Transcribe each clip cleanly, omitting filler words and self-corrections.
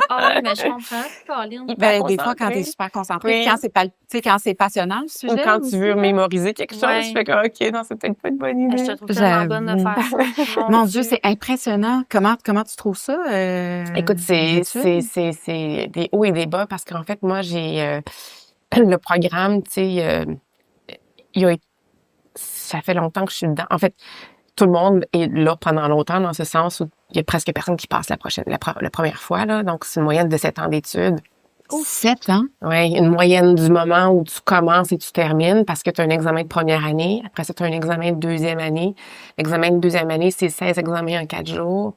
Ah oui, mais je comprends, Colin. Ben, des fois, quand t'es super concentré, Oui. quand c'est passionnant, le sujet. Ou quand tu aussi, veux là. mémoriser quelque chose, Ouais. tu fais comme, OK, non, c'est peut-être pas une bonne idée. Je te trouve tellement bonne de faire ça. Mon Dieu, c'est impressionnant. Comment tu trouves ça? Écoute, l'étude? c'est des hauts et des bas parce qu'en fait, moi, j'ai le programme, tu sais, ça fait longtemps que je suis dedans. En fait, tout le monde est là pendant longtemps dans ce sens où il y a presque personne qui passe la première fois, là. Donc, c'est une moyenne de 7 ans d'études. 7 ans? Oui, une moyenne du moment où tu commences et tu termines parce que tu as un examen de première année. Après ça, tu as un examen de deuxième année. L'examen de deuxième année, c'est 16 examens en 4 jours.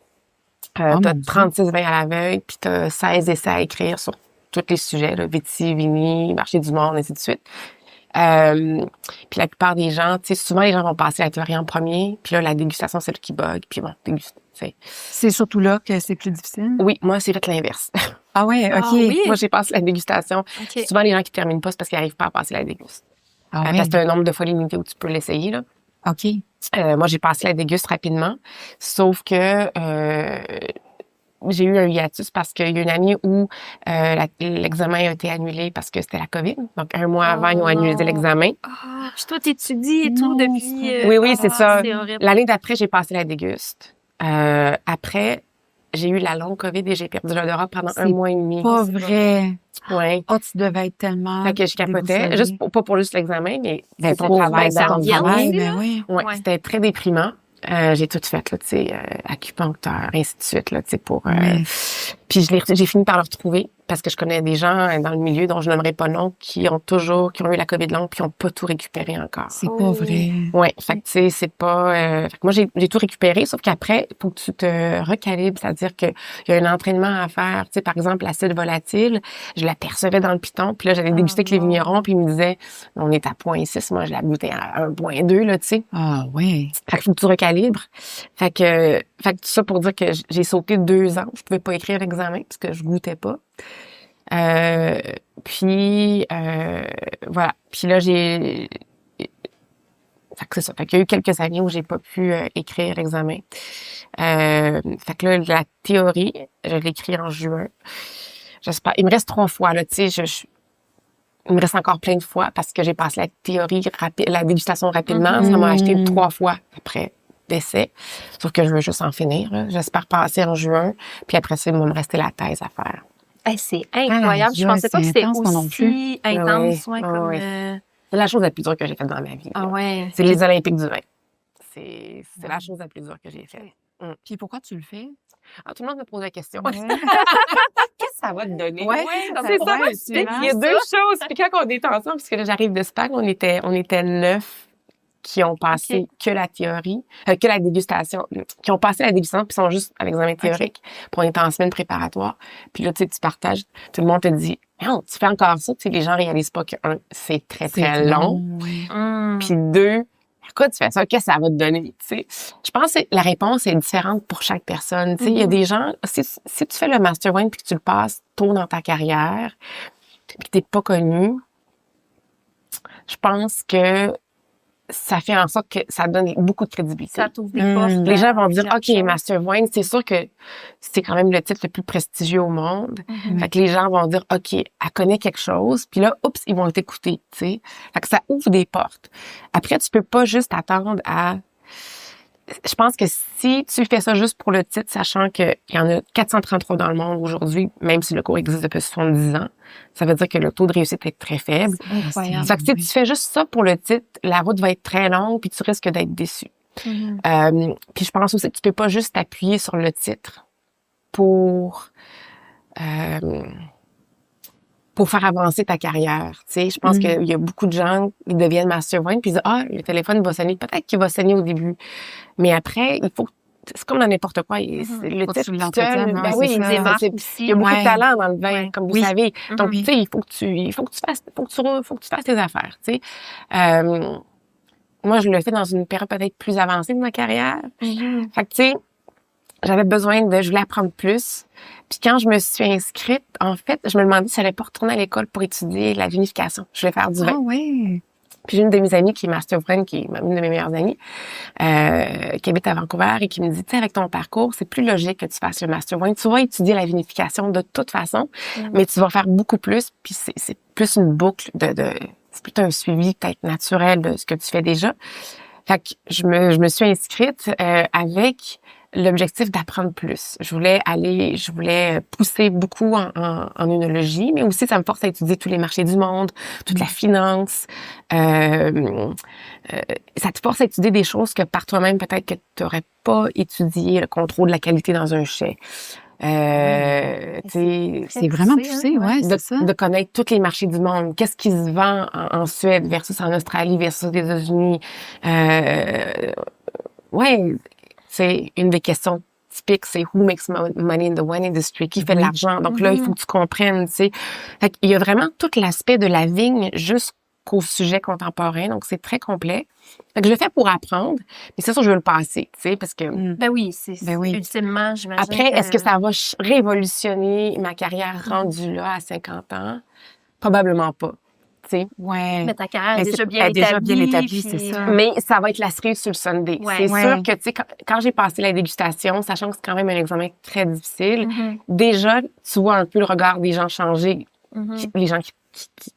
Tu as 36 20 à l'aveugle, puis tu as 16 essais à écrire sur tous les sujets, là, Viti, Vini, marché du monde, ainsi de suite. Puis la plupart des gens, tu sais, souvent les gens vont passer la théorie en premier, puis là, la dégustation, c'est le qui bug, puis bon, C'est surtout là que c'est plus difficile? Oui, moi, c'est fait l'inverse. Ah ouais, OK. Ah oui? Moi, j'ai passé la dégustation. OK. Souvent, les gens qui terminent pas, c'est parce qu'ils n'arrivent pas à passer la dégustation. Ah Parce que t'as un nombre de fois limité où tu peux l'essayer, là. OK. Moi, j'ai passé la déguste rapidement, sauf que j'ai eu un hiatus parce qu'il y a une année où l'examen a été annulé parce que c'était la COVID. Donc, un mois avant, ils ont annulé l'examen. Ah, puis toi, t'étudies et tout depuis... Oui, c'est ça. C'est horrible. L'année d'après, j'ai passé la déguste. Après, j'ai eu la longue COVID et j'ai perdu l'odorat pendant un mois et demi. Pas vrai. Ouais. Oh, tu devais être tellement. Fait que je capotais, juste pas pour juste l'examen, mais Ben, ton pour travail ça dans revient le travail. aussi, là. Ben oui. Ouais, Ouais. c'était très déprimant. J'ai tout fait, là, tu sais, acupuncteur, ainsi de suite, là, tu sais, pour... Ouais. Puis j'ai fini par le retrouver parce que je connais des gens dans le milieu dont je nommerai pas nom qui ont eu la COVID longue puis qui ont pas tout récupéré encore. C'est pas vrai. Ouais, fait que tu sais, c'est pas... fait que moi, j'ai tout récupéré, sauf qu'après, faut que tu te recalibres, c'est-à-dire que il y a un entraînement à faire. Tu sais, par exemple, l'acide volatile, je l'apercevais dans le piton, puis là, j'allais déguster avec les vignerons, puis ils me disaient, on est à 0,6, moi, je la goûtais à 1,2, là, tu sais. Ah oui. Fait qu'il faut que tu recalibres. Fait que tout ça pour dire que j'ai sauté 2 ans. Je pouvais pas écrire l'examen parce que je goûtais pas. Puis voilà. Puis là, fait que c'est ça. Fait qu'il y a eu quelques années où j'ai pas pu écrire l'examen. Fait que là, la théorie, je l'écris en juin. J'espère. Il me reste 3 fois, là, tu sais, il me reste encore plein de fois parce que j'ai passé la théorie la dégustation rapidement. Ça m'a acheté 3 fois après d'essai. Sauf que je veux juste en finir, là. J'espère passer en juin. Puis après ça, il va me rester la thèse à faire. Hey, c'est incroyable. Ah, Je pensais pas que c'était intense, moi non aussi intense, ouais, comme... Ouais. C'est la chose la plus dure que j'ai faite dans ma vie. Ah ouais. C'est les Olympiques du vin. C'est la chose la plus dure que j'ai faite. Puis pourquoi tu le fais? Ah, tout le monde me pose la question. Ouais. Qu'est-ce que ça va te donner? Ouais, c'est ça. ouais, Il y a 2 choses. Puis quand on est ensemble, parce que là, j'arrive d'Espagne, on était 9 qui ont passé que la théorie, que la dégustation, qui ont passé la dégustation puis sont juste à l'examen théorique. Puis on est en semaine préparatoire. Puis là, tu sais, tu partages, tout le monde te dit, non, tu fais encore ça. Tu sais, les gens réalisent pas que c'est très, très long. Oui. Puis 2, pourquoi tu fais ça? Qu'est-ce que ça va te donner? Tu sais, je pense que la réponse est différente pour chaque personne. Tu sais, il y a des gens, si tu fais le Master Wine puis que tu le passes tôt dans ta carrière puis que t'es pas connu, je pense que ça fait en sorte que ça donne beaucoup de crédibilité. Ça t'ouvre des portes. Les gens vont dire, OK, chose. Master Wine, c'est sûr que c'est quand même le titre le plus prestigieux au monde. Fait que les gens vont dire, OK, elle connaît quelque chose. Puis là, oups, ils vont t'écouter, tu sais. Fait que ça ouvre des portes. Après, tu peux pas juste attendre à... Je pense que si tu fais ça juste pour le titre, sachant qu'il y en a 433 dans le monde aujourd'hui, même si le cours existe depuis 70 ans, ça veut dire que le taux de réussite est très faible. Incroyable. Fait que si tu fais juste ça pour le titre, la route va être très longue puis tu risques d'être déçu. Puis je pense aussi que tu peux pas juste t'appuyer sur le titre pour faire avancer ta carrière. Tu sais, je pense qu'il y a beaucoup de gens qui deviennent Master Wine puis ils disent, le téléphone va sonner. Peut-être qu'il va sonner au début. Mais après, il faut, c'est comme dans n'importe quoi. Le Faut que titre, tu l'entretiennes, ben ouais, oui, c'est ça. Des marques aussi. il y a beaucoup Ouais. de talent dans le vin, comme vous savez. Donc, Mhm. tu sais, il faut que tu fasses tes affaires, tu sais. Moi, je le fais dans une période peut-être plus avancée de ma carrière. Mhm. Fait que, tu sais, je voulais apprendre plus. Puis quand je me suis inscrite, en fait, je me demandais si j'allais pas retourner à l'école pour étudier la vinification. Je voulais faire du vin. Ah oui. Puis j'ai une de mes amies qui est master of wine, qui est une de mes meilleures amies, qui habite à Vancouver et qui me dit, tu sais, avec ton parcours, c'est plus logique que tu fasses le master of wine. Tu vas étudier la vinification de toute façon, mais tu vas faire beaucoup plus. Puis c'est plus une boucle c'est plutôt un suivi peut-être naturel de ce que tu fais déjà. Fait que je me suis inscrite avec l'objectif d'apprendre plus. Je voulais pousser beaucoup en œnologie, mais aussi ça me force à étudier tous les marchés du monde, toute la finance. Ça te force à étudier des choses que par toi-même peut-être que tu n'aurais pas étudié, le contrôle de la qualité dans un chai. C'est vraiment poussé, ouais, c'est ça. De connaître tous les marchés du monde. Qu'est-ce qui se vend en Suède versus en Australie versus aux États-Unis. C'est une des questions typiques, c'est who makes money in the wine industry, qui fait de l'argent. Donc là, il faut que tu comprennes, tu sais. Fait qu'il y a vraiment tout l'aspect de la vigne jusqu'au sujet contemporain. Donc c'est très complet. Fait que je le fais pour apprendre, mais c'est sûr que je veux le passer, tu sais, parce que Ben oui, ultimement, j'imagine. Après, est-ce que ça va révolutionner ma carrière rendue là à 50 ans? Probablement pas. T'sais. Mais ta carrière est déjà bien établie, c'est ça. Mais ça va être la cerise sur le sundae. Ouais. C'est sûr que, tu sais, quand j'ai passé la dégustation, sachant que c'est quand même un examen très difficile, déjà, tu vois un peu le regard des gens changer. Les gens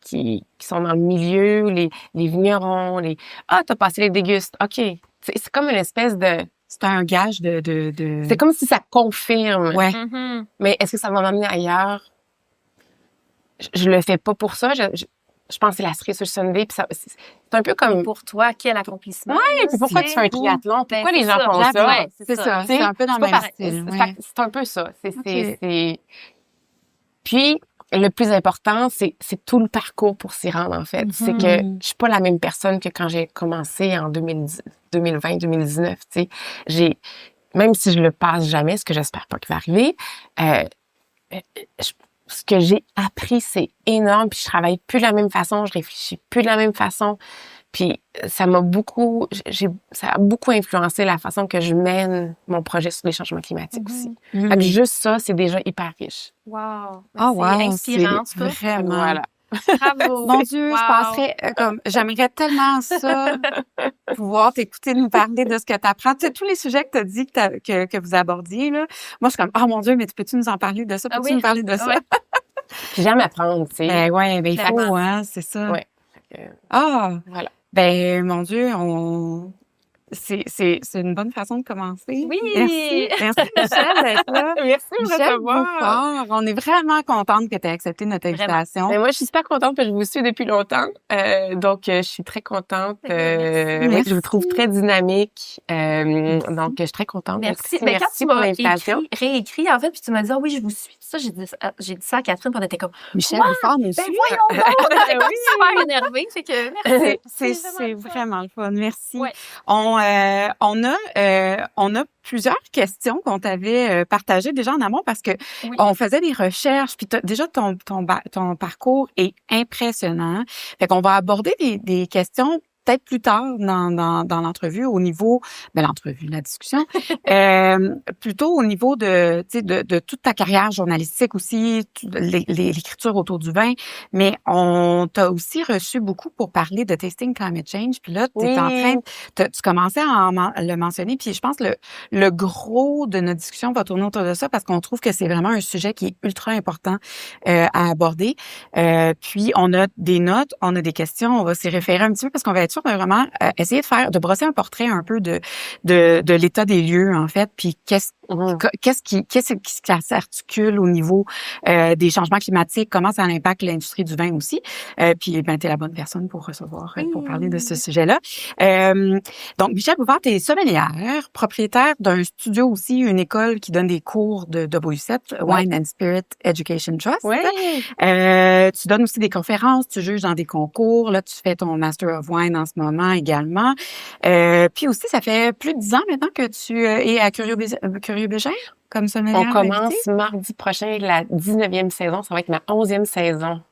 qui sont dans le milieu, les vignerons, t'as passé les dégustes. OK. C'est comme une espèce de... C'est un gage de... C'est comme si ça confirme. Ouais. Mais est-ce que ça va m'amener ailleurs? Je le fais pas pour ça. Je pense que c'est la cerise sur le sundae. Puis c'est un peu comme... Et pour toi, quel accomplissement. Oui, puis pourquoi tu fais un triathlon? Pourquoi les gens font ça? Ouais, c'est ça. C'est un peu dans le même style. C'est un peu ça. Puis, le plus important, c'est tout le parcours pour s'y rendre, en fait. C'est que je suis pas la même personne que quand j'ai commencé en 2020, 2019, tu sais. Même si je le passe jamais, ce que j'espère pas qu'il va arriver, ce que j'ai appris, c'est énorme, puis je travaille plus de la même façon, je réfléchis plus de la même façon, puis ça a beaucoup influencé la façon que je mène mon projet sur les changements climatiques aussi. Fait que juste ça, c'est déjà hyper riche. Wow! Oh, c'est inspirant, c'est vraiment... Voilà. Bravo! Mon Dieu, je passerais j'aimerais tellement ça, pouvoir t'écouter nous parler de ce que tu apprends. Tu sais, tous les sujets que tu as dit que vous abordiez, là. Moi, je suis comme, oh mon Dieu, mais peux-tu nous en parler de ça? Peux-tu nous parler de ça? Puis j'aime apprendre, tu sais. Ben il faut, hein, c'est ça. Ouais. Voilà. Ben, mon Dieu, c'est une bonne façon de commencer. Oui! Merci Michèle d'être là. Merci de Michèle recevoir. Bouffard, on est vraiment contente que tu aies accepté notre invitation. Mais moi, je suis super contente parce que je vous suis depuis longtemps. Donc, je suis très contente. Merci. Je vous trouve très dynamique. Donc, je suis très contente. Merci. Merci Quand tu pour m'as l'invitation. réécrit, en fait, puis tu m'as dit, oui, je vous suis. Ça, j'ai dit ça à Catherine, puis on était comme, Michèle Bouffard nous ben suit. voyons donc! On était comme super énervés. Fait que merci. C'est vraiment le fun. Merci. Ouais. On a plusieurs questions qu'on t'avait partagées déjà en amont parce que on faisait des recherches, puis déjà ton parcours est impressionnant. Fait qu'on va aborder des questions peut-être plus tard dans l'entrevue, au niveau la discussion, plutôt au niveau de toute ta carrière journalistique aussi, l'écriture autour du vin, mais on t'a aussi reçu beaucoup pour parler de Tasting Climate Change, puis là, t'es en train, tu commençais à le mentionner, puis je pense le gros de notre discussion va tourner autour de ça parce qu'on trouve que c'est vraiment un sujet qui est ultra important à aborder. Puis on a des notes, on a des questions, on va s'y référer un petit peu parce qu'on va être sûr de vraiment essayer de brosser un portrait un peu de l'état des lieux en fait, puis qu'est-ce qui s'articule au niveau des changements climatiques, comment ça impacte l'industrie du vin aussi. Puis ben t'es la bonne personne pour recevoir pour parler de ce sujet-là. Donc Michèle Bouffard, t'es sommelière, propriétaire d'un studio aussi, une école qui donne des cours de W7, Wine and Spirit Education Trust. Tu donnes aussi des conférences, tu juges dans des concours, là tu fais ton Master of Wine en ce moment également. Puis aussi, ça fait plus de 10 ans maintenant que tu es à Curieux Bégère comme sommelière. On commence mardi prochain la 19e saison. Ça va être ma 11e saison.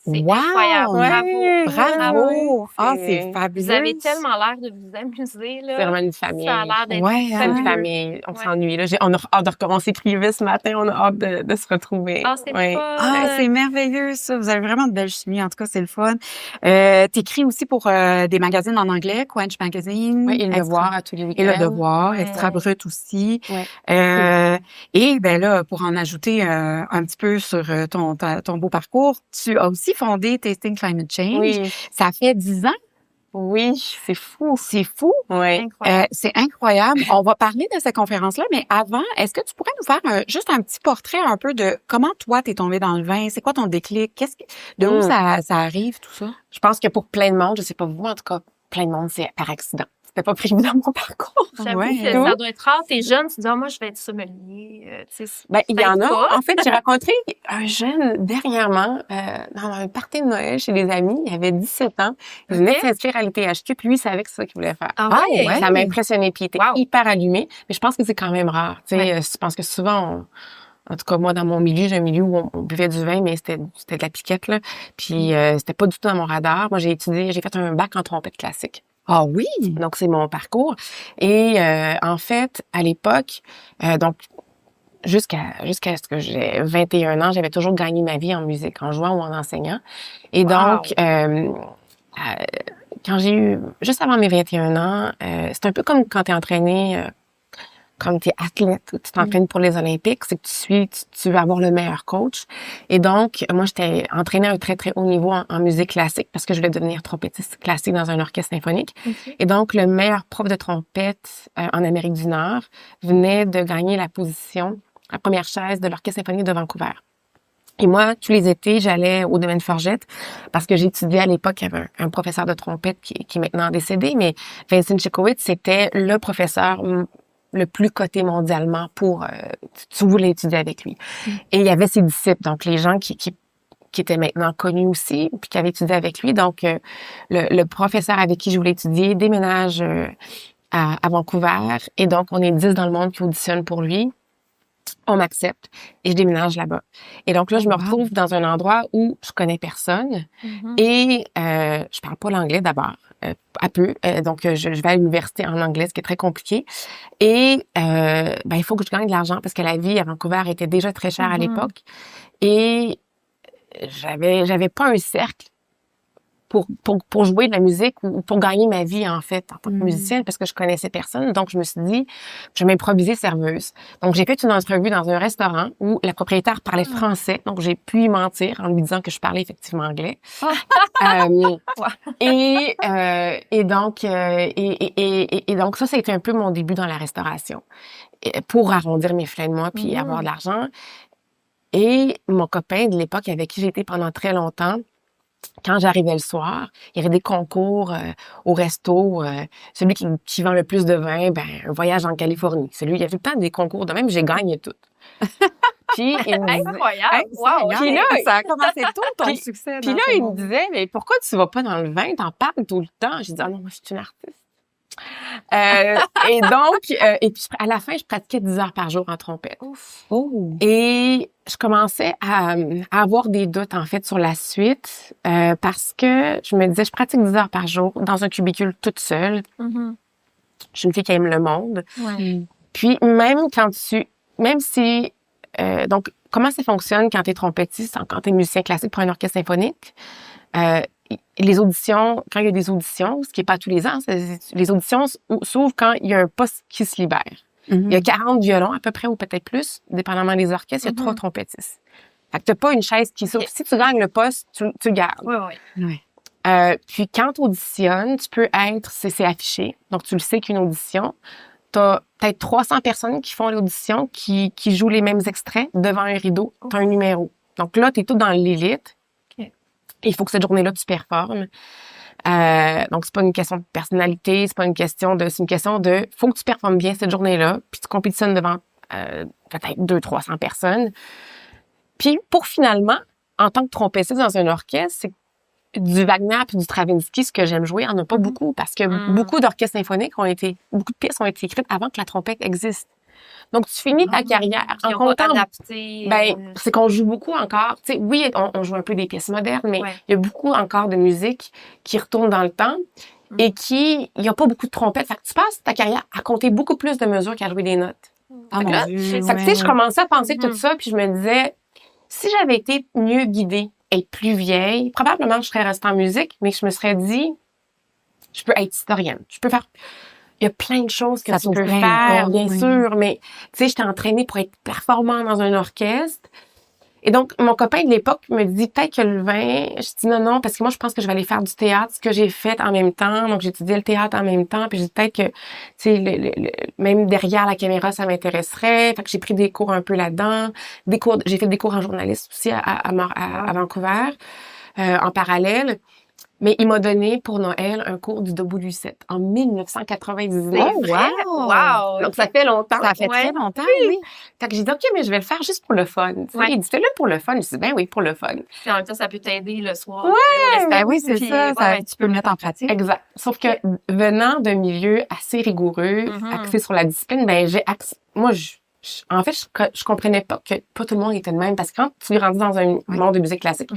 C'est Wow! incroyable. Ouais, Bravo. Ah, C'est- c'est fabuleux. Vous avez tellement l'air de vous amuser, là. C'est vraiment une famille. Ça a l'air d'être Ouais, C'est hein? une fabuleux. famille. On Ouais. s'ennuie, là. On a hâte de recommencer privé ce matin. On a hâte de se retrouver. Ah, c'est Ouais. fun. Ah, c'est merveilleux, ça. Vous avez vraiment de belles chimiques. En tout cas, c'est le fun. T'écris aussi pour des magazines en anglais, Quench Magazine. Ouais, et le Extra- devoir à tous les week-ends. Et le devoir, Ouais. Extra Brut aussi. Ouais. Et ben là, pour en ajouter un petit peu sur ton beau parcours, tu as aussi fondé Tasting Climate Change. Oui. Ça fait 10 ans. Oui, c'est fou. C'est fou. Ouais. Incroyable. C'est incroyable. On va parler de cette conférence-là, mais avant, est-ce que tu pourrais nous faire juste un petit portrait un peu de comment toi t'es tombé dans le vin? C'est quoi ton déclic? De où ça arrive, tout ça? Je pense que pour plein de monde, je sais pas vous, en tout cas, plein de monde, c'est par accident. C'était pas prévu dans mon parcours. J'avoue Ouais. que ça doit être rare. T'es jeune, tu dis, moi, je vais être sommelier. Tu sais, Ben, il y en peut-être a. pas. En fait, j'ai rencontré un jeune dernièrement dans un party de Noël chez des amis. Il avait 17 ans. Il venait de s'inscrire à l'ITHQ, puis lui, il savait que c'est ça qu'il voulait faire. Ah ouais? Ça m'a impressionné, puis il était Wow. hyper allumé. Mais je pense que c'est quand même rare. Tu sais, Ouais. je pense que souvent, en tout cas, moi, dans mon milieu, j'ai un milieu où on buvait du vin, mais c'était de la piquette, là. Puis c'était pas du tout dans mon radar. Moi, j'ai fait un bac en trompette classique. Ah oui? Donc, c'est mon parcours. Et en fait, à l'époque, donc jusqu'à ce que j'ai 21 ans, j'avais toujours gagné ma vie en musique, en jouant ou en enseignant. Et donc, quand j'ai eu, juste avant mes 21 ans, c'est un peu comme quand t'es entraîné, comme t'es athlète, tu t'entraînes pour les Olympiques, c'est que tu veux avoir le meilleur coach. Et donc, moi, j'étais entraînée à un très, très haut niveau en musique classique parce que je voulais devenir trompettiste classique dans un orchestre symphonique. Okay. Et donc, le meilleur prof de trompette en Amérique du Nord venait de gagner la première chaise de l'Orchestre symphonique de Vancouver. Et moi, tous les étés, j'allais au domaine Forgette parce que j'étudiais à l'époque, il y avait un professeur de trompette qui est maintenant décédé, mais Vincent Chikowitz, c'était le professeur le plus coté mondialement pour tu voulais étudier avec lui. Et il y avait ses disciples, donc les gens qui étaient maintenant connus aussi, puis qui avaient étudié avec lui. Donc, le professeur avec qui je voulais étudier déménage à Vancouver. Et donc, on est 10 dans le monde qui auditionnent pour lui. On m'accepte et je déménage là-bas. Et donc là, je me retrouve dans un endroit où je connais personne et je parle pas l'anglais d'abord, à peu. Donc, je vais à l'université en anglais, ce qui est très compliqué. Et il faut que je gagne de l'argent parce que la vie à Vancouver était déjà très chère à l'époque. Et j'avais pas un cercle pour jouer de la musique ou pour gagner ma vie, en fait, en tant que musicienne, parce que je connaissais personne. Donc, je me suis dit, je vais m'improviser serveuse. Donc, j'ai fait une entrevue dans un restaurant où la propriétaire parlait français. Donc, j'ai pu y mentir en lui disant que je parlais effectivement anglais. Et donc, ça a été un peu mon début dans la restauration. Pour arrondir mes fins de mois puis avoir de l'argent. Et mon copain de l'époque avec qui j'étais pendant très longtemps, quand j'arrivais le soir, il y avait des concours au resto. Celui qui vend le plus de vin, un voyage en Californie. Il y avait tout le temps des concours de même, j'ai gagné tout. Puis il me disait, incroyable! Wow! Puis là, ça a commencé tôt, ton puis- succès. Puis là, il me disait, mais pourquoi tu vas pas dans le vin? T'en parles tout le temps. J'ai dit, non, moi, je suis une artiste. Et donc, et puis à la fin, je pratiquais 10 heures par jour en trompette. Oh. Et je commençais à avoir des doutes, en fait, sur la suite, parce que je me disais, je pratique 10 heures par jour dans un cubicule toute seule. Je suis une fille qui aime le monde. Ouais. Puis même si, donc, comment ça fonctionne quand t'es trompettiste, quand t'es musicien classique pour un orchestre symphonique? Les auditions, quand il y a des auditions, ce qui n'est pas tous les ans, les auditions s'ouvrent quand il y a un poste qui se libère. Il y a 40 violons à peu près, ou peut-être plus, dépendamment des orchestres, il y a 3 trompettistes. Fait que t'as pas une chaise qui s'ouvre. Si tu gagnes le poste, tu le gardes. Oui. Puis quand tu auditionnes, tu peux être, c'est affiché, donc tu le sais qu'une audition, t'as peut-être 300 personnes qui font l'audition, qui jouent les mêmes extraits devant un rideau, t'as un numéro. Donc là, t'es tout dans l'élite. Il faut que cette journée-là, tu performes. Donc, c'est pas une question de personnalité, c'est une question de, faut que tu performes bien cette journée-là, puis tu compétitionnes devant peut-être 200-300 personnes. Puis, pour finalement, en tant que trompettiste dans un orchestre, c'est du Wagner puis du Stravinsky, ce que j'aime jouer, il n'y en a pas beaucoup, parce que beaucoup d'orchestres symphoniques beaucoup de pièces ont été écrites avant que la trompette existe. Donc, tu finis ta carrière en Ils ont pas comptant... adapté. c'est qu'on joue beaucoup encore. Tu sais, oui, on joue un peu des pièces modernes, mais il y a beaucoup encore de musique qui retourne dans le temps et il y a pas beaucoup de trompettes. Fait que tu passes ta carrière à compter beaucoup plus de mesures qu'à jouer des notes. Ah, Fait que mon là, Dieu, fait que, tu sais, je commençais à penser tout ça, puis je me disais, si j'avais été mieux guidée et plus vieille, probablement je serais restée en musique, mais je me serais dit, je peux être historienne, je peux faire... Il y a plein de choses que Ça tu peux t'ouvre plein de faire, portes, bien oui. sûr, mais tu sais, j'étais entraînée pour être performante dans un orchestre. Et donc, mon copain de l'époque me dit peut-être que le vin, je dis non, parce que moi, je pense que je vais aller faire du théâtre, ce que j'ai fait en même temps. Donc, j'étudiais le théâtre en même temps, puis j'ai dit peut-être que, tu sais, même derrière la caméra, ça m'intéresserait. Fait que j'ai pris des cours un peu là-dedans. J'ai fait des cours en journaliste aussi à Vancouver, en parallèle. Mais il m'a donné pour Noël un cours du Debout Lucette en 1999. Oh, wow! Wow! Donc, ça fait longtemps. Ça fait très longtemps, oui. Fait que j'ai dit, OK, mais je vais le faire juste pour le fun. Tu sais, il dit, fais-le pour le fun. Je dis, ben oui, pour le fun. Puis en même temps, ça peut t'aider le soir. Ouais! Ben oui, c'est Puis, ça. ouais. Tu peux le mettre en pratique. Exact. Sauf que venant d'un milieu assez rigoureux, axé sur la discipline, ben moi, en fait, je comprenais pas que pas tout le monde était de même. Parce que quand tu grandis dans un monde de musique classique,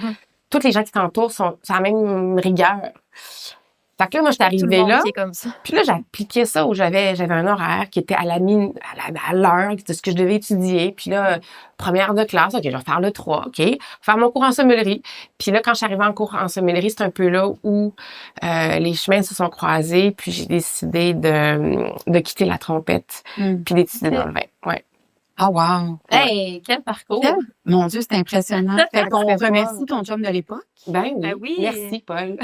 toutes les gens qui t'entourent sont à la même rigueur. Fait que là, moi, j'étais arrivée là. Qui est comme ça. Puis là, j'appliquais ça où j'avais un horaire qui était à l'heure de ce que je devais étudier. Puis là, première de classe, OK, je vais faire le 3, OK, faire mon cours en sommellerie. Puis là, quand je suis arrivée en cours en sommellerie, c'est un peu là où les chemins se sont croisés. Puis j'ai décidé de quitter la trompette puis d'étudier dans le vin. Ouais. Ah, wow! Hey, quel parcours! Mon Dieu, c'est impressionnant. Fait qu'on remercie ton chum de l'époque. Ben oui. Ben oui. Merci, Paul.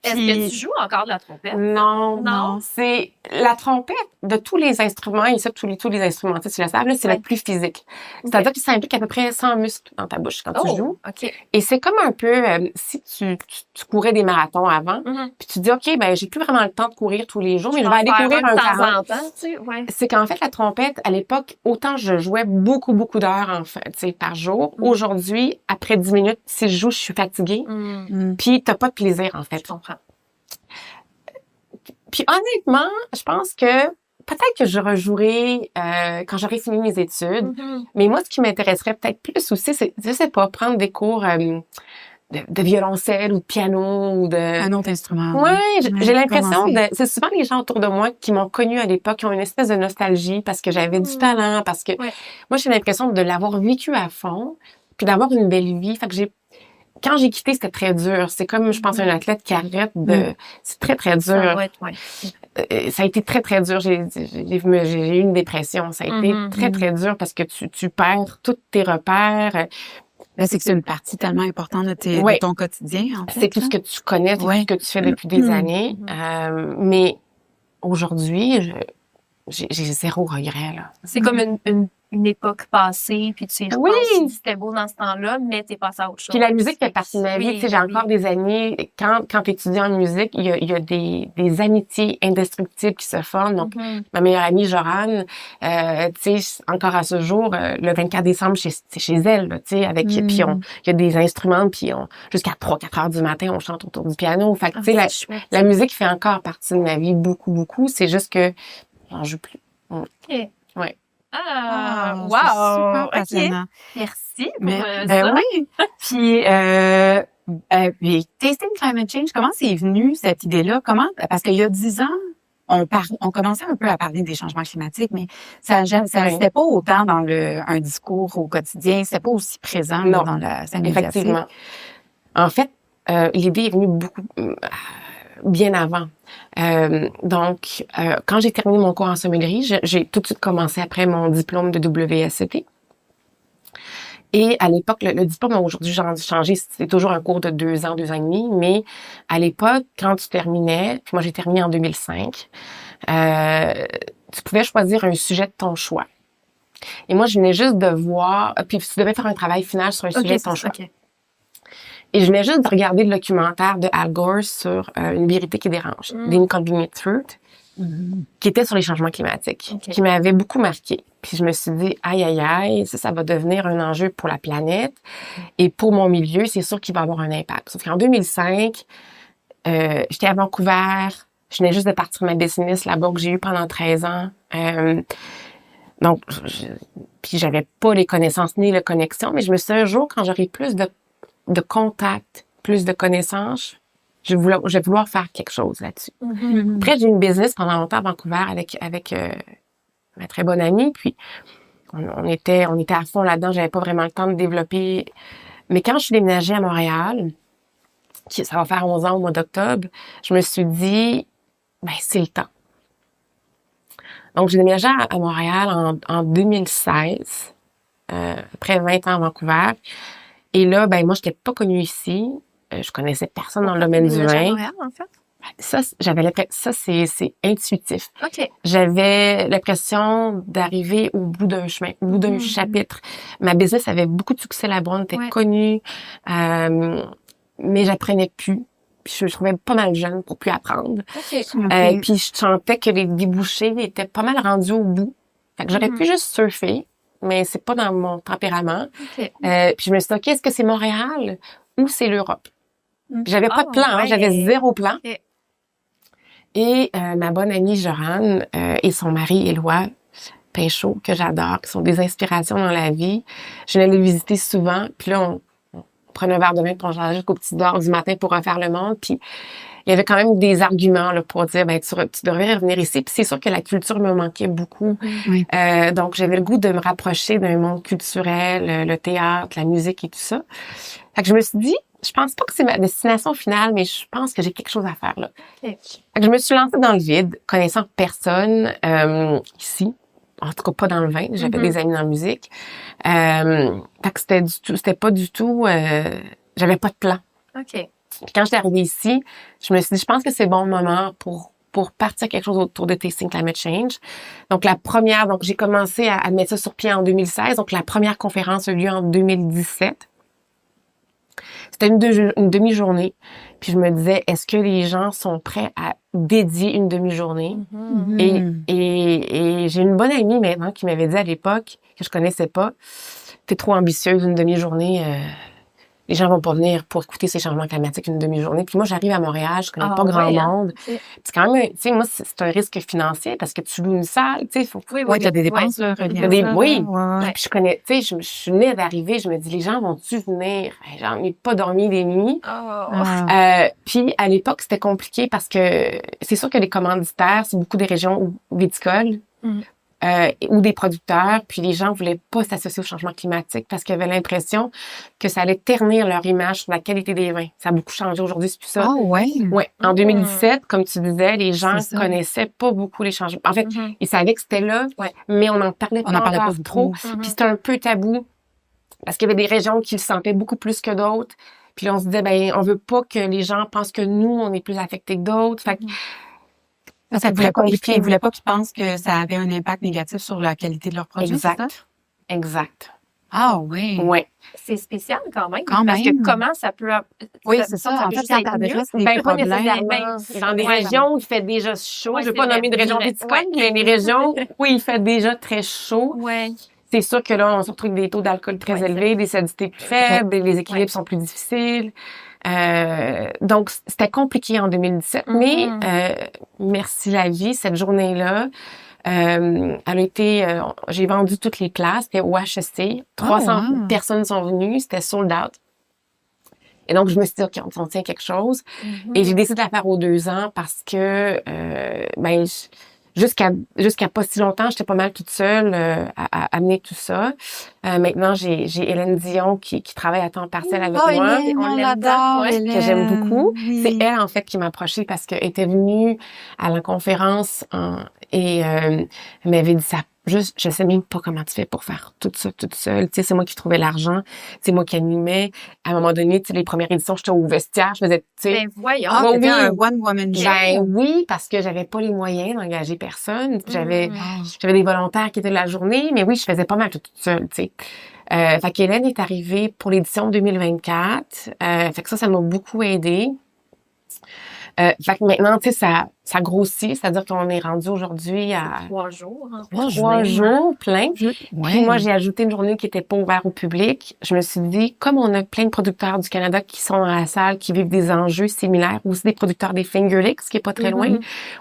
Est-ce que tu joues encore de la trompette? Non. C'est la trompette de tous les instruments, et ça, tous les instrumentistes, tu le savent, là, c'est la plus physique. C'est-à-dire que ça implique à peu près 100 muscles dans ta bouche quand tu joues. OK. Et c'est comme un peu, si tu courais des marathons avant, puis tu dis, OK, ben, j'ai plus vraiment le temps de courir tous les jours, mais je vais aller courir un 40. C'est qu'en fait, la trompette, à l'époque, autant je jouais beaucoup d'heures, en fait, tu sais, par jour. Aujourd'hui, après 10 minutes, si je joue, je suis fatiguée. Puis t'as pas de plaisir, en fait. Je comprends. Puis honnêtement, je pense que peut-être que je rejouerai quand j'aurai fini mes études. Mais moi, ce qui m'intéresserait peut-être plus aussi, c'est, je sais pas, prendre des cours de violoncelle ou de piano ou de... Un autre instrument. Ouais, j'ai l'impression c'est souvent les gens autour de moi qui m'ont connue à l'époque, qui ont une espèce de nostalgie parce que j'avais du talent, parce que moi, j'ai l'impression de l'avoir vécu à fond, puis d'avoir une belle vie. Fait que quand j'ai quitté, c'était très dur. C'est comme, je pense, un athlète qui arrête c'est très, très dur. Ça a été très, très dur. J'ai eu une dépression. Ça a été très, très dur parce que tu perds tous tes repères. Là, c'est que c'est une partie tellement importante de ton quotidien, en fait. C'est tout ce que tu connais, c'est tout ce que tu fais depuis des années. Mais aujourd'hui, j'ai zéro regret, là. C'est comme une époque passée, puis tu sais, je pense que c'était beau dans ce temps-là, mais t'es passé à autre chose. Puis la musique fait partie de ma vie. Tu sais, j'ai encore des amis, quand t'étudies en musique, il y a des amitiés indestructibles qui se forment. Donc, ma meilleure amie, Jorane, tu sais, encore à ce jour, le 24 décembre, c'est chez elle, là, tu sais, avec, puis il y a des instruments, puis jusqu'à 3-4 heures du matin, on chante autour du piano. Fait que, tu sais, la musique fait encore partie de ma vie beaucoup. C'est juste que j'en joue plus. OK. Ouais. Wow! Super passionnant. Merci pour ça. Oui. Puis, Tasting Climate Change, comment c'est venu cette idée-là? Parce qu'il y a 10 ans, on commençait un peu à parler des changements climatiques, mais ça restait pas autant dans un discours au quotidien, c'était pas aussi présent dans la scène médiatique. Effectivement. En fait, l'idée est venue bien avant. Donc, quand j'ai terminé mon cours en sommellerie, j'ai tout de suite commencé après mon diplôme de WSET. Et à l'époque, le diplôme a aujourd'hui changé, c'est toujours un cours de 2 ans et demi, mais à l'époque, quand tu terminais, puis moi j'ai terminé en 2005, tu pouvais choisir un sujet de ton choix. Et moi, je venais juste de voir, puis tu devais faire un travail final sur un sujet de ton choix. Et je venais juste de regarder le documentaire de Al Gore sur une vérité qui dérange, The Inconvenient Truth, qui était sur les changements climatiques, qui m'avait beaucoup marqué. Puis je me suis dit, aïe, ça va devenir un enjeu pour la planète. Et pour mon milieu, c'est sûr qu'il va avoir un impact. Sauf qu'en 2005, j'étais à Vancouver, Je venais juste de partir ma business là-bas que j'ai eu pendant 13 ans. Donc, puis j'avais pas les connaissances ni les connexions, mais je me suis dit un jour, quand j'aurai plus de contacts, plus de connaissances, je vais vouloir faire quelque chose là-dessus. Après, j'ai eu une business pendant longtemps à Vancouver avec ma très bonne amie, puis on était à fond là-dedans, j'avais pas vraiment le temps de développer. Mais quand je suis déménagée à Montréal, ça va faire 11 ans au mois d'octobre, je me suis dit, ben c'est le temps. Donc, j'ai déménagé à Montréal en 2016, après 20 ans à Vancouver. Et là, ben moi, j'étais pas connue ici. Je connaissais personne dans le domaine du vin. À Montréal, en fait? Ça, c'est intuitif. OK. J'avais l'impression d'arriver au bout d'un chemin, au bout d'un chapitre. Ma business avait beaucoup de succès là-bas, on était connue, mais j'apprenais plus. Puis je trouvais pas mal jeune pour plus apprendre. OK. Puis je sentais que les débouchés étaient pas mal rendus au bout. Fait que j'aurais pu juste surfer, mais c'est pas dans mon tempérament. OK. Puis je me suis dit, OK, est-ce que c'est Montréal ou c'est l'Europe? J'avais pas de plan, hein, j'avais 0 plan. OK. Et ma bonne amie Joranne et son mari Éloi Pinchot, que j'adore, qui sont des inspirations dans la vie, je venais les visiter souvent. Puis là, on prenait un verre de vin puis on jasait jusqu'aux petites heures du matin pour refaire le monde. Puis il y avait quand même des arguments là, pour dire, ben tu devrais revenir ici. Puis c'est sûr que la culture me manquait beaucoup. Oui. Donc j'avais le goût de me rapprocher d'un monde culturel, le théâtre, la musique et tout ça. Fait que je me suis dit, je pense pas que c'est ma destination finale, mais je pense que j'ai quelque chose à faire là. OK. Fait que je me suis lancée dans le vide, connaissant personne ici. En tout cas, pas dans le vin. J'avais des amis dans la musique. Fait que c'était pas du tout, j'avais pas de plan. OK. Puis quand j'étais arrivée ici, je me suis dit, je pense que c'est le bon moment pour partir quelque chose autour de Tasting Climate Change. Donc, j'ai commencé à mettre ça sur pied en 2016. Donc, la première conférence a eu lieu en 2017. C'était une demi-journée. Puis je me disais, est-ce que les gens sont prêts à dédier une demi-journée? Et j'ai une bonne amie maintenant qui m'avait dit à l'époque, que je connaissais pas, t'es trop ambitieuse, une demi-journée, les gens vont pas venir pour écouter ces changements climatiques une demi-journée. Puis moi, j'arrive à Montréal, je connais pas grand monde. Okay. C'est quand même, tu sais, moi, c'est un risque financier parce que tu loues une salle, tu sais, faut. Oui, t'as des dépenses, là, reliées à ça. Oui. Ouais. Puis je connais, tu sais, je suis née d'arriver, je me dis, les gens vont-tu venir? J'en ai pas dormi des nuits. Puis à l'époque, c'était compliqué parce que c'est sûr que les commanditaires, c'est beaucoup des régions viticoles. Ou des producteurs, puis les gens voulaient pas s'associer au changement climatique parce qu'ils avaient l'impression que ça allait ternir leur image sur la qualité des vins. Ça a beaucoup changé aujourd'hui, c'est plus ça. Ah ouais? Ouais. En 2017, comme tu disais, les gens connaissaient pas beaucoup les changements. En fait, ils savaient que c'était là, mais on n'en parlait pas encore trop. Puis c'était un peu tabou parce qu'il y avait des régions qui le sentaient beaucoup plus que d'autres. Puis là, on se disait, ben, on veut pas que les gens pensent que nous, on est plus affectés que d'autres. Fait que ça voulait pas, ils voulaient pas qu'ils pensent que ça avait un impact négatif sur la qualité de leurs produits. Exact. Ah oui. Ouais. C'est spécial quand même. Parce que comment ça peut... Oui, c'est ça. En fait, ça t'adresse des problèmes. Dans des régions où il fait déjà chaud, je veux pas nommer de région viticole, mais les régions où il fait déjà très chaud. Ouais. C'est sûr que là, on se retrouve avec des taux d'alcool très élevés, des acidités plus faibles, les équilibres sont plus difficiles. Donc, c'était compliqué en 2017, mais merci la vie, cette journée-là, elle a été, j'ai vendu toutes les places, c'était au HSC, 300 personnes sont venues, c'était sold out. Et donc, je me suis dit, OK, on tient quelque chose. Et j'ai décidé de la faire aux 2 ans parce que, jusqu'à pas si longtemps, j'étais pas mal toute seule à amener tout ça. Maintenant, j'ai Hélène Dion qui travaille à temps partiel avec moi. Hélène, on l'adore, que j'aime beaucoup. Oui. C'est elle, en fait, qui m'a approchée parce qu'elle était venue à la conférence et elle m'avait dit ça. Juste, je sais même pas comment tu fais pour faire tout ça toute seule. Tu sais, c'est moi qui trouvais l'argent, c'est moi qui animais. À un moment donné, tu sais, les premières éditions, j'étais au vestiaire, je faisais, tu sais. Ben voyons. C'était un one woman show. Ben oui, parce que j'avais pas les moyens d'engager personne. J'avais des volontaires qui étaient de la journée, mais oui, je faisais pas mal toute seule, tu sais. Fait qu'Hélène est arrivée pour l'édition 2024. Fait que ça m'a beaucoup aidée. Fait que maintenant, tu sais, ça grossit, c'est-à-dire qu'on est rendu aujourd'hui à 3 jours. Hein. 3 jours plein. Ouais. Puis moi, j'ai ajouté une journée qui était pas ouverte au public. Je me suis dit, comme on a plein de producteurs du Canada qui sont dans la salle, qui vivent des enjeux similaires, aussi des producteurs des Finger Licks, qui est pas très loin,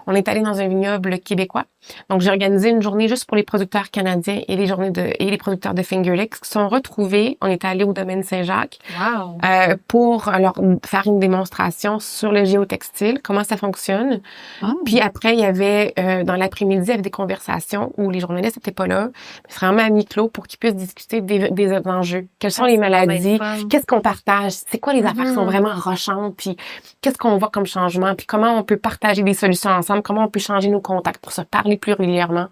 on est allé dans un vignoble québécois. Donc, j'ai organisé une journée juste pour les producteurs canadiens et les producteurs de Finger Licks qui sont retrouvés. On est allé au domaine Saint-Jacques. Wow. Pour leur faire une démonstration sur le géotextile, comment ça fonctionne. Puis après, il y avait, dans l'après-midi, il y avait des conversations où les journalistes n'étaient pas là. C'est vraiment à mi-clos pour qu'ils puissent discuter des enjeux. Quelles sont les maladies? Qu'est-ce qu'on partage? C'est quoi les affaires qui sont vraiment rochantes? Puis qu'est-ce qu'on voit comme changement? Puis comment on peut partager des solutions ensemble? Comment on peut changer nos contacts pour se parler plus régulièrement?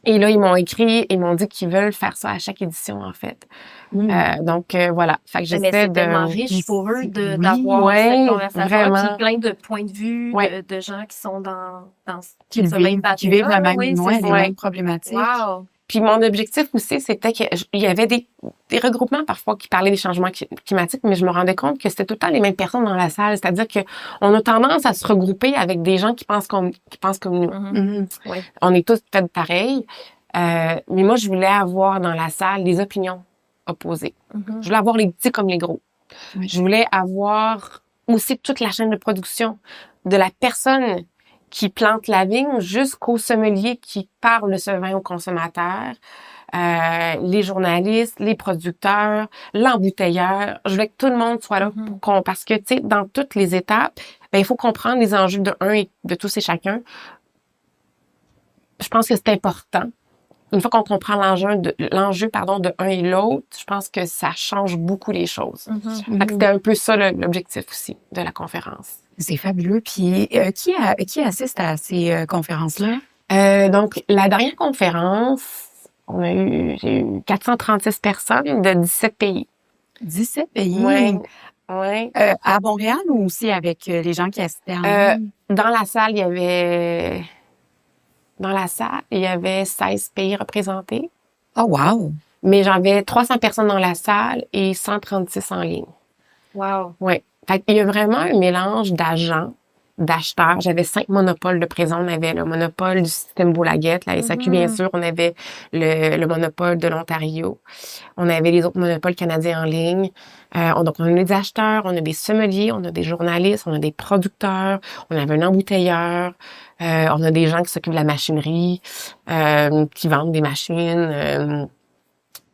Et là, ils m'ont écrit, ils m'ont dit qu'ils veulent faire ça à chaque édition, en fait. Donc, voilà. Fait que j'essaie c'est de... tellement riche pour eux d'avoir cette conversation. Vraiment. Puis plein de points de vue de gens qui sont dans qui vivent la même, les mêmes problématiques. Wow. Puis mon objectif aussi, c'était qu'il y avait des regroupements parfois qui parlaient des changements climatiques, mais je me rendais compte que c'était tout le temps les mêmes personnes dans la salle. C'est-à-dire que on a tendance à se regrouper avec des gens qui pensent comme nous. Oui. On est tous faits pareil. Mais moi, je voulais avoir dans la salle des opinions opposées. Je voulais avoir les petits comme les gros. Je voulais avoir aussi toute la chaîne de production de la personne qui plante la vigne jusqu'au sommelier qui parle de ce vin au consommateur, les journalistes, les producteurs, l'embouteilleur. Je voulais que tout le monde soit là parce que, tu sais, dans toutes les étapes, il faut comprendre les enjeux de un et de tous et chacun. Je pense que c'est important. Une fois qu'on comprend l'enjeu de un et l'autre, je pense que ça change beaucoup les choses. Fait que c'était un peu ça l'objectif aussi de la conférence. C'est fabuleux. Puis qui assiste à ces conférences-là? Donc, la dernière conférence, j'ai eu 436 personnes de 17 pays. 17 pays? Oui. À Montréal ou aussi avec les gens qui assistaient en ligne? Dans la salle, il y avait 16 pays représentés. Oh, wow! Mais j'avais 300 personnes dans la salle et 136 en ligne. Wow! Oui. Fait qu'il y a vraiment un mélange d'agents, d'acheteurs. J'avais 5 monopoles de présents. On avait le monopole du système Boulaguette, la SAQ, bien sûr. On avait le monopole de l'Ontario. On avait les autres monopoles canadiens en ligne. Donc, on a des acheteurs, on a des sommeliers, on a des journalistes, on a des producteurs, on avait un embouteilleur, on a des gens qui s'occupent de la machinerie, qui vendent des machines.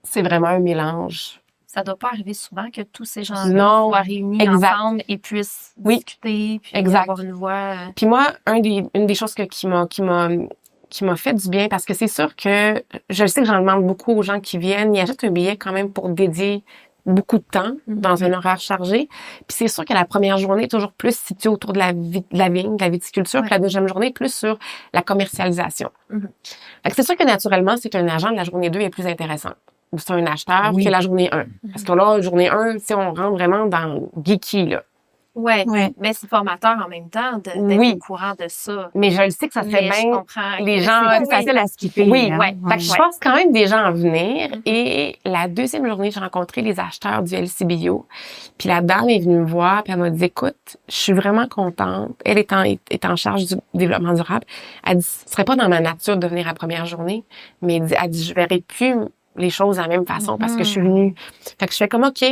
C'est vraiment un mélange. Ça doit pas arriver souvent que tous ces gens-là soient réunis ensemble et puissent discuter, puis avoir une voix. Puis moi, une des choses qui m'a fait du bien, parce que c'est sûr que je sais que j'en demande beaucoup aux gens qui viennent, ils achètent un billet quand même pour dédier beaucoup de temps dans un horaire chargé. Puis c'est sûr que la première journée est toujours plus située autour de la vigne, de la viticulture, puis la deuxième journée plus sur la commercialisation. Fait que c'est sûr que naturellement, c'est qu'un agent de la journée 2 est plus intéressant. Ou c'est un acheteur que la journée 1. Parce que là, journée 1, tu sais, on rentre vraiment dans geeky, là. Ouais. Mais c'est formateur en même temps d'être au courant de ça. Mais je le sais que ça serait bien les gens... C'est plus facile à skipper. Fait que je pense quand même des gens à venir. Et la deuxième journée, j'ai rencontré les acheteurs du LC Bio. Puis la dame est venue me voir, puis elle m'a dit, écoute, je suis vraiment contente. Elle est en charge du développement durable. Elle dit, ce serait pas dans ma nature de venir à la première journée. Mais elle dit, je verrai plus les choses de la même façon parce que je suis venue. Fait que je fais comme, OK,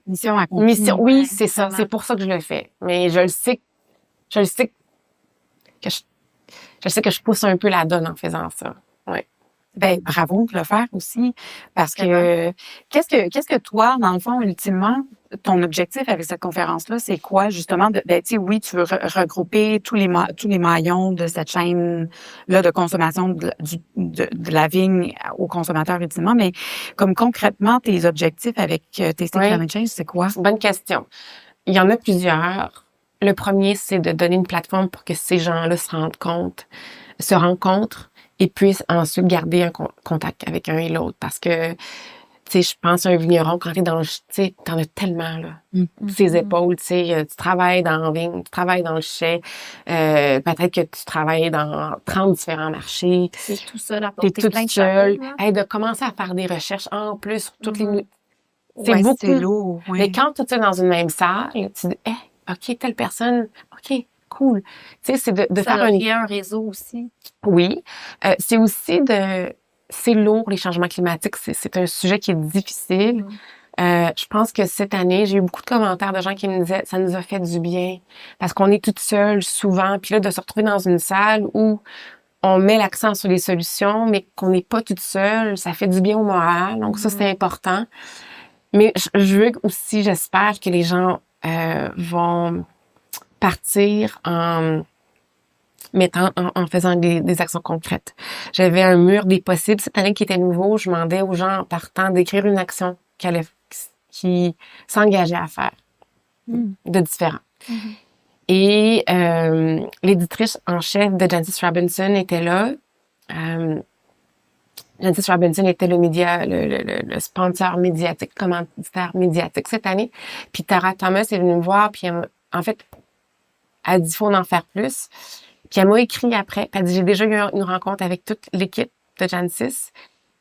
mission accomplie. Oui, c'est ça. C'est pour ça que je le fais. Mais je sais que je pousse un peu la donne en faisant ça. Ouais. Ben, bravo de le faire aussi. Parce que, qu'est-ce que toi, dans le fond, ultimement, ton objectif avec cette conférence-là, c'est quoi, justement? Tu sais, oui, tu veux regrouper tous les maillons de cette chaîne-là de consommation de la vigne au consommateur, ultimement, mais comme concrètement, tes objectifs avec Tasting Climate Change, c'est quoi? Bonne question. Il y en a plusieurs. Le premier, c'est de donner une plateforme pour que ces gens-là se rencontrent et puissent ensuite garder un contact avec un et l'autre. Parce que, tu sais, je pense à un vigneron, quand t'es dans le... Tu sais, t'en as tellement, là. Ses épaules, tu sais, tu travailles dans la vigne, tu travailles dans le chai, peut-être que tu travailles dans 30 différents marchés. C'est tout seul à T'es porter toute seule. De commencer à faire des recherches en plus sur toutes les... C'est beaucoup. Lourd, Mais quand tu es dans une même salle, tu dis, OK, telle personne, OK, cool. Tu sais, c'est de ça faire un réseau aussi. Oui. C'est aussi c'est lourd, les changements climatiques. C'est un sujet qui est difficile. Je pense que cette année, j'ai eu beaucoup de commentaires de gens qui me disaient ça nous a fait du bien parce qu'on est toute seule souvent, puis là de se retrouver dans une salle où on met l'accent sur les solutions, mais qu'on n'est pas toute seule, ça fait du bien au moral. Donc ça, c'est important. Mais je veux aussi, j'espère que les gens vont partir en faisant des actions concrètes. J'avais un mur des possibles cette année qui était nouveau. Je demandais aux gens en partant d'écrire une action qui s'engageait à faire de différent. Et l'éditrice en chef de Jancis Robinson était là. Jancis Robinson était le sponsor médiatique, commanditaire médiatique cette année. Puis Tara Thomas est venue me voir, puis en fait, elle dit faut en faire plus. Puis elle m'a écrit après, puis elle dit j'ai déjà eu une rencontre avec toute l'équipe de Jancis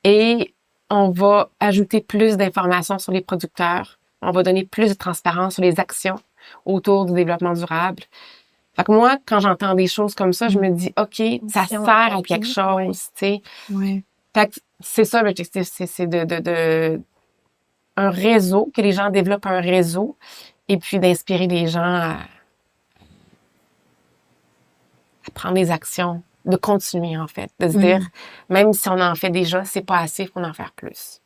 et on va ajouter plus d'informations sur les producteurs. On va donner plus de transparence sur les actions autour du développement durable. Fait que moi, quand j'entends des choses comme ça, je me dis, OK, ça sert à quelque chose, tu sais. Oui. Fait que c'est ça l'objectif, c'est de un réseau, que les gens développent un réseau et puis d'inspirer les gens à prendre des actions, de continuer en fait, de se dire, même si on en fait déjà, c'est pas assez, il faut en faire plus.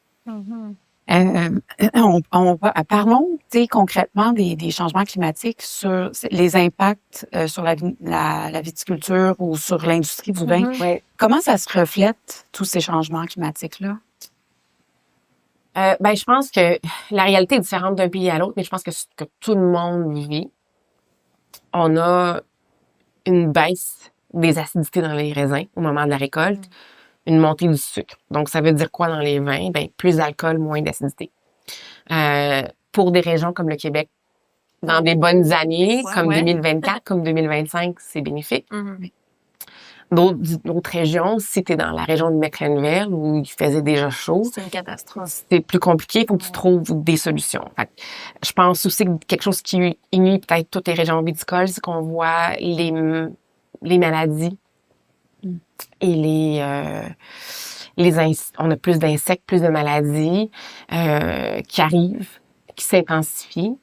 Parlons, tu sais, concrètement des changements climatiques sur les impacts sur la viticulture ou sur l'industrie du vin. Ouais. Comment ça se reflète, tous ces changements climatiques-là? Je pense que la réalité est différente d'un pays à l'autre, mais je pense que ce que tout le monde vit, on a une baisse des acidités dans les raisins au moment de la récolte, une montée du sucre. Donc, ça veut dire quoi dans les vins? Plus d'alcool, moins d'acidité. Pour des régions comme le Québec, dans des bonnes années, comme 2024, comme 2025, c'est bénéfique. D'autres régions, si tu es dans la région de Mecklenburg où il faisait déjà chaud, c'est une catastrophe. C'est plus compliqué, il faut que tu trouves des solutions. Fait que je pense aussi que quelque chose qui unit peut-être toutes les régions viticoles, c'est qu'on voit les maladies et on a plus d'insectes, plus de maladies qui arrivent, qui s'intensifient.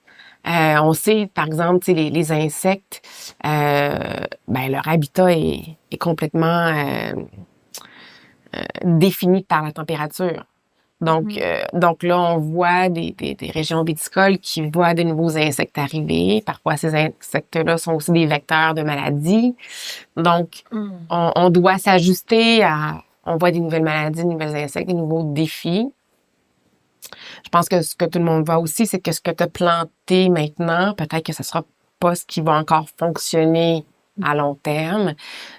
On sait, par exemple, les insectes, leur habitat est complètement défini par la température. Donc là, on voit des régions viticoles qui voient de nouveaux insectes arriver. Parfois, ces insectes-là sont aussi des vecteurs de maladies. Donc, on doit s'ajuster on voit des nouvelles maladies, des nouveaux insectes, des nouveaux défis. Je pense que ce que tout le monde voit aussi, c'est que ce que tu as planté maintenant, peut-être que ce sera pas ce qui va encore fonctionner à long terme.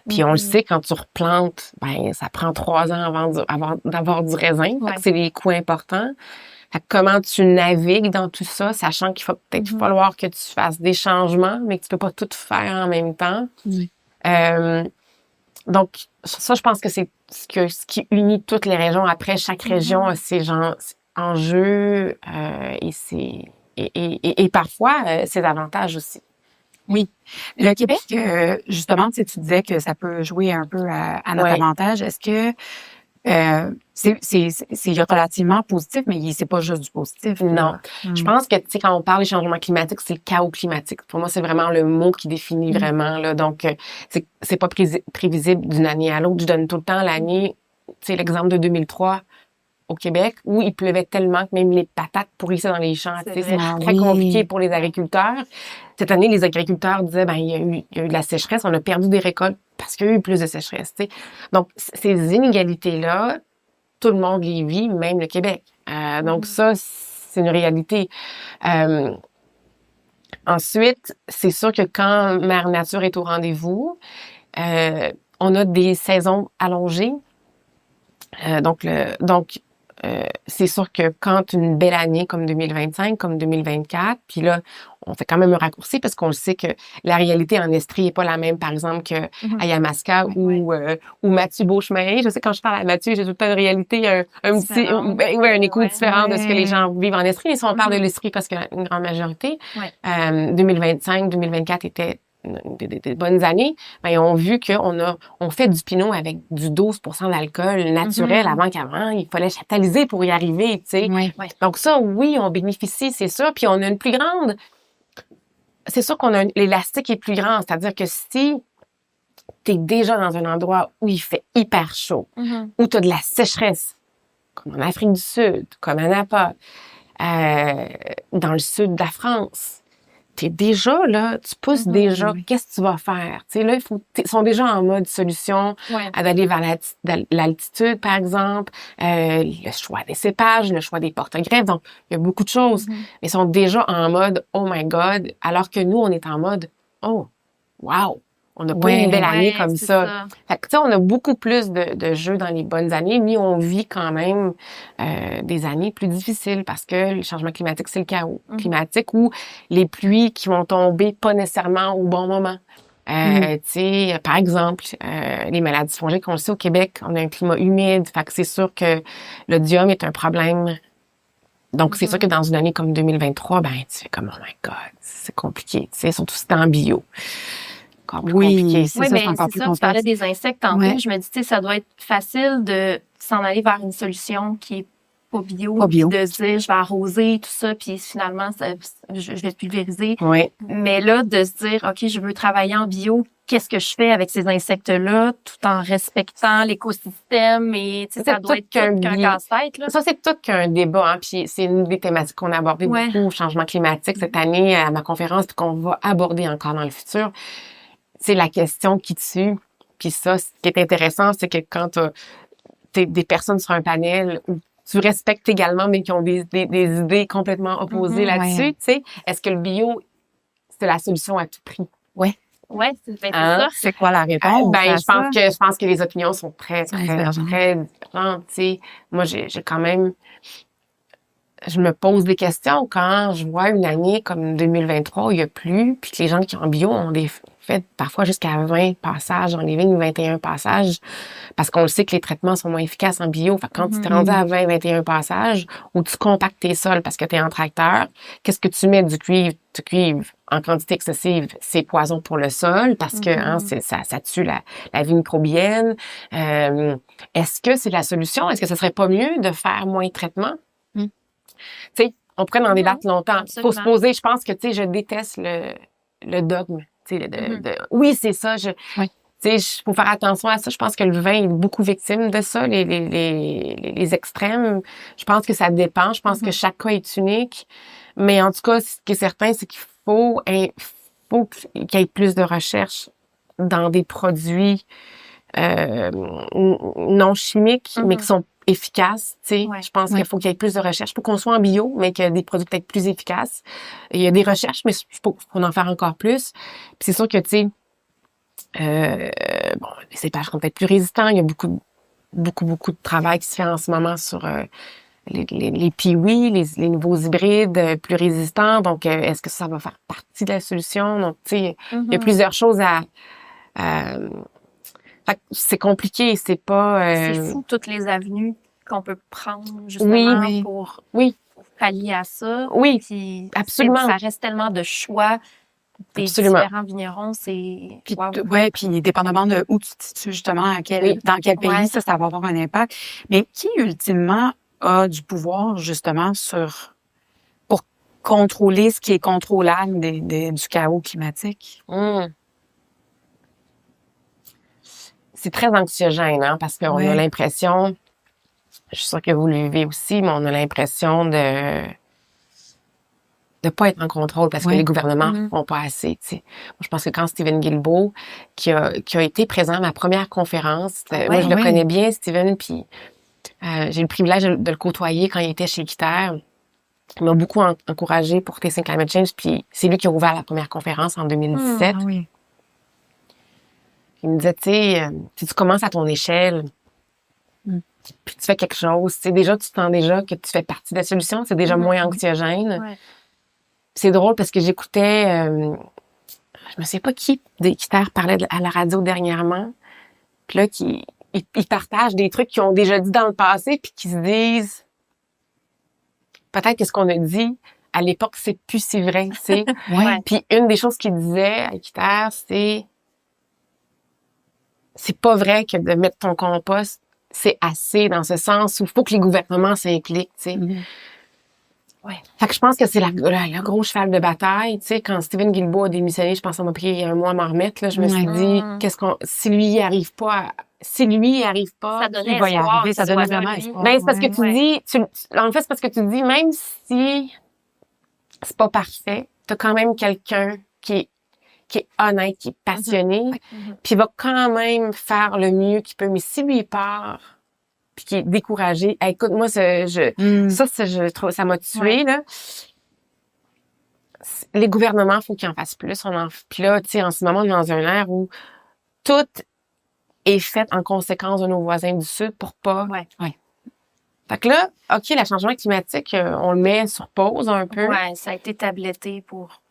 Puis on le sait, quand tu replantes, ça prend 3 ans avant d'avoir du raisin. Fait que c'est des coûts importants. Fait que comment tu navigues dans tout ça, sachant qu'il va peut-être falloir que tu fasses des changements, mais que tu peux pas tout faire en même temps. Donc, ça, je pense que c'est ce qui unit toutes les régions. Après, chaque région a ses enjeux et parfois ses avantages aussi. Oui. Le Québec, justement, tu disais que ça peut jouer un peu à notre avantage. Est-ce que c'est relativement positif, mais c'est pas juste du positif? Non. Je pense que, quand on parle des changements climatiques, c'est le chaos climatique. Pour moi, c'est vraiment le mot qui définit vraiment, là. Donc, c'est pas prévisible d'une année à l'autre. Je donne tout le temps l'année, l'exemple de 2003 au Québec, où il pleuvait tellement que même les patates pourrissaient dans les champs. C'est très compliqué pour les agriculteurs. Cette année, les agriculteurs disaient, il y a eu de la sécheresse, on a perdu des récoltes parce qu'il y a eu plus de sécheresse. T'sais. Donc, ces inégalités-là, tout le monde les vit, même le Québec. Donc ça, c'est une réalité. Ensuite, c'est sûr que quand Mère Nature est au rendez-vous, on a des saisons allongées. C'est sûr que quand une belle année comme 2025, comme 2024, puis là, on fait quand même un raccourci parce qu'on sait que la réalité en Estrie est pas la même, par exemple, qu'à Yamaska ou Mathieu-Beauchemin. Je sais, quand je parle à Mathieu, j'ai tout le temps une réalité, un écho différent de ce que les gens vivent en Estrie. Mais si on parle de l'Estrie, parce que une grande majorité, 2025, 2024 était des bonnes années, ben, ils ont vu on fait du pinot avec du 12% d'alcool naturel qu'avant, il fallait chaptaliser pour y arriver, tu sais. Oui. Donc ça, oui, on bénéficie, c'est sûr. Puis on a une plus grande... C'est sûr qu'on a l'élastique est plus grand. C'est-à-dire que si t'es déjà dans un endroit où il fait hyper chaud, où t'as de la sécheresse, comme en Afrique du Sud, comme à Napa, dans le sud de la France, t'es déjà là, tu pousses déjà, qu'est-ce que tu vas faire? Tu sais, là, ils sont déjà en mode solution à d'aller vers l'altitude, par exemple, le choix des cépages, le choix des porte-greffes, donc il y a beaucoup de choses. Mais ils sont déjà en mode « Oh my God », alors que nous, on est en mode « Oh, wow ». On n'a pas une belle année comme ça. Fait que, tu sais, on a beaucoup plus de jeux dans les bonnes années, mais on vit quand même des années plus difficiles parce que le changement climatique, c'est le chaos climatique ou les pluies qui vont tomber pas nécessairement au bon moment. Tu sais, par exemple, les maladies fongiques, on le sait au Québec, on a un climat humide, fait que c'est sûr que l'odium est un problème. Donc, c'est sûr que dans une année comme 2023, ben, tu fais comme « Oh my God, c'est compliqué », tu sais, surtout si t'es en bio. Oui, c'est ça, tu parlais des insectes tantôt. Je me dis, tu sais, ça doit être facile de s'en aller vers une solution qui est pas bio. De se dire, je vais arroser, tout ça, puis finalement, je vais pulvériser. Oui. Mais là, de se dire, OK, je veux travailler en bio, qu'est-ce que je fais avec ces insectes-là, tout en respectant l'écosystème, et tu sais, ça doit être qu'un casse-tête, là. Ça, c'est tout qu'un débat, hein, puis c'est une des thématiques qu'on a abordées beaucoup au changement climatique cette année à ma conférence, puis qu'on va aborder encore dans le futur. C'est la question qui tue. Puis ça, ce qui est intéressant, c'est que quand t'es des personnes sur un panel où tu respectes également, mais qui ont des idées complètement opposées là-dessus, tu sais, est-ce que le bio, c'est la solution à tout prix? Oui. Oui, c'est ça. C'est quoi la réponse? Je pense que les opinions sont très différentes, tu sais. Moi, j'ai quand même... Je me pose des questions quand je vois une année comme 2023 où il y a plus, puis que les gens qui ont en bio ont fait parfois jusqu'à 20 passages en living ou 21 passages, parce qu'on le sait que les traitements sont moins efficaces en bio. Fait que quand tu t'es rendu à 20, 21 passages, où tu compactes tes sols parce que tu es en tracteur, qu'est-ce que tu mets du cuivre? Du cuivre en quantité excessive, c'est poison pour le sol parce que ça tue la vie microbienne. Est-ce que c'est la solution? Est-ce que ce serait pas mieux de faire moins de traitements? Tu sais, on pourrait en débattre longtemps. Il faut se poser, je pense que, tu sais, je déteste le dogme. Tu sais, oui, c'est ça. Tu sais, faut faire attention à ça. Je pense que le vin est beaucoup victime de ça, les extrêmes. Je pense que ça dépend. Je pense que chaque cas est unique. Mais en tout cas, ce qui est certain, c'est qu'il faut qu'il y ait plus de recherche dans des produits non chimiques, mais qui sont efficaces, tu sais. Je pense qu'il faut qu'il y ait plus de recherche pour qu'on soit en bio, mais qu'il y ait des produits peut-être plus efficaces. Il y a des recherches, mais il faut en faire encore plus. Puis c'est sûr que, tu sais, les cépages sont peut-être plus résistants. Il y a beaucoup de travail qui se fait en ce moment sur les piwis, les nouveaux hybrides plus résistants. Donc, est-ce que ça va faire partie de la solution? Donc, tu sais, il y a plusieurs choses c'est compliqué, c'est pas... C'est fou, toutes les avenues qu'on peut prendre, justement, pour pallier à ça. Oui, puis absolument. Ça reste tellement de choix des différents vignerons, c'est... Puis dépendamment de où tu te situes, justement, dans quel pays, ça va avoir un impact. Mais qui, ultimement, a du pouvoir, justement, pour contrôler ce qui est contrôlable du chaos climatique? C'est très anxiogène, hein, parce qu'on a l'impression, je suis sûre que vous le vivez aussi, mais on a l'impression de pas être en contrôle parce que les gouvernements font pas assez, tu sais. Moi, je pense que quand Steven Guilbeault, qui a été présent à ma première conférence, moi, je le connais bien, Steven, puis j'ai le privilège de le côtoyer quand il était chez Équiterre. Il m'a beaucoup encouragé pour Tasting Climate Change, puis c'est lui qui a ouvert la première conférence en 2017. Il me disait, tu sais, si tu commences à ton échelle, puis tu fais quelque chose, tu sais, déjà, tu sens déjà que tu fais partie de la solution, c'est déjà moins anxiogène. C'est drôle parce que j'écoutais, je ne sais pas qui d'Équiterre parlait à la radio dernièrement, puis là, ils partagent des trucs qu'ils ont déjà dit dans le passé, puis qu'ils se disent, peut-être que ce qu'on a dit à l'époque, c'est plus si vrai, tu sais. Puis une des choses qu'il disait à Équiterre, c'est pas vrai que de mettre ton compost, c'est assez dans ce sens où il faut que les gouvernements s'impliquent, tu sais. Fait que je pense que c'est le gros cheval de bataille, tu sais. Quand Stephen Guilbeault a démissionné, je pense que ça m'a pris un mois à m'en remettre, là. Je me suis dit, si lui y arrive pas, ça donnait il va y arriver, ça donne vraiment espoir. Ben, c'est parce que tu dis, en fait, c'est parce que tu dis, même si c'est pas parfait, t'as quand même quelqu'un qui est honnête, qui est passionné, puis il va quand même faire le mieux qu'il peut. Mais si lui il part, puis qui est découragé, écoute, moi, je trouve, ça m'a tué, là. Les gouvernements, faut qu'ils en fassent plus. Puis là, tu sais, en ce moment, on est dans un ère où tout est fait en conséquence de nos voisins du Sud pour pas. Fait que là, OK, le changement climatique, on le met sur pause un peu. Ça a été tabletté pour.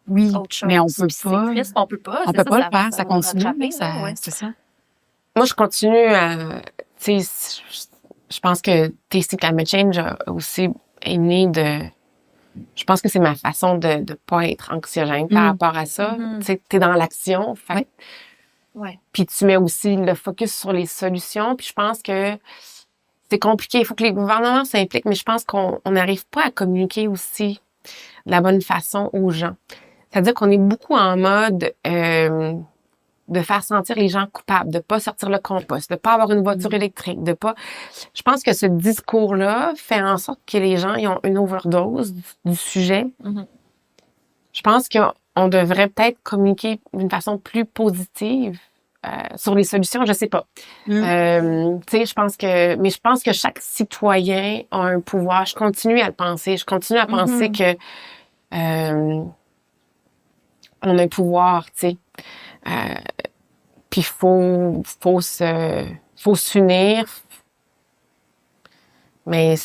Autre chose. Mais on peut pas. Triste, on peut pas. On peut pas le faire, ça continue. C'est ça. Moi, je continue à, tu sais, je pense que Tasting Climate Change aussi est né je pense que c'est ma façon de pas être anxiogène par rapport à ça. Tu sais, t'es dans l'action. Fait. Puis tu mets aussi le focus sur les solutions. Puis je pense que c'est compliqué. Il faut que les gouvernements s'impliquent, mais je pense qu'on n'arrive pas à communiquer aussi de la bonne façon aux gens. C'est-à-dire qu'on est beaucoup en mode de faire sentir les gens coupables, de pas sortir le compost, de pas avoir une voiture électrique, de pas. Je pense que ce discours-là fait en sorte que les gens ils ont une overdose du sujet. Je pense qu'on devrait peut-être communiquer d'une façon plus positive sur les solutions, je sais pas. Tu sais, je pense que chaque citoyen a un pouvoir. Je continue à le penser. Je continue à penser que on a un pouvoir, tu sais. Puis faut s'unir. Mais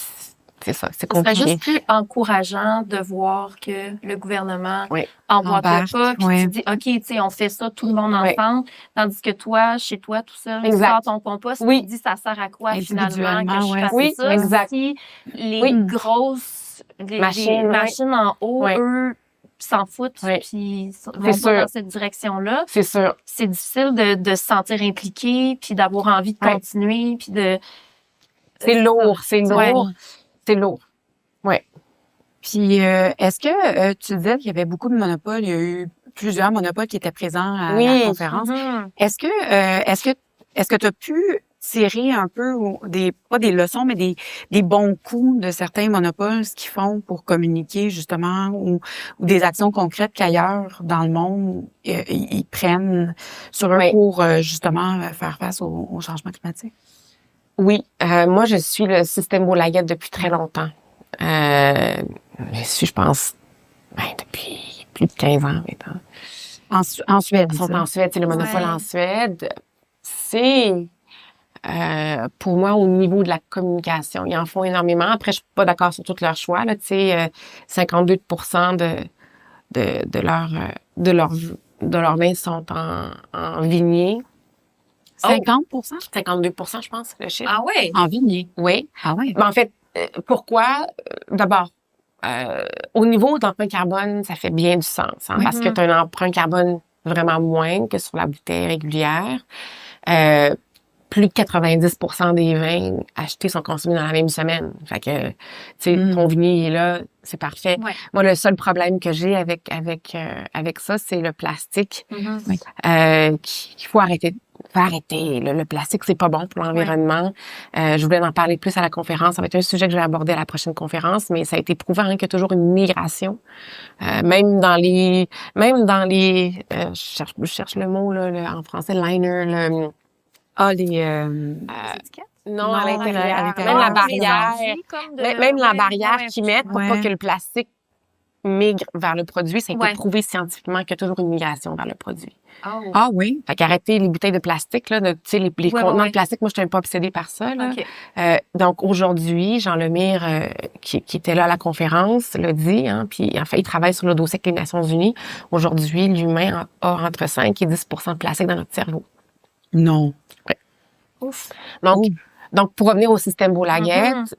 c'est ça, c'est compliqué. Ce serait juste plus encourageant de voir que le gouvernement emboîte le pas, puis tu dis, OK, tu sais, on fait ça, tout le monde ensemble, tandis que toi, chez toi, tout seul, tu sors ton compost, tu te dis, ça sert à quoi, finalement, que je fasse ça? Exact. Si les grosses machines en haut, eux, s'en foutent, puis vont pas dans cette direction-là. C'est sûr. C'est difficile de se sentir impliqué, puis d'avoir envie de continuer, puis de... C'est lourd. C'est lourd. Ouais. Puis, est-ce que tu disais qu'il y avait beaucoup de monopoles? Il y a eu plusieurs monopoles qui étaient présents à la conférence. Est-ce que tu as pu tirer un peu pas des leçons, mais des bons coups de certains monopoles, ce qu'ils font pour communiquer justement, ou des actions concrètes qu'ailleurs dans le monde ils prennent sur eux pour justement faire face au changement climatique? Oui, moi je suis le système Wolaget depuis très longtemps. Je suis, je pense, depuis plus de 15 ans maintenant. En Suède. Ils sont en Suède, c'est le monopole en Suède. C'est pour moi au niveau de la communication, ils en font énormément. Après, je suis pas d'accord sur tous leurs choix. Là, tu sais, 52% de leurs vins sont en vignier. 50%? 52%, je pense, le chiffre. Ah oui? En vignier? Oui. Ah oui? Ben, en fait, pourquoi? D'abord, au niveau d'empreinte carbone, ça fait bien du sens, parce que tu as un empreinte carbone vraiment moindre que sur la bouteille régulière. Plus de 90% des vins achetés sont consommés dans la même semaine. Fait que, tu sais, ton vignier est là, c'est parfait. Moi, le seul problème que j'ai avec ça, c'est le plastique. Qu'il faut arrêter. Le plastique, c'est pas bon pour l'environnement. Je voulais en parler plus à la conférence. Ça va être un sujet que je vais aborder à la prochaine conférence, mais ça a été prouvé qu'il y a toujours une migration. Même dans les je cherche le mot là, en français, liner, les étiquettes? Non, à l'intérieur. Même la barrière. Même la barrière qu'ils mettent pour pas que le plastique migre vers le produit. Ça a été prouvé scientifiquement qu'il y a toujours une migration vers le produit. Ah oui? Fait qu'arrêter les bouteilles de plastique, là, tu sais, les contenants de plastique, moi, je suis un peu obsédée par ça, là. Donc, aujourd'hui, Jean Lemire, qui était là à la conférence, l'a dit, puis en fait, il travaille sur le dossier avec les Nations Unies. Aujourd'hui, l'humain a entre 5 et 10% de plastique dans notre cerveau. Non. Ouais. Ouf. Donc, Donc, pour revenir au système Bourlaguette,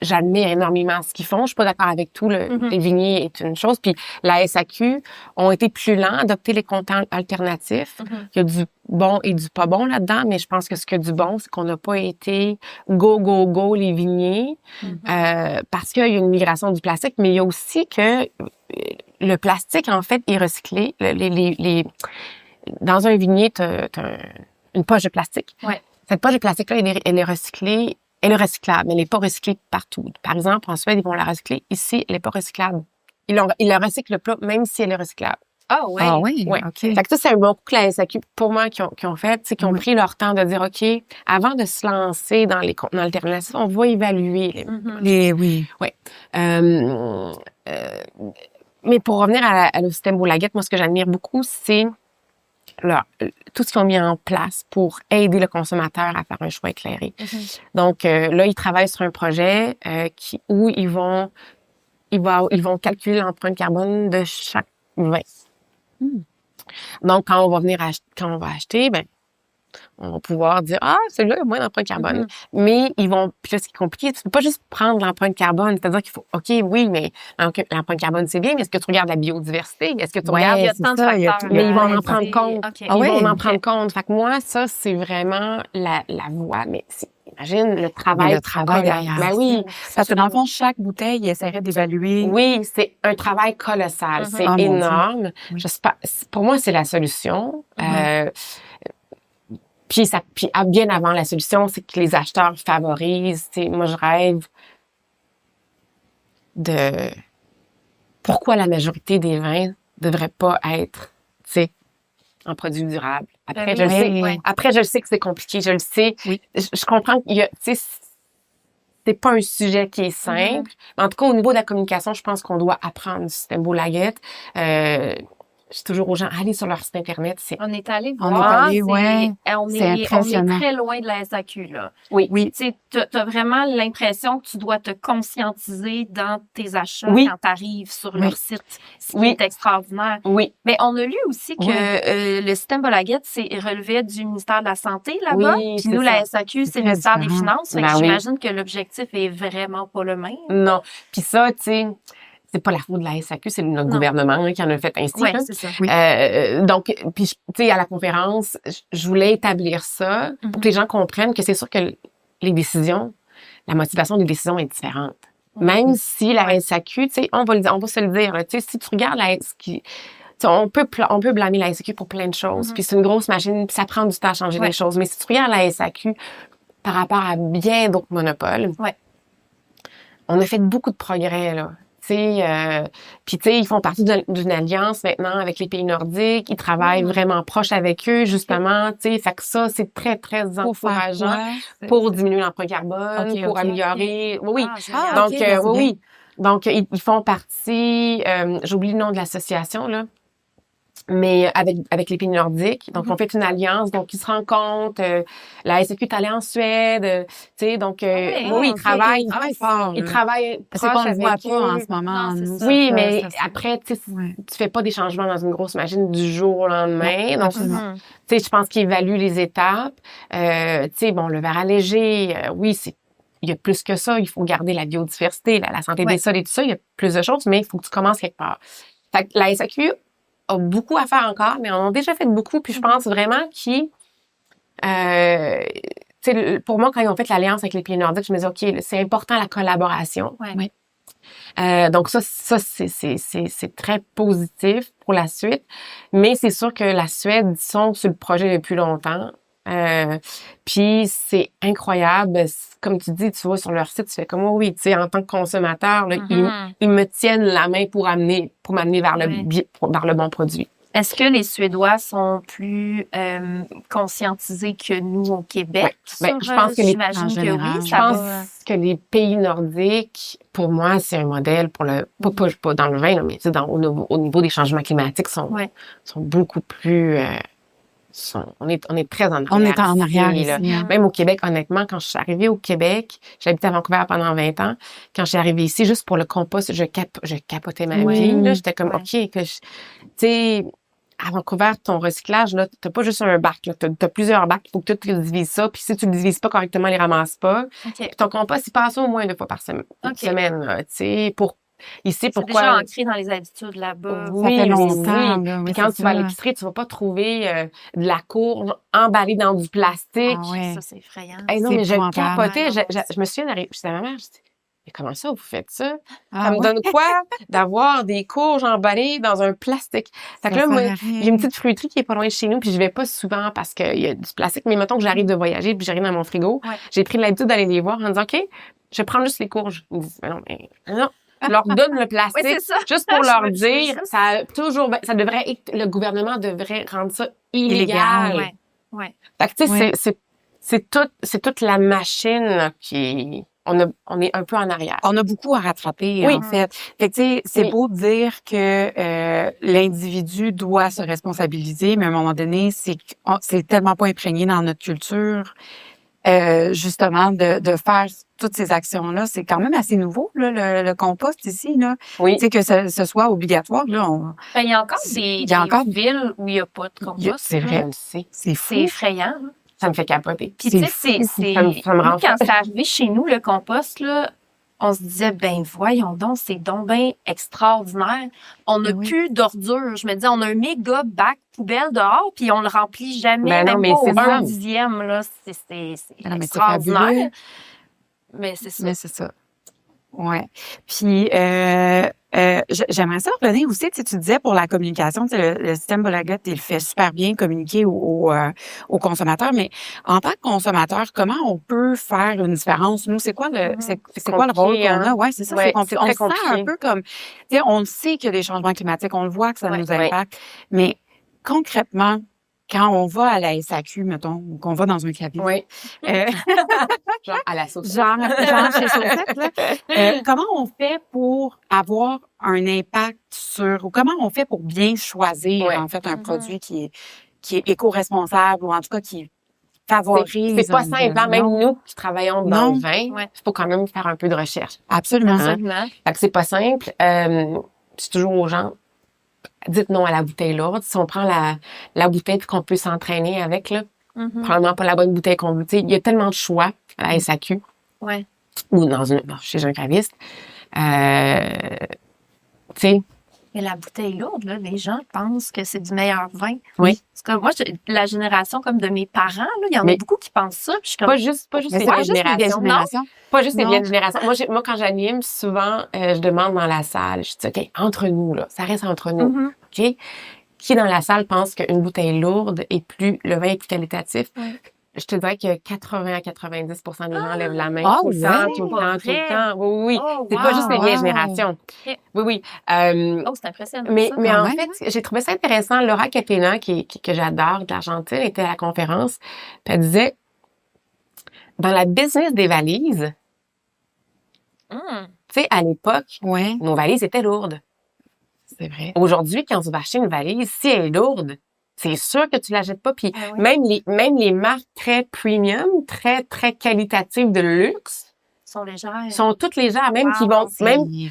j'admire énormément ce qu'ils font. Je suis pas d'accord avec tout. Les vigniers est une chose. Puis la SAQ ont été plus lents à adopter les comptants alternatifs. Il y a du bon et du pas bon là-dedans, mais je pense que ce que du bon, c'est qu'on n'a pas été go, les vigniers, parce qu'il y a une migration du plastique, mais il y a aussi que le plastique, en fait, est recyclé. Dans un vignier, t'as une poche de plastique. Ouais. Cette poche de plastique-là, elle est recyclée, elle est recyclable, mais elle n'est pas recyclée partout. Par exemple, en Suède, ils vont la recycler. Ici, elle n'est pas recyclable. Ils la recyclent pas, même si elle est recyclable. Ah oui? Ah oui? Ouais. OK. Fait que ça, c'est un bon coup que la SAQ, pour moi, qui ont fait, c'est qu'ils ont pris leur temps de dire, OK, avant de se lancer dans les contenants alternatifs, on va évaluer. Oui. Ouais. Mais pour revenir au système Bourlaguette, moi, ce que j'admire beaucoup, c'est tout ce qu'ils ont mis en place pour aider le consommateur à faire un choix éclairé. Donc, là, ils travaillent sur un projet où ils vont calculer l'empreinte carbone de chaque vin. Donc, quand on va acheter, ben, on va pouvoir dire, celui-là, il a moins d'empreinte carbone. Mais puis là, ce qui est compliqué, tu peux pas juste prendre l'empreinte carbone. C'est-à-dire qu'il faut, OK, oui, mais l'empreinte carbone, c'est bien, mais est-ce que tu regardes la biodiversité? Est-ce que tu regardes? Il y a tant de facteurs. Mais ils vont en prendre compte. Okay. Ils vont en prendre compte. Fait que moi, ça, c'est vraiment la voie. Mais imagine le travail derrière. Ben oui. Parce que dans le fond, chaque bouteille, il essaierait d'évaluer. Oui, c'est un travail colossal. C'est énorme. Pour moi, c'est la solution. Puis bien avant la solution, c'est que les acheteurs favorisent. Moi, je rêve de pourquoi la majorité des vins devraient pas être, en produits durables. Après, je le sais que c'est compliqué. Je le sais. Oui. Je comprends qu'il y a, c'est pas un sujet qui est simple. Mais en tout cas, au niveau de la communication, je pense qu'on doit apprendre du système Bourlaguette. Je dis toujours aux gens, allez sur leur site Internet. On est allé voir. On est très loin de la SAQ, là. Oui. Tu as vraiment l'impression que tu dois te conscientiser dans tes achats quand tu arrives sur leur site. Ce qui est extraordinaire. Oui. Mais on a lu aussi que le système Bourlaguette, c'est relevé du ministère de la Santé, là-bas. Oui, puis nous, la SAQ, c'est le ministère des Finances. Fait que j'imagine que l'objectif est vraiment pas le même. Non. Puis ça, tu sais, c'est pas la faute de la SAQ, c'est notre gouvernement qui en a fait ainsi. Oui, c'est ça. Donc, puis tu sais, à la conférence, je voulais établir ça pour que les gens comprennent que c'est sûr que la motivation des décisions est différente. Même si la SAQ, tu sais, on va se le dire, tu sais, si tu regardes la SAQ, on peut blâmer la SAQ pour plein de choses, puis c'est une grosse machine, puis ça prend du temps à changer les choses. Mais si tu regardes la SAQ par rapport à bien d'autres monopoles, on a fait beaucoup de progrès, là. Puis tu sais, ils font partie d'une alliance maintenant avec les pays nordiques. Ils travaillent vraiment proche avec eux, justement. Tu sais, fait que ça, c'est très, très encourageant pour diminuer l'empreinte carbone, pour améliorer. Oui. Donc, oui. Donc, ils font partie. J'oublie le nom de l'association là. Mais avec les pays nordiques. Donc, on fait une alliance. Donc, ils se rencontrent. La SAQ est allée en Suède. Tu sais, donc, ils travaillent fort. Ils travaillent proche avec eux. Pas en ce moment. Oui, mais après, tu fais pas des changements dans une grosse machine du jour au lendemain. Donc, tu sais, je pense qu'ils évaluent les étapes. Tu sais, bon, le verre allégé, oui, il y a plus que ça. Il faut garder la biodiversité, la santé des sols et tout ça. Il y a plus de choses, mais il faut que tu commences quelque part. Fait que la SAQ a beaucoup à faire encore, mais on a déjà fait beaucoup, puis je pense vraiment qu'ils... pour moi, quand ils ont fait l'alliance avec les pays nordiques, je me disais, OK, c'est important la collaboration. Oui. Donc ça c'est très positif pour la suite, mais c'est sûr que la Suède sont sur le projet depuis longtemps. Puis c'est incroyable, comme tu dis, tu vois sur leur site, tu fais comme oui, tu sais, en tant que consommateur, là, ils me tiennent la main pour m'amener vers le bon produit. Est-ce que les Suédois sont plus conscientisés que nous au Québec? Je pense que j'imagine que oui. Je pense que les pays nordiques, pour moi, c'est un modèle pour pas dans le vin, là, mais au niveau des changements climatiques, sont beaucoup plus. On est très en arrière. On est en arrière ici. Même au Québec, honnêtement, quand je suis arrivée au Québec, j'habitais à Vancouver pendant 20 ans. Quand je suis arrivée ici, juste pour le compost, je capotais ma vie. Là, j'étais comme, OK, tu sais, à Vancouver, ton recyclage, là, t'as pas juste un bac, là. T'as plusieurs bacs. Il faut que tu divises ça. Puis si tu le divises pas correctement, les ramasses pas. Okay. Puis ton compost, il passe au moins 2 fois par semaine. Tu sais, ici, pourquoi? C'est déjà ancré dans les habitudes là-bas. Oui, ça fait longtemps. Oui. Puis quand tu vas à l'épicerie, tu vas pas trouver de la courge emballée dans du plastique. Ah ouais. Ça, c'est effrayant. Hey, non, mais je capotais. Ouais, Je me souviens d'arriver. Je disais à ma mère, je dis, mais comment ça, vous faites ça? Ah, Ça me donne quoi d'avoir des courges emballées dans un plastique? Fait que là, moi, j'ai une petite fruiterie qui est pas loin de chez nous, puis je vais pas souvent parce qu'il y a du plastique. Mais mettons que j'arrive de voyager, puis j'arrive dans mon frigo. Ouais. J'ai pris l'habitude d'aller les voir en disant, OK, je vais prendre juste les courges. Ils me disent, mais non. Je leur donne le plastique juste pour leur dire, ça le gouvernement devrait rendre ça illégal. Ouais. Fait que, tu sais, c'est toute la machine qui, on est un peu en arrière. On a beaucoup à rattraper, en fait. Fait que, tu sais, c'est beau de dire que l'individu doit se responsabiliser, mais à un moment donné, c'est tellement pas imprégné dans notre culture, justement, de faire toutes ces actions-là. C'est quand même assez nouveau, là, le compost ici, là. Oui. Tu sais, que ce soit obligatoire, là. Il y a encore des villes où il n'y a pas de compost. C'est vrai, c'est fou. C'est effrayant. Ça me fait capoter. Puis, tu sais, ça me rend quand c'est arrivé chez nous, le compost, là, on se disait, ben voyons donc, c'est donc bien extraordinaire. On n'a plus d'ordures. Je me disais, on a un méga bac poubelle dehors, puis on le remplit jamais, même pas au 1/10, là. C'est extraordinaire. Mais c'est ça. Mais c'est ça. Ouais. Puis j'aimerais ça revenir aussi, tu disais pour la communication, le système Bolaget, il fait super bien communiquer aux consommateurs, mais en tant que consommateur, comment on peut faire une différence? Nous, c'est quoi quoi le rôle qu'on a? Ouais, c'est ça, c'est compliqué. On se sent un peu comme, tu sais, on le sait qu'il y a des changements climatiques, on le voit que ça nous impacte, mais concrètement, quand on va à la SAQ, mettons, ou qu'on va dans un cabinet. Oui. Genre à la sauce. Genre chez Saucette, là. Comment on fait pour avoir un impact ou comment on fait pour bien choisir, en fait, un produit qui est éco-responsable ou en tout cas qui favorise. C'est pas simple, hein? Même nous qui travaillons dans le vin, il faut quand même faire un peu de recherche. Absolument. Fait que c'est pas simple. C'est toujours aux gens, dites non à la bouteille lourde. Si on prend la bouteille puis qu'on peut s'entraîner avec, là, probablement pas la bonne bouteille qu'on veut. Tu sais, il y a tellement de choix à la SAQ. Ouais. Ou chez un caviste. Tu sais. Mais la bouteille lourde, là, les gens pensent que c'est du meilleur vin. Oui. Parce que moi, la génération comme de mes parents, là, il y en a beaucoup qui pensent ça. Puis je suis comme, pas juste les vieilles générations. Non. Pas juste les vieilles générations. Moi, quand j'anime, souvent, je demande dans la salle, je dis, OK, entre nous, là, ça reste entre nous. OK? Qui dans la salle pense qu'une bouteille lourde le vin est plus qualitatif? Je te dirais que 80 à 90% des gens lèvent la main tout le temps. Oui. C'est pas juste les vieilles générations. Oui. c'est impressionnant. Mais en fait, j'ai trouvé ça intéressant. Laura Capena, que j'adore, de l'Argentine, était à la conférence. Puis elle disait, dans la business des valises, tu sais, à l'époque, nos valises étaient lourdes. C'est vrai. Aujourd'hui, quand tu vas acheter une valise, si elle est lourde, c'est sûr que tu la jettes pas. Puis même les marques très premium, très, très qualitatives de luxe sont toutes légères, même qui vont... Puis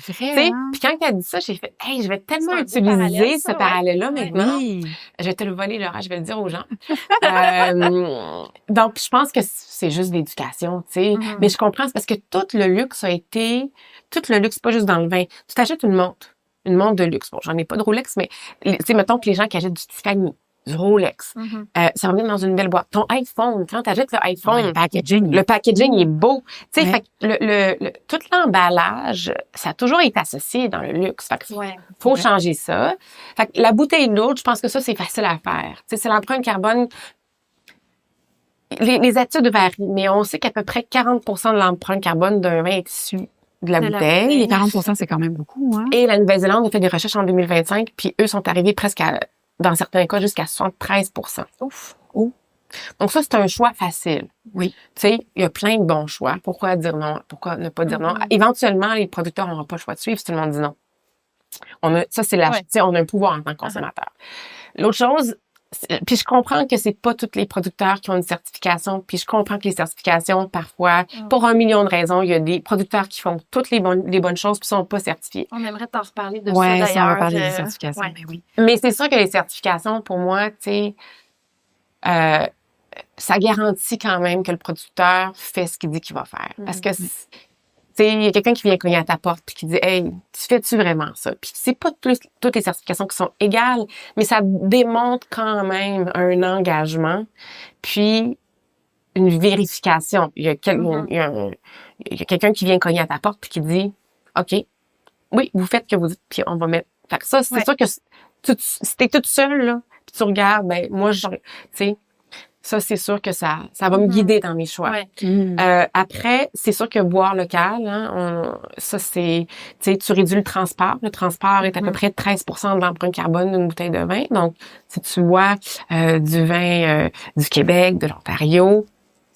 quand elle a dit ça, j'ai fait, hey, je vais tellement utiliser ce parallèle-là maintenant. Je vais te le voler, Laura, je vais le dire aux gens. Donc, je pense que c'est juste l'éducation, tu sais. Mais je comprends, c'est parce que tout le luxe, pas juste dans le vin. Tu t'achètes une montre de luxe. Bon, j'en ai pas de Rolex, mais tu sais, mettons que les gens qui achètent du Tiffany, du Rolex, ça va venir dans une belle boîte. Ton iPhone, quand tu achètes le iPhone, le packaging est beau. Tu sais, fait que tout l'emballage, ça a toujours été associé dans le luxe. Fait que faut changer ça. Fait que la bouteille lourde, je pense que ça, c'est facile à faire. Tu sais, c'est l'empreinte carbone. Les études varient, mais on sait qu'à peu près 40% de l'empreinte carbone d'un vin est issue de la bouteille. Et 40%, c'est quand même beaucoup, hein? Et la Nouvelle-Zélande a fait des recherches en 2025, puis eux sont arrivés presque dans certains cas, jusqu'à 73%. Ouf. Donc ça, c'est un choix facile. Oui. Tu sais, il y a plein de bons choix. Pourquoi dire non? Pourquoi ne pas dire non? Éventuellement, les producteurs n'auront pas le choix de suivre si tout le monde dit non. On a un pouvoir en tant que consommateur. L'autre chose, Puis je comprends que c'est pas tous les producteurs qui ont une certification, puis je comprends que les certifications, parfois, pour 1 million de raisons, il y a des producteurs qui font toutes les bonnes choses puis sont pas certifiés. On aimerait t'en reparler de ça, d'ailleurs. Ouais, on va parler des certifications, ouais. mais oui. Mais c'est sûr que les certifications, pour moi, tu sais, ça garantit quand même que le producteur fait ce qu'il dit qu'il va faire. Parce que, tu sais, il y a quelqu'un qui vient cogner à ta porte puis qui dit « Hey, tu fais-tu vraiment ça? » Puis c'est pas toutes les certifications qui sont égales, mais ça démontre quand même un engagement puis une vérification. Il y a quelqu'un qui vient cogner à ta porte puis qui dit « OK, oui, vous faites ce que vous dites, puis on va mettre... » Fait que ça, c'est sûr que si t'es toute seule, là, puis tu regardes, ben moi, tu sais, ça, c'est sûr que ça va me guider dans mes choix. Ouais. Après, c'est sûr que boire local, hein, ça, c'est, tu sais, tu réduis le transport. Le transport est à peu près 13% de l'empreinte carbone d'une bouteille de vin. Donc, si tu bois du vin du Québec, de l'Ontario,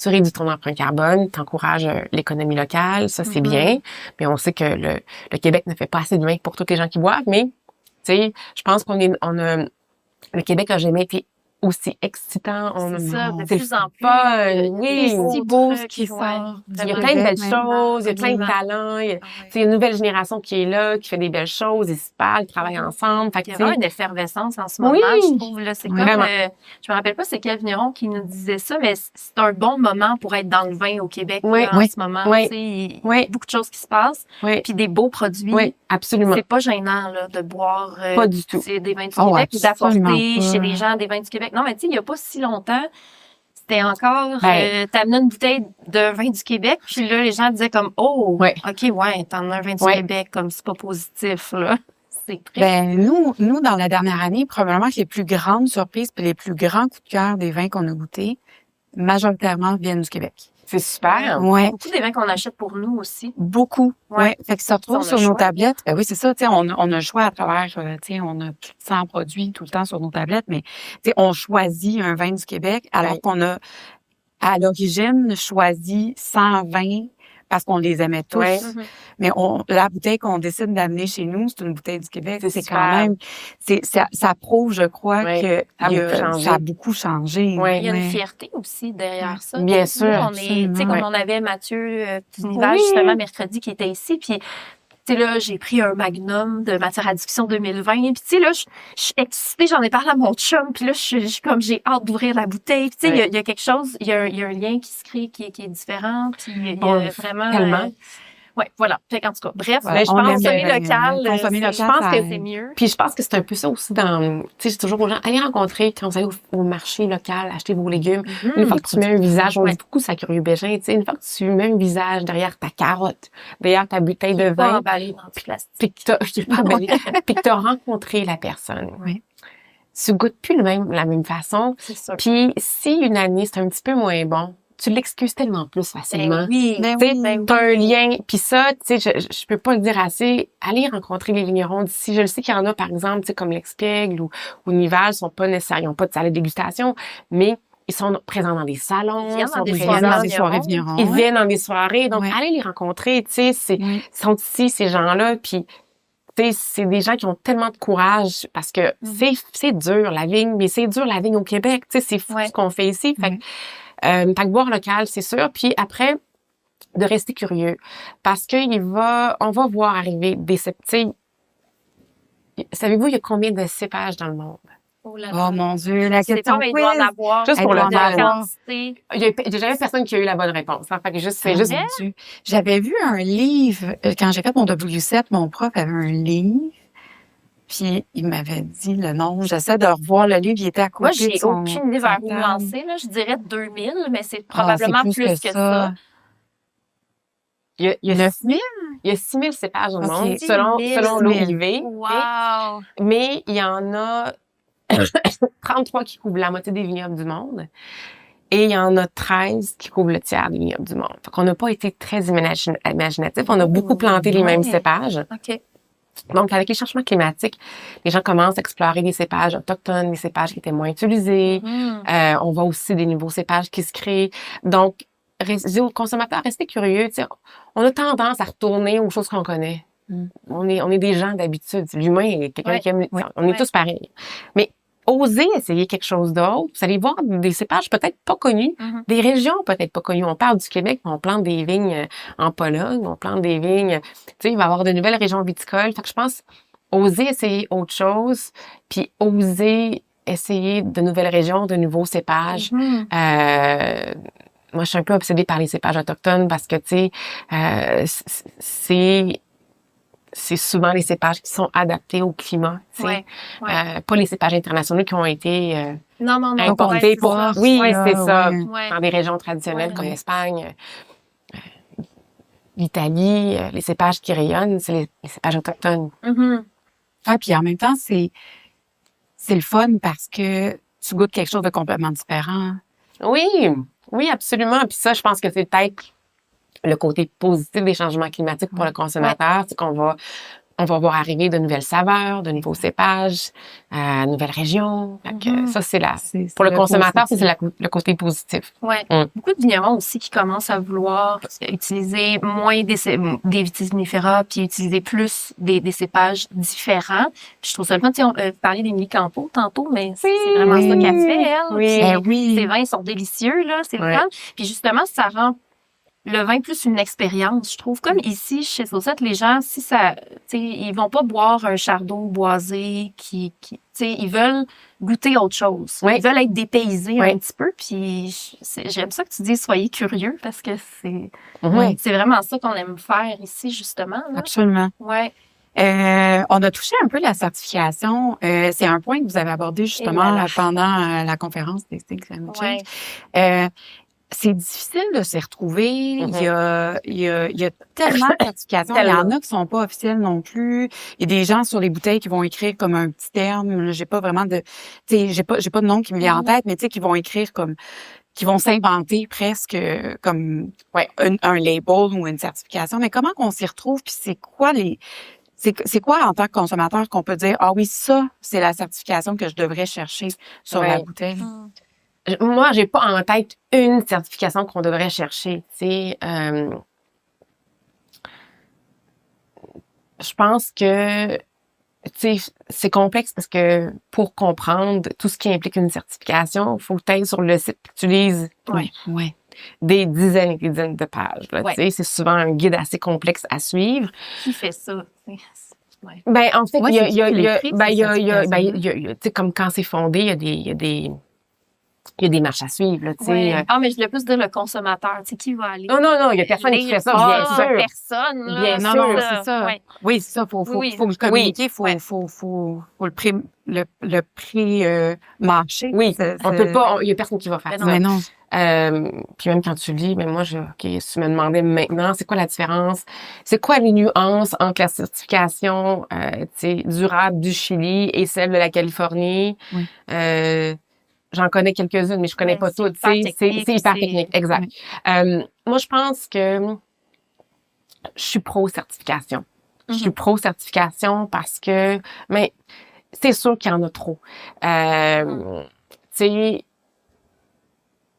tu réduis ton empreinte carbone, tu encourages l'économie locale, ça, c'est bien. Mais on sait que le Québec ne fait pas assez de vin pour tous les gens qui boivent, mais, tu sais, je pense le Québec a jamais été aussi excitant. C'est ça, de c'est plus en plus. Oui, si beau ce qui sort. il y a plein de belles choses, il y a plein de talents. Il y a une nouvelle génération qui est là, qui fait des belles choses, ils se parlent, ils travaillent ensemble. Fait que, il y a vraiment une effervescence en ce moment, je trouve. Là, c'est comme, vraiment. je me rappelle pas c'est quel vigneron qui nous disait ça, mais c'est un bon moment pour être dans le vin au Québec là, en ce moment. Tu sais, il y a beaucoup de choses qui se passent, puis des beaux produits. Oui, absolument. C'est pas gênant là, de boire pas du tout. des vins du Québec ou d'apporter chez les gens des vins du Québec. Non, mais tu sais, il y a pas si longtemps, c'était encore, t'amenais une bouteille de vin du Québec, puis là, les gens disaient comme, oh, OK, ouais, t'en as un vin du Québec, comme c'est pas positif, là. C'est triste. Ben, nous, dans la dernière année, probablement que les plus grandes surprises puis les plus grands coups de cœur des vins qu'on a goûtés, majoritairement viennent du Québec. C'est super. Ouais. Beaucoup des vins qu'on achète pour nous aussi. Beaucoup. Ouais. Fait que ça se retrouve sur nos tablettes. Ben oui, c'est ça. Tu sais, on a le choix à travers, tu sais, on a plus de 100 produits tout le temps sur nos tablettes, mais, tu sais, on choisit un vin du Québec alors qu'on a, à l'origine, choisi 100 vins parce qu'on les aimait tous. Mais la bouteille qu'on décide d'amener chez nous, c'est une bouteille du Québec. C'est quand même, ça prouve, je crois, que ça a beaucoup changé. Il y a une fierté aussi derrière ça. Bien sûr. On est, tu sais, comme on avait Mathieu Tunivage, justement, mercredi, qui était ici, puis tu sais, là, j'ai pris un magnum de matière à discussion 2020. Puis, tu sais, là, je suis excitée. J'en ai parlé à mon chum. Puis là, j'ai hâte d'ouvrir la bouteille. Puis, tu sais, il y a quelque chose, il y a un lien qui se crée qui est différent. Puis, il y a vraiment... Tellement. Ouais, voilà. Fait qu'en tout cas, bref, je pense consommer local, je pense que c'est mieux. Puis je pense que c'est un peu ça aussi dans, tu sais, j'ai toujours aux gens, allez rencontrer quand vous allez au marché local, achetez vos légumes. Une fois que tu mets un visage, on dit beaucoup ça Curieux Bégin, tu sais, une fois que tu mets un visage derrière ta carotte, derrière ta bouteille de vin, puis que t'as rencontré la personne. Tu goûtes plus la même façon. Puis si une année c'est un petit peu moins bon, tu l'excuses tellement plus facilement. T'as un lien. Puis ça, tu sais, je peux pas le dire assez. Allez rencontrer les vignerons d'ici. Je le sais qu'il y en a, par exemple, tu sais, comme l'Expiègle ou Nival, sont pas nécessaires, ils ont pas de salle de dégustation, mais ils sont présents dans des salons. Ils viennent dans des soirées vignerons. Ils viennent dans des soirées. Donc, allez les rencontrer, tu sais, ils sont ici, ces gens-là, puis c'est des gens qui ont tellement de courage parce que c'est dur, la vigne, mais c'est dur, la vigne au Québec. Tu sais, c'est fou ce qu'on fait ici. Fait que boire local, c'est sûr. Puis après, de rester curieux. Parce que on va voir arriver des cépages. Savez-vous, il y a combien de cépages dans le monde? Oh mon Dieu, la question quiz. Juste pour le faire. Il y a jamais personne qui a eu la bonne réponse. Hein? Fait que c'est juste. J'avais vu un livre, quand j'ai fait mon W7, mon prof avait un livre. Puis, il m'avait dit le nom. J'essaie de revoir le livre. Il était à côté. Moi, j'ai aucune idée vers où lancer, là. Je dirais 2000, mais c'est probablement plus que ça. Il y a 9000? Il y a 6000 cépages au monde, selon l'OIV. Wow! Mais il y en a 33 qui couvrent la moitié des vignobles du monde. Et il y en a 13 qui couvrent le tiers des vignobles du monde. Fait qu'on n'a pas été très imaginatif. On a beaucoup planté les mêmes cépages. OK. Donc, avec les changements climatiques, les gens commencent à explorer des cépages autochtones, des cépages qui étaient moins utilisés. On voit aussi des nouveaux cépages qui se créent. Donc, aux consommateurs, restez curieux. T'sais, on a tendance à retourner aux choses qu'on connaît. On est des gens d'habitude. L'humain est quelqu'un qui aime... On est tous pareils. Mais osez essayer quelque chose d'autre. Vous allez voir des cépages peut-être pas connus, des régions peut-être pas connues. On parle du Québec, on plante des vignes en Pologne, on plante des vignes, tu sais, il va y avoir de nouvelles régions viticoles. Fait que je pense, oser essayer autre chose, puis oser essayer de nouvelles régions, de nouveaux cépages. Moi, je suis un peu obsédée par les cépages autochtones parce que, tu sais, c'est souvent les cépages qui sont adaptés au climat, tu sais. Pas les cépages internationaux qui ont été importés pour... Oui, c'est ça. Dans des régions traditionnelles comme l'Espagne, l'Italie, les cépages qui rayonnent, c'est les cépages autochtones. Ah, puis en même temps, c'est le fun parce que tu goûtes quelque chose de complètement différent. Oui, absolument. Puis ça, je pense que c'est peut-être le côté positif des changements climatiques pour le consommateur, c'est qu'on va voir arriver de nouvelles saveurs, de nouveaux cépages, nouvelles régions. Donc, ça, pour le consommateur, ça, c'est le côté positif. Beaucoup de vignerons aussi qui commencent à vouloir utiliser moins des vitivinifera puis utiliser plus des cépages différents. Puis je trouve ça le fun. On parlait d'Émilie Campo tantôt, mais c'est vraiment ça qu'elle fait, elle. Ses vins sont délicieux, là. C'est le fun. Puis justement, ça rend le vin plus une expérience, je trouve. Comme ici, chez Saucette, les gens, si ça, ils vont pas boire un chardonnay boisé ils veulent goûter autre chose. Ils veulent être dépaysés un petit peu. Puis j'aime ça que tu dis soyez curieux parce que c'est vraiment ça qu'on aime faire ici, justement. Là. Absolument. Ouais. On a touché un peu la certification. C'est un point que vous avez abordé justement pendant la conférence Tasting Climate Change. C'est difficile de s'y retrouver. Il y a tellement de certifications. Il y en a qui sont pas officielles non plus. Il y a des gens sur les bouteilles qui vont écrire comme un petit terme. J'ai pas vraiment de, j'ai pas de nom qui me vient en tête, mais qui vont écrire comme, qui vont s'inventer presque comme un label ou une certification. Mais comment qu'on s'y retrouve? Puis c'est quoi en tant que consommateur qu'on peut dire, ah oui, ça, c'est la certification que je devrais chercher sur la bouteille? Moi, j'ai pas en tête une certification qu'on devrait chercher. Je pense que c'est complexe parce que pour comprendre tout ce qui implique une certification, il faut que tu ailles sur le site que tu lises des dizaines et des dizaines de pages. C'est souvent un guide assez complexe à suivre. Qui fait ça? Ben, en fait, comme quand c'est fondé, il y a des marches à suivre, là, tu sais. Mais je voulais plus dire le consommateur, tu sais, qui va aller. Non, il y a personne qui fait ça, bien sûr. Personne, là. Bien sûr. Non, c'est ça. Oui, c'est ça. Faut le communiquer, faut le prix marché. Oui. On peut pas, il y a personne qui va faire ça. Mais non. Puis même quand tu lis, mais moi, si tu me demandais maintenant, c'est quoi la différence? C'est quoi les nuances entre la certification, durable du Chili et celle de la Californie? J'en connais quelques-unes, mais je connais pas toutes. C'est hyper technique, exact. Moi, je pense que je suis pro-certification. Je suis pro-certification parce que, mais c'est sûr qu'il y en a trop.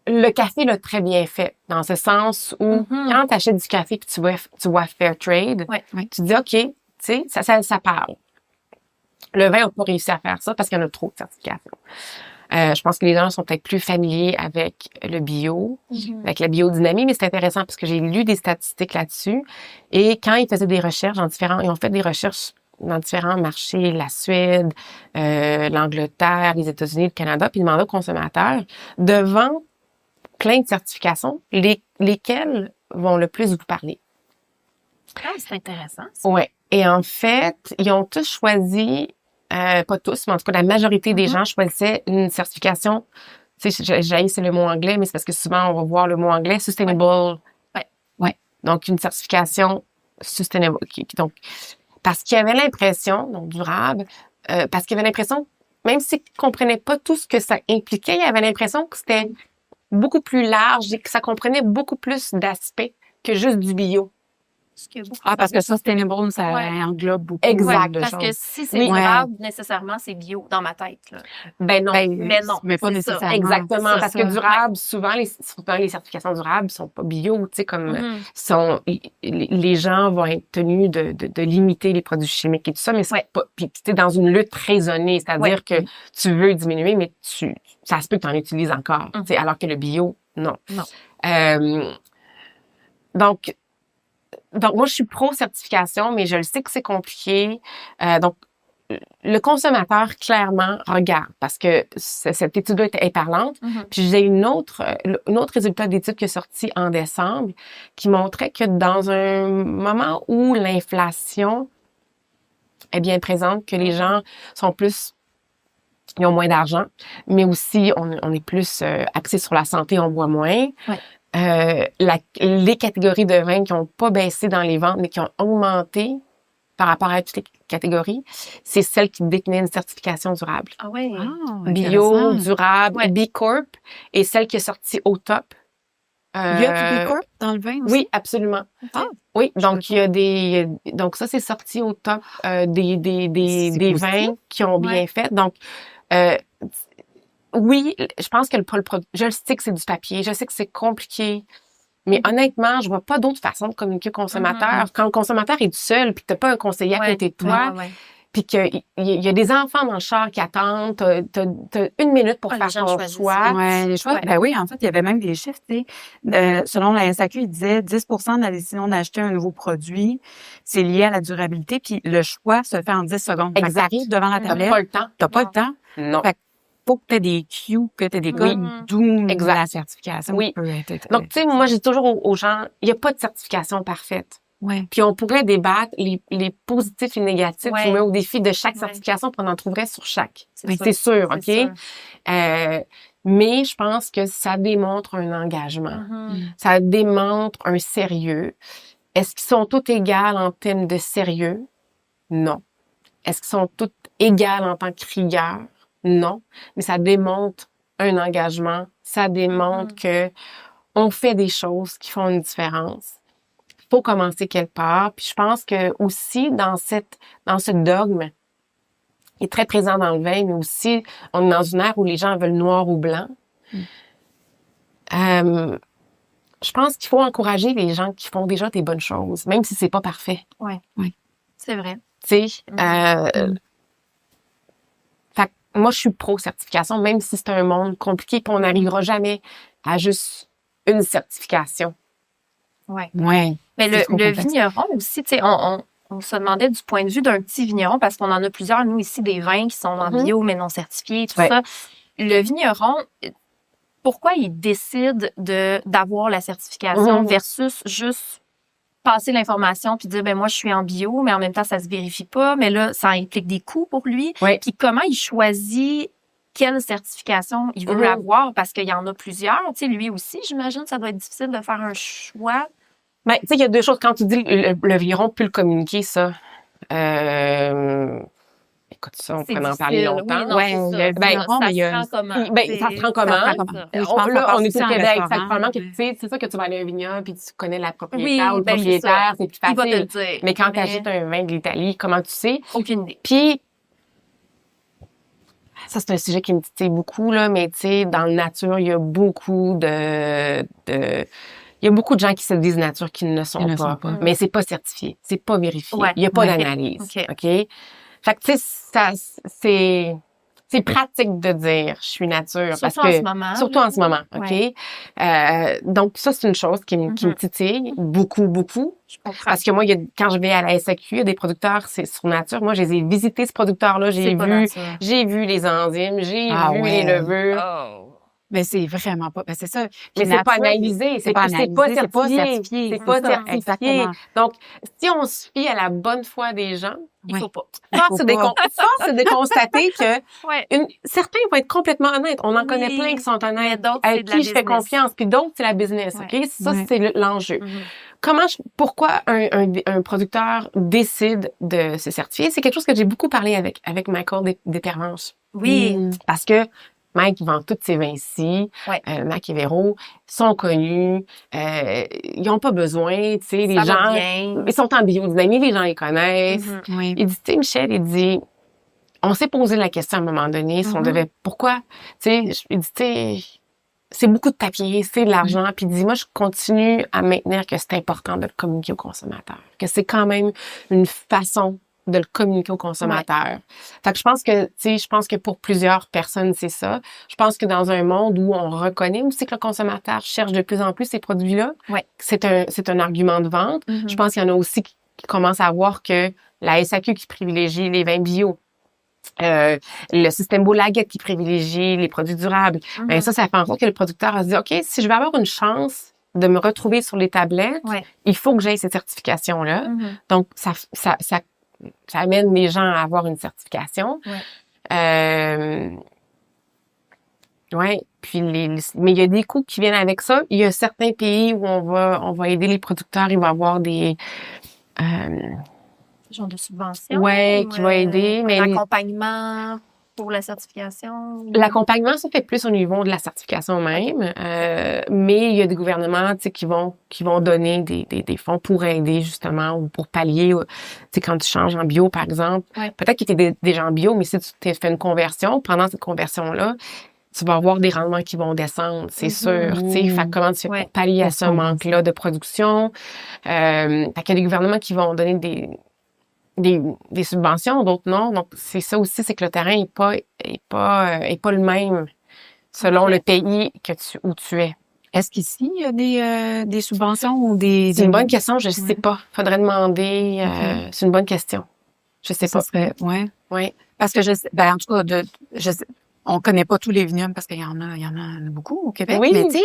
Le café l'a très bien fait, dans ce sens où quand tu achètes du café puis tu vois Fair Trade, tu dis, OK, tu sais, ça parle. Le vin n'a pas réussi à faire ça parce qu'il y en a trop de certifications. Je pense que les gens sont peut-être plus familiers avec le bio, avec la biodynamie, mais c'est intéressant parce que j'ai lu des statistiques là-dessus. Et quand ils faisaient des recherches ils ont fait des recherches dans différents marchés, la Suède, l'Angleterre, les États-Unis, le Canada, puis ils demandaient aux consommateurs de vendre plein de certifications, lesquelles vont le plus vous parler. C'est intéressant. Oui. Et en fait, ils ont tous choisi pas tous, mais en tout cas, la majorité des gens choisissaient une certification. Tu sais, c'est le mot anglais, mais c'est parce que souvent, on va voir le mot anglais, sustainable. Ouais. Donc, une certification sustainable. Donc, parce qu'il y avait l'impression, donc durable, parce qu'il y avait l'impression, même s'ils ne comprenaient pas tout ce que ça impliquait, il y avait l'impression que c'était beaucoup plus large et que ça comprenait beaucoup plus d'aspects que juste du bio. Parce que sustainable, ça englobe beaucoup de parce choses. Que si c'est durable, nécessairement, c'est bio dans ma tête. Là. Ben non. Mais non. Mais pas nécessairement. Exactement. Parce que durable, souvent, les certifications durables sont pas bio, tu sais, comme les gens vont être tenus de limiter les produits chimiques et tout ça, mais c'est pas, puis tu es dans une lutte raisonnée, c'est-à-dire que tu veux diminuer, mais ça se peut que tu en utilises encore, tu sais, alors que le bio, non. Donc, moi, je suis pro-certification, mais je le sais que c'est compliqué. Donc, le consommateur, clairement, regarde, parce que cette étude-là est parlante. Puis, j'ai un autre résultat d'étude qui est sorti en décembre qui montrait que dans un moment où l'inflation est bien présente, que les gens sont plus... Ils ont moins d'argent, mais aussi, on est plus axé sur la santé, on boit moins. Les catégories de vins qui n'ont pas baissé dans les ventes, mais qui ont augmenté par rapport à toutes les catégories, c'est celles qui détenaient une certification durable. Ah oui. Bio, durable, B Corp, et celle qui est sortie au top. Il y a du B Corp dans le vin aussi? Oui, absolument. Oui, donc donc ça, c'est sorti au top des vins qui ont bien fait. Donc, oui, je pense que je sais que c'est du papier, je sais que c'est compliqué, mais honnêtement, je vois pas d'autre façon de communiquer au consommateur. Quand le consommateur est tout seul, puis que t'as pas un conseiller à côté de toi, puis qu'il y a des enfants dans le char qui attendent, t'as 1 minute pour faire ton choix. Ouais, les choix. Ben oui, en fait, il y avait même des chiffres, tu sais. Selon la SAQ, il disait 10% de la décision d'acheter un nouveau produit, c'est lié à la durabilité, puis le choix se fait en 10 secondes. Exact. T'arrives devant la tablette. T'as pas le temps. T'as pas le temps. Non. Fait faut que tu aies des cues, que tu aies des codes, d'où la certification. Oui. Donc, tu sais, moi, j'ai toujours aux gens, il n'y a pas de certification parfaite. Puis on pourrait débattre les positifs et négatifs. Je mets au défi de chaque certification, puis on en trouverait sur chaque. C'est sûr, OK? Sûr. Mais je pense que ça démontre un engagement. Ça démontre un sérieux. Est-ce qu'ils sont tous égales en termes de sérieux? Non. Est-ce qu'ils sont tous égales en tant que rigueur? Non, mais ça démontre un engagement, ça démontre que on fait des choses qui font une différence. Il faut commencer quelque part. Puis je pense que aussi dans ce dogme, il est très présent dans le vin, mais aussi on est dans une ère où les gens veulent noir ou blanc. Je pense qu'il faut encourager les gens qui font déjà des bonnes choses, même si c'est pas parfait. Oui, c'est vrai. Tu sais. Moi, je suis pro-certification, même si c'est un monde compliqué, puis on n'arrivera jamais à juste une certification. Mais le vigneron aussi, tu sais, on se demandait du point de vue d'un petit vigneron, parce qu'on en a plusieurs, nous, ici, des vins qui sont en bio, mais non certifiés, tout ça. Le vigneron, pourquoi il décide d'avoir la certification versus juste passer l'information puis dire, ben moi, je suis en bio, mais en même temps, ça se vérifie pas. Mais là, ça implique des coûts pour lui. Puis comment il choisit quelle certification il veut avoir? Parce qu'il y en a plusieurs. Tu sais, lui aussi, j'imagine, ça doit être difficile de faire un choix. Ben, tu sais, il y a deux choses. Quand tu dis le vigneron peut le communiquer, ça... Écoute, ça, on pourrait en parler longtemps. Ça se rend comment? Ça se rend comment? Là, on est au Québec. C'est ça que tu vas aller à un vignoble puis tu connais la propriétaire ou le propriétaire, c'est plus facile. Il va te le dire. Mais quand tu achètes un vin de l'Italie, comment tu sais? Aucune idée. Puis, ça, c'est un sujet qui me titille beaucoup, là, mais tu sais, dans le nature, il y a beaucoup il y a beaucoup de gens qui se disent nature qui ne le sont pas. Mais c'est pas certifié. C'est pas vérifié. Il y a pas d'analyse. OK? Fait que, tu sais, c'est pratique de dire je suis nature. Surtout en ce moment. Surtout en ce moment, OK? Donc, ça, c'est une chose qui me titille beaucoup, beaucoup. Je comprends. Parce que moi, quand je vais à la SAQ, il y a des producteurs, c'est sur nature. Moi, je les ai visités, ce producteur-là. J'ai vu les enzymes, j'ai vu les levures. Mais c'est vraiment pas, c'est ça. Mais c'est pas analysé, c'est pas certifié. C'est pas certifié. Exactement. Donc, si on se fie à la bonne foi des gens, il faut pas. Force c'est de constater que certains vont être complètement honnêtes. On en connaît plein qui sont honnêtes, avec qui je fais confiance. Puis d'autres, c'est la business, OK? Ça, c'est l'enjeu. Pourquoi un producteur décide de se certifier? C'est quelque chose que j'ai beaucoup parlé avec Michael Despervenches. Oui. Parce que Mike vend tous ses vins ici. Mac et Véro sont connus. Ils n'ont pas besoin, tu sais, les gens, ils sont en biodynamie, les gens les connaissent. Oui. Il dit, tu sais, Michel, il dit, on s'est posé la question à un moment donné, si on devait, pourquoi, tu sais, il dit, tu sais, c'est beaucoup de papier, c'est de l'argent. Puis il dit, moi, je continue à maintenir que c'est important de le communiquer aux consommateurs, que c'est quand même une façon de le communiquer aux consommateurs. Fait que je pense que pour plusieurs personnes, c'est ça. Je pense que dans un monde où on reconnaît aussi que le consommateur cherche de plus en plus ces produits-là, c'est un argument de vente. Je pense qu'il y en a aussi qui commencent à voir que la SAQ qui privilégie les vins bio, le système Boulaguette qui privilégie les produits durables, ben ça fait en sorte que le producteur a dit, OK, si je veux avoir une chance de me retrouver sur les tablettes, il faut que j'aie cette certification-là. Donc, ça amène les gens à avoir une certification. Puis mais il y a des coûts qui viennent avec ça. Il y a certains pays où on va aider les producteurs, il va y avoir des genre de subvention. Qui va aider, mais l'accompagnement pour la certification. L'accompagnement se fait plus au niveau de la certification même, mais il y a des gouvernements, tu sais, qui vont donner des fonds pour aider justement ou pour pallier, tu sais, quand tu changes en bio par exemple. Peut-être que tu étais déjà en bio, mais si tu t'es fait une conversion, pendant cette conversion-là, tu vas avoir des rendements qui vont descendre, c'est sûr, tu sais. Fait que comment tu fais pour pallier à ce manque-là de production? Fait qu'il y a des gouvernements qui vont donner des subventions, d'autres non. Donc, c'est ça aussi, c'est que le terrain est pas le même selon le pays où tu es. Est-ce qu'ici, il y a des subventions ou des... C'est une bonne question, je sais pas. Faudrait demander, c'est une bonne question. Je sais pas. Oui. Parce que en tout cas, on connaît pas tous les vignobles parce qu'il y en a beaucoup au Québec. Oui. Mais tu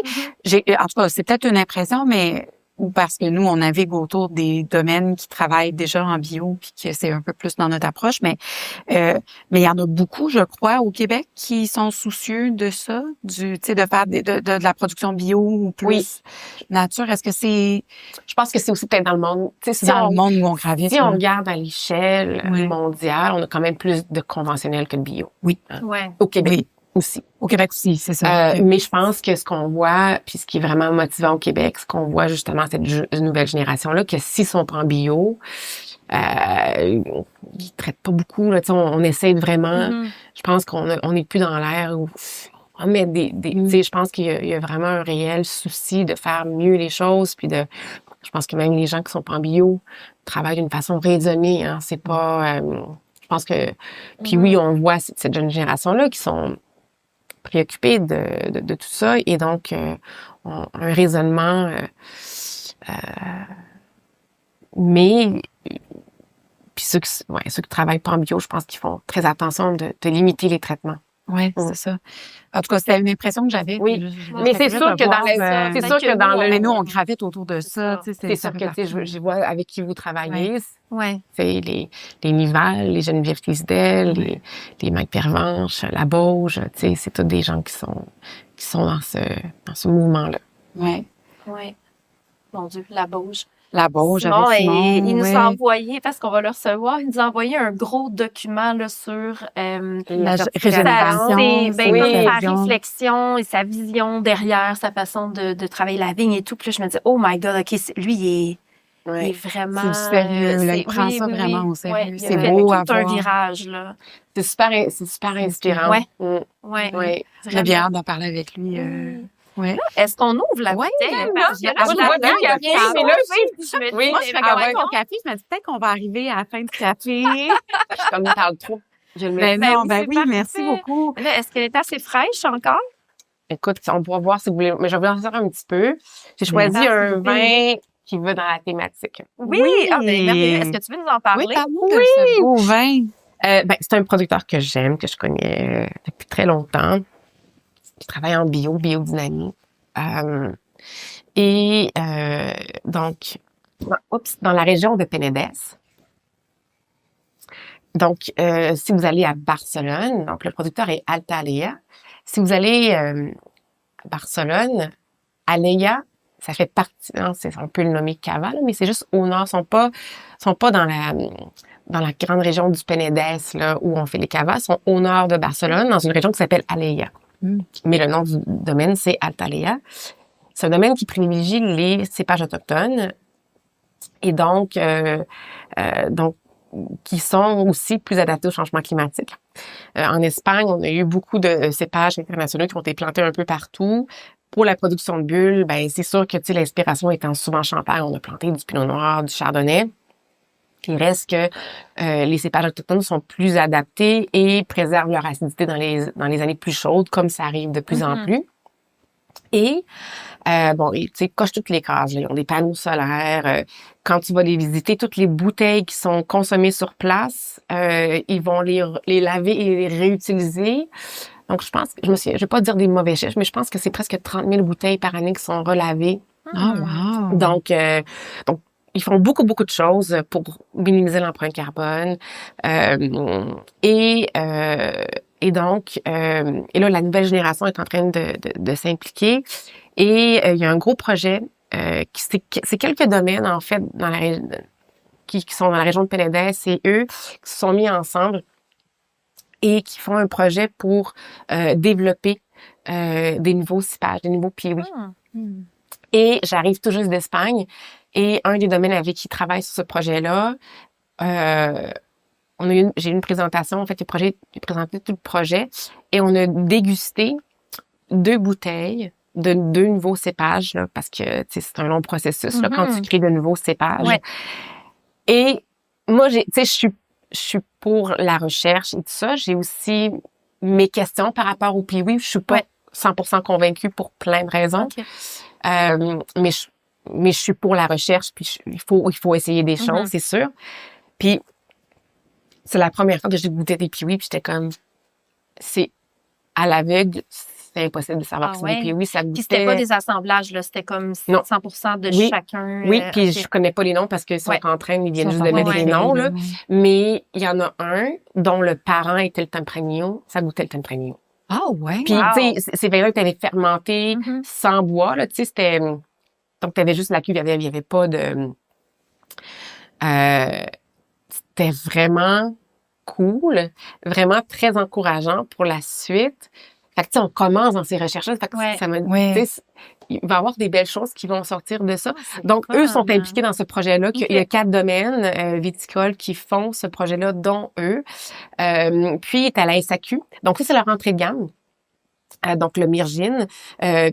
sais, en tout cas, c'est peut-être une impression, mais ou parce que nous, on navigue autour des domaines qui travaillent déjà en bio puis que c'est un peu plus dans notre approche, mais il y en a beaucoup, je crois, au Québec qui sont soucieux de ça, tu sais, de faire de la production bio ou plus nature. Est-ce que c'est... Je pense que c'est aussi peut-être dans le monde. C'est dans le monde où on gravite. Si on regarde à l'échelle mondiale, on a quand même plus de conventionnel que de bio. Oui. Au Québec. Aussi. Au Québec aussi, c'est ça. Mais je pense que ce qu'on voit, puis ce qui est vraiment motivant au Québec, ce qu'on voit justement cette nouvelle génération-là, que s'ils sont pas en bio, ils traitent pas beaucoup. Là, on essaie de vraiment. Je pense qu'on est plus dans l'ère où on met tu sais, je pense qu'il y a vraiment un réel souci de faire mieux les choses, puis je pense que même les gens qui sont pas en bio travaillent d'une façon raisonnée. Hein, c'est pas. Je pense que. Puis oui, on voit cette jeune génération-là qui sont préoccupés de tout ça et donc un raisonnement mais puis ceux qui travaillent pas en bio, je pense qu'ils font très attention de limiter les traitements. Oui, c'est ça. En tout cas, c'était une impression que j'avais. Oui, mais c'est sûr que dans le... Mais nous, on gravite autour de ça. C'est sûr que, tu sais, je vois avec qui vous travaillez. Oui. C'est les Nival, les Geneviève Tisdel, les Mike Pervenche, la Bauge, tu sais, c'est tous des gens qui sont dans ce mouvement-là. Oui. Oui. Mon Dieu, la Bauge. La Bauge, Simon, il nous a envoyé, parce qu'on va le recevoir, il nous a envoyé un gros document là, sur la régénération, sa réflexion et sa vision derrière sa façon de travailler la vigne et tout. Puis là, je me dis, oh my God, OK, lui, il est vraiment... C'est du sérieux, là, il prend ça vraiment au sérieux. Ouais, c'est beau à voir. un virage, là. C'est super inspirant. Oui. J'ai bien hâte d'en parler avec lui. Ouais. Est-ce qu'on ouvre la bouteille? Moi, je regardais mon café, je me dis peut-être qu'on va arriver à la fin du café. Comme il parle trop. Oui, merci beaucoup. Là, est-ce qu'elle est assez fraîche encore? Écoute, on pourra voir si vous voulez, mais je vais vous en dire un petit peu. J'ai choisi un vin qui va dans la thématique. Oui. Merveilleux. Est-ce que tu veux nous en parler? Oui, parle-nous de ce beau vin. C'est un producteur que j'aime, que je connais depuis très longtemps. Je travaille en biodynamie. Donc, dans la région de Penedès. Donc, si vous allez à Barcelone, donc le producteur est Alta Aleia. Si vous allez à Barcelone, Aleia, ça fait partie, on peut le nommer Cava, mais c'est juste au nord, sont pas dans la grande région du Penedès, là, où on fait les cavas, sont au nord de Barcelone, dans une région qui s'appelle Aleia. Mais le nom du domaine, c'est Altalea. C'est un domaine qui privilégie les cépages autochtones et donc qui sont aussi plus adaptés au changement climatique. En Espagne, on a eu beaucoup de cépages internationaux qui ont été plantés un peu partout. Pour la production de bulles, ben c'est sûr que l'inspiration étant souvent champagne, on a planté du pinot noir, du chardonnay. Il reste que les cépages autochtones sont plus adaptés et préservent leur acidité dans les années plus chaudes, comme ça arrive de plus en plus. Et cochent toutes les cases. Ils ont des panneaux solaires. Quand tu vas les visiter, toutes les bouteilles qui sont consommées sur place, ils vont les laver et les réutiliser. Donc, je pense, je vais pas dire des mauvais chiffres, mais je pense que c'est presque 30 000 bouteilles par année qui sont relavées. Wow! Donc, ils font beaucoup de choses pour minimiser l'empreinte carbone. Et là, la nouvelle génération est en train de s'impliquer. Et il y a un gros projet c'est quelques domaines, en fait, dans la région qui sont dans la région de Penedès, et eux qui se sont mis ensemble et qui font un projet pour développer des nouveaux cépages, des nouveaux piwis. Et j'arrive tout juste d'Espagne, et un des domaines avec qui ils travaillent sur ce projet-là, j'ai eu une présentation, en fait, j'ai présenté tout le projet, et on a dégusté 2 bouteilles de 2 nouveaux cépages, là, parce que c'est un long processus là, quand tu crées de nouveaux cépages. Ouais. Et moi, je suis pour la recherche et tout ça. J'ai aussi mes questions par rapport au piwi. Je suis pas 100% convaincue pour plein de raisons. Okay. Mais je suis pour la recherche, puis il faut essayer des choses, c'est sûr. Puis c'est la première fois que j'ai goûté des piwi, puis j'étais comme, c'est à l'aveugle, c'est impossible de savoir que c'est des piwi. Ça goûtait... Puis c'était pas des assemblages, là, c'était comme 100% de chacun. Oui, puis je connais pas les noms parce qu'ils sont en train, ils viennent juste de mettre les noms, là. Mais il y en a un dont le parent était le Tempranillo, ça goûtait le Tempranillo. Ah ouais. Puis tu sais, ces vins-là étaient fermentés sans bois, là, tu sais, c'était... Donc, t'avais juste la cuve, il y avait pas de... C'était vraiment cool, vraiment très encourageant pour la suite. Fait que, tu sais, on commence dans ces recherches-là. Fait que ça m'a il va y avoir des belles choses qui vont sortir de ça. Donc, eux sont impliqués dans ce projet-là. Il y a 4 domaines viticoles qui font ce projet-là, dont eux. Puis, il est à la SAQ. Donc, ça, c'est leur entrée de gamme. Donc, le Myrgine.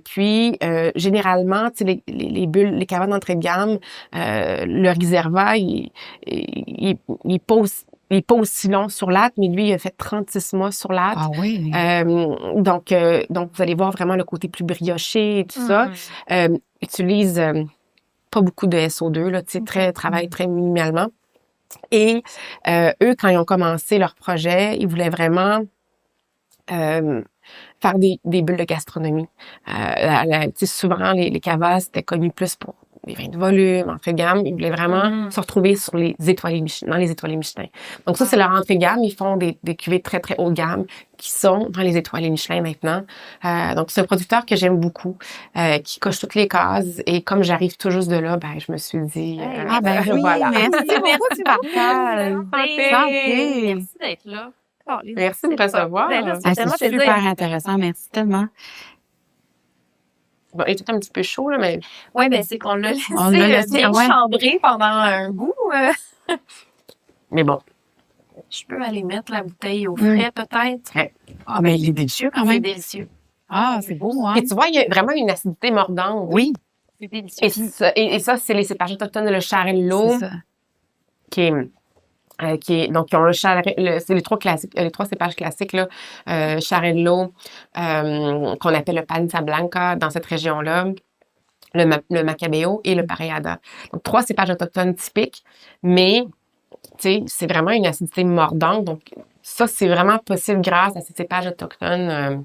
Puis, généralement, tu sais, les bulles, les cabanes d'entrée de gamme, le réservoir, il est pas aussi long sur l'âtre, mais lui, il a fait 36 mois sur l'âtre. Ah oui. Donc, vous allez voir vraiment le côté plus brioché et tout ça. Utilise pas beaucoup de SO2, là, tu sais, travaille très minimalement. Et eux, quand ils ont commencé leur projet, ils voulaient vraiment faire des bulles de gastronomie. Tu sais, souvent, les cavas, c'était connu plus pour les vins de volume, entrée de gamme. Ils voulaient vraiment se retrouver sur les étoilés Michelin, dans les étoilés Michelin. Donc ça, c'est leur entrée de gamme. Ils font des cuvées très, très haut de gamme qui sont dans les étoilés Michelin maintenant. Donc, c'est un producteur que j'aime beaucoup, qui coche toutes les cases. Et comme j'arrive tout juste de là, ben, je me suis dit... oui, voilà. Merci du partage. Merci d'être là. Merci de me recevoir. C'est super intéressant. Merci tellement. Bon, il était un petit peu chaud, là, mais... Oui, ben c'est qu'on l'a laissé chambrer pendant un bout. Mais bon. Je peux aller mettre la bouteille au frais, peut-être. Ah, mais il est délicieux quand même. C'est délicieux. Ah, c'est beau, hein? Et tu vois, il y a vraiment une acidité mordante. Oui. C'est délicieux. Et ça, c'est les cépages autochtones de le Charello. C'est ça. Donc, ils ont c'est les 3 classiques, les 3 cépages classiques, là. Charello, qu'on appelle le Panza Blanca dans cette région-là, le Macabeo et le Pareada. Donc, 3 cépages autochtones typiques, mais, tu sais, c'est vraiment une acidité mordante. Donc, ça, c'est vraiment possible grâce à ces cépages autochtones.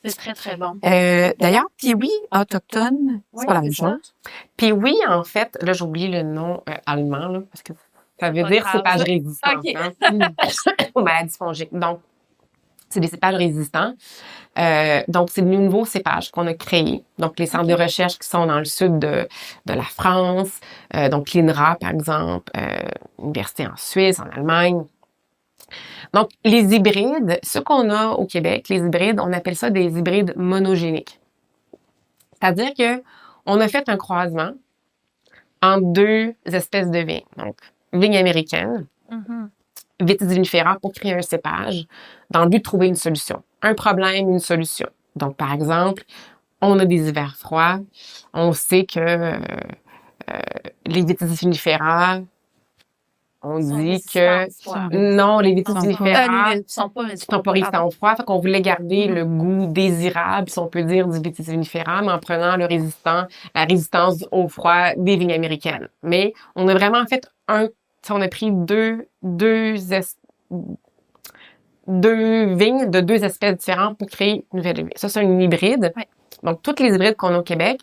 C'est très, très bon. D'ailleurs, piwi autochtone, c'est pas la même chose. Piwi, en fait, là, j'oublie le nom allemand, là, parce que ça veut dire cépage résistant aux maladies fongiques. Donc, c'est des cépages résistants. Donc, c'est de nouveaux cépages qu'on a créés. Donc, les centres de recherche qui sont dans le sud de la France, donc l'INRA, par exemple, université en Suisse, en Allemagne, Donc, les hybrides, ce qu'on a au Québec, les hybrides, on appelle ça des hybrides monogéniques. C'est-à-dire que on a fait un croisement entre deux espèces de vignes. Donc, vigne américaine, Vitis vinifera pour créer un cépage dans le but de trouver une solution. Un problème, une solution. Donc, par exemple, on a des hivers froids. On sait que les Vitis vinifera, on dit que non, les Vitis vinifera sont pas résistants au froid. Fait qu'on voulait garder le goût désirable, si on peut dire, du Vitis vinifera, mais en prenant la résistance au froid des vignes américaines. Mais on a vraiment fait on a pris deux vignes de deux espèces différentes pour créer une nouvelle vigne. Ça, c'est un hybride. Ouais. Donc, toutes les hybrides qu'on a au Québec,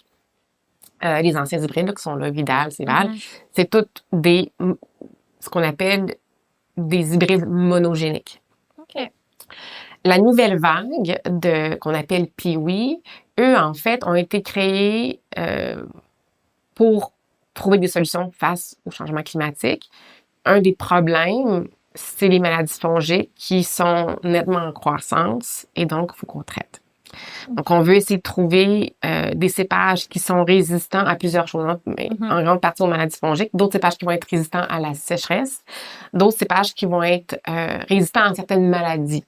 les anciens hybrides là, qui sont là, Vidal, Céval, c'est toutes ce qu'on appelle des hybrides monogéniques. OK. La nouvelle vague qu'on appelle Piwi, eux, en fait, ont été créés pour trouver des solutions face au changement climatique. Un des problèmes, c'est les maladies fongiques qui sont nettement en croissance et donc il faut qu'on traite. Donc, on veut essayer de trouver des cépages qui sont résistants à plusieurs choses, mais en grande partie aux maladies fongiques, d'autres cépages qui vont être résistants à la sécheresse, d'autres cépages qui vont être résistants à certaines maladies.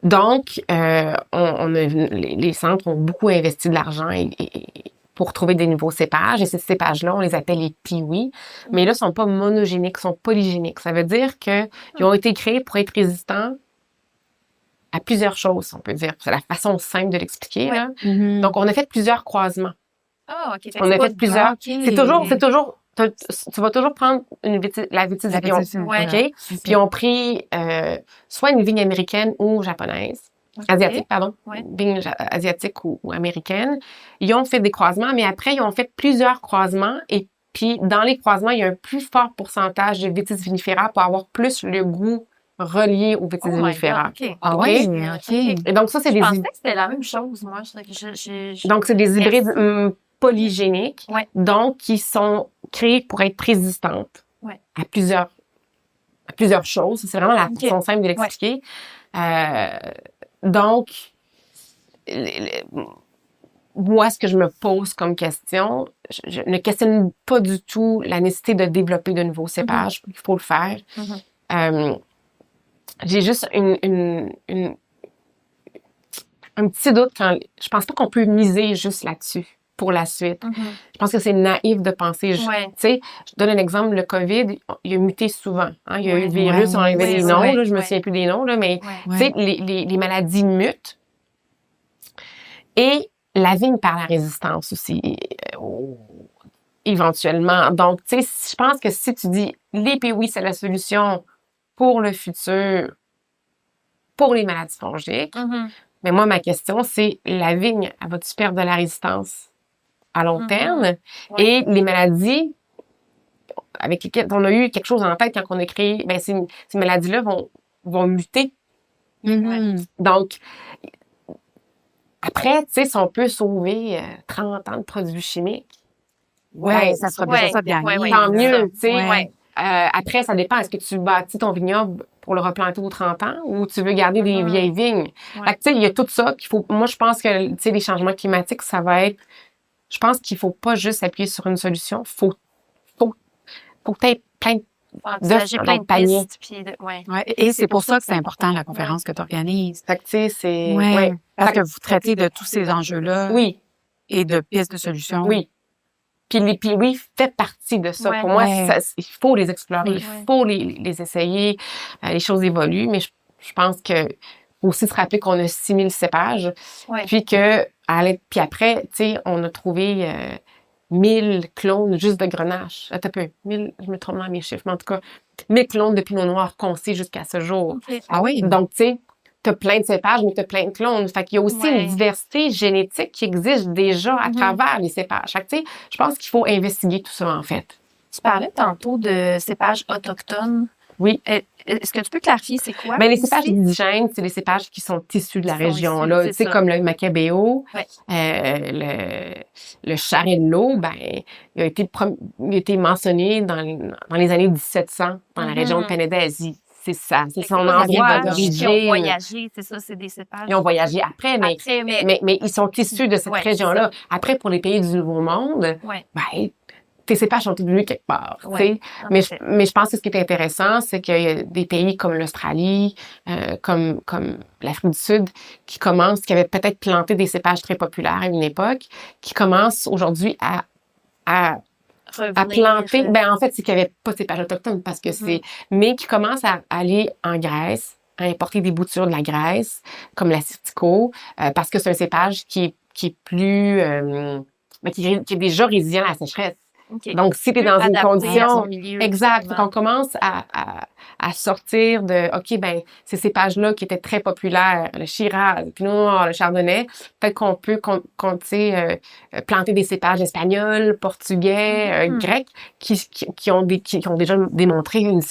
Donc, les centres ont beaucoup investi de l'argent pour trouver des nouveaux cépages. Et ces cépages-là, on les appelle les Piwi. Mais là, ils sont pas monogéniques, ils sont polygéniques. Ça veut dire qu'ils ont été créés pour être résistants à plusieurs choses, on peut dire. C'est la façon simple de l'expliquer. Là. Donc, on a fait plusieurs croisements. Ah, OK. On a fait plusieurs. Okay. C'est toujours, tu vas toujours prendre la vitis vinifera. OK? Puis, ils ont pris soit une vigne américaine ou japonaise. Asiatique, pardon. Vigne asiatique ou américaine. Ils ont fait des croisements, mais après, ils ont fait plusieurs croisements. Et puis, dans les croisements, il y a un plus fort pourcentage de vitis vinifera pour avoir plus le goût relié au Vitis vinifera. Ah oui, OK. Et donc, ça, c'est des... Je pensais que c'était la même chose, moi. Donc, c'est des hybrides polygéniques, donc qui sont créés pour être résistantes à plusieurs choses. C'est vraiment la façon simple de l'expliquer. Donc, moi, ce que je me pose comme question, je ne questionne pas du tout la nécessité de développer de nouveaux cépages. Il faut le faire. J'ai juste un petit doute quand je pense pas qu'on peut miser juste là-dessus pour la suite. Je pense que c'est naïf de penser. Tu sais, je donne un exemple, le COVID, il a muté souvent. Hein, il y a eu le virus, on avait des noms, là, je me souviens plus des noms, là, mais tu sais, les maladies mutent. Et la vigne par la résistance aussi, éventuellement. Donc, tu sais, je pense que si tu dis les Piwi, c'est la solution pour le futur, pour les maladies fongiques. Mais moi, ma question, c'est la vigne, elle va-tu perdre de la résistance à long terme? Et les maladies avec lesquelles on a eu quelque chose en tête quand on a créé, ben ces maladies-là vont muter. Donc, après, tu sais, si on peut sauver 30 ans de produits chimiques, ça sera déjà ça bien. Tant mieux, tu sais. Après, ça dépend. Est-ce que tu bâtis ton vignoble pour le replanter aux 30 ans ou tu veux garder des vieilles vignes? Fait que, tu sais, il y a tout ça qu'il faut... Moi, je pense que, tu sais, les changements climatiques, ça va être... Je pense qu'il faut pas juste appuyer sur une solution. Faut peut-être plein de paniers. Et c'est pour ça que c'est important, la conférence que tu organises. Fait que, tu sais, c'est... Parce que vous traitez de tous ces enjeux-là. Oui. Et de pistes de solutions. Oui. Puis les Piwi fait partie de ça. Pour moi, il faut les explorer, il faut les essayer. Les choses évoluent, mais je pense que faut aussi se rappeler qu'on a 6000 cépages. Puis puis après, tu sais, on a trouvé 1000 clones juste de Grenache. Attends un peu, 1000, je me trompe dans mes chiffres, mais en tout cas, 1000 clones de Pinot Noir qu'on sait jusqu'à ce jour. Ah oui? Donc, tu sais, t'as plein de cépages, mais t'as plein de clones. Fait qu'il y a aussi une diversité génétique qui existe déjà à travers les cépages. Fait que, tu sais, je pense qu'il faut investiguer tout ça, en fait. Tu parlais tantôt de cépages autochtones. Oui. Est-ce que tu peux clarifier c'est quoi? Ben, les cépages indigènes, c'est les cépages qui sont issus de la région, là. Tu sais, comme le Macabeo, le Charello, ben, il a été mentionné dans les années 1700 dans la région de Penedèse. C'est ça, c'est son endroit d'origine. Ils ont voyagé, c'est ça, c'est des cépages. Ils ont voyagé après, mais ils sont issus de cette région-là. Après, pour les pays du Nouveau Monde, ben, tes cépages sont tous venus quelque part, tu sais. Mais je pense que ce qui est intéressant, c'est qu'il y a des pays comme l'Australie, comme l'Afrique du Sud, qui avaient peut-être planté des cépages très populaires à une époque, qui commencent aujourd'hui à planter. Ben, en fait, c'est qu'il n'y avait pas de cépages autochtones parce que mais qui commencent à aller en Grèce, à importer des boutures de la Grèce, comme l'assyrtiko, parce que c'est un cépage qui est plus, qui est déjà résilient à la sécheresse. Okay. Donc, si tu es dans une condition exact, on commence à sortir de OK, ces cépages-là qui étaient très populaires, le Shiraz, le Pinot Noir, le Chardonnay, peut-être qu'on peut planter des cépages espagnols, portugais, grecs qui ont déjà démontré une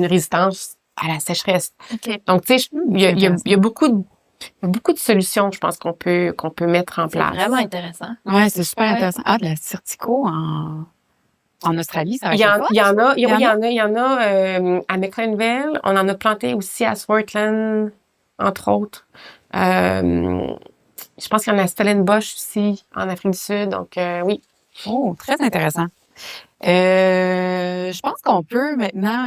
résistance à la sécheresse. Okay. Donc, tu sais, il y a beaucoup de solutions, je pense qu'on peut mettre en place. C'est vraiment intéressant. Ouais, c'est super intéressant. Ah, de la Certico en Australie, ça va être Il y en a à McLeanville. On en a planté aussi à Swartland, entre autres. Je pense qu'il y en a à Stellenbosch aussi, en Afrique du Sud. Donc, oui. Oh, très intéressant. Je pense qu'on peut maintenant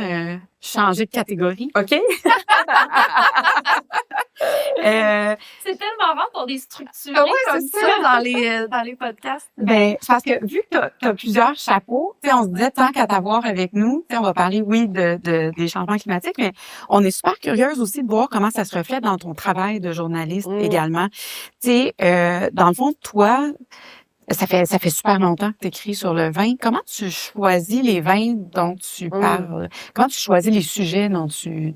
changer de catégorie. OK. C'est tellement rare pour des structures comme ça dans les podcasts. Ben, parce que vu que t'as plusieurs chapeaux, tu sais, on se disait tant qu'à t'avoir avec nous, tu sais, on va parler, des changements climatiques, mais on est super curieuse aussi de voir comment ça se reflète dans ton travail de journaliste également. Tu sais, dans le fond, toi, ça fait super longtemps que tu écris sur le vin. Comment tu choisis les vins dont tu parles? Comment tu choisis les sujets dont tu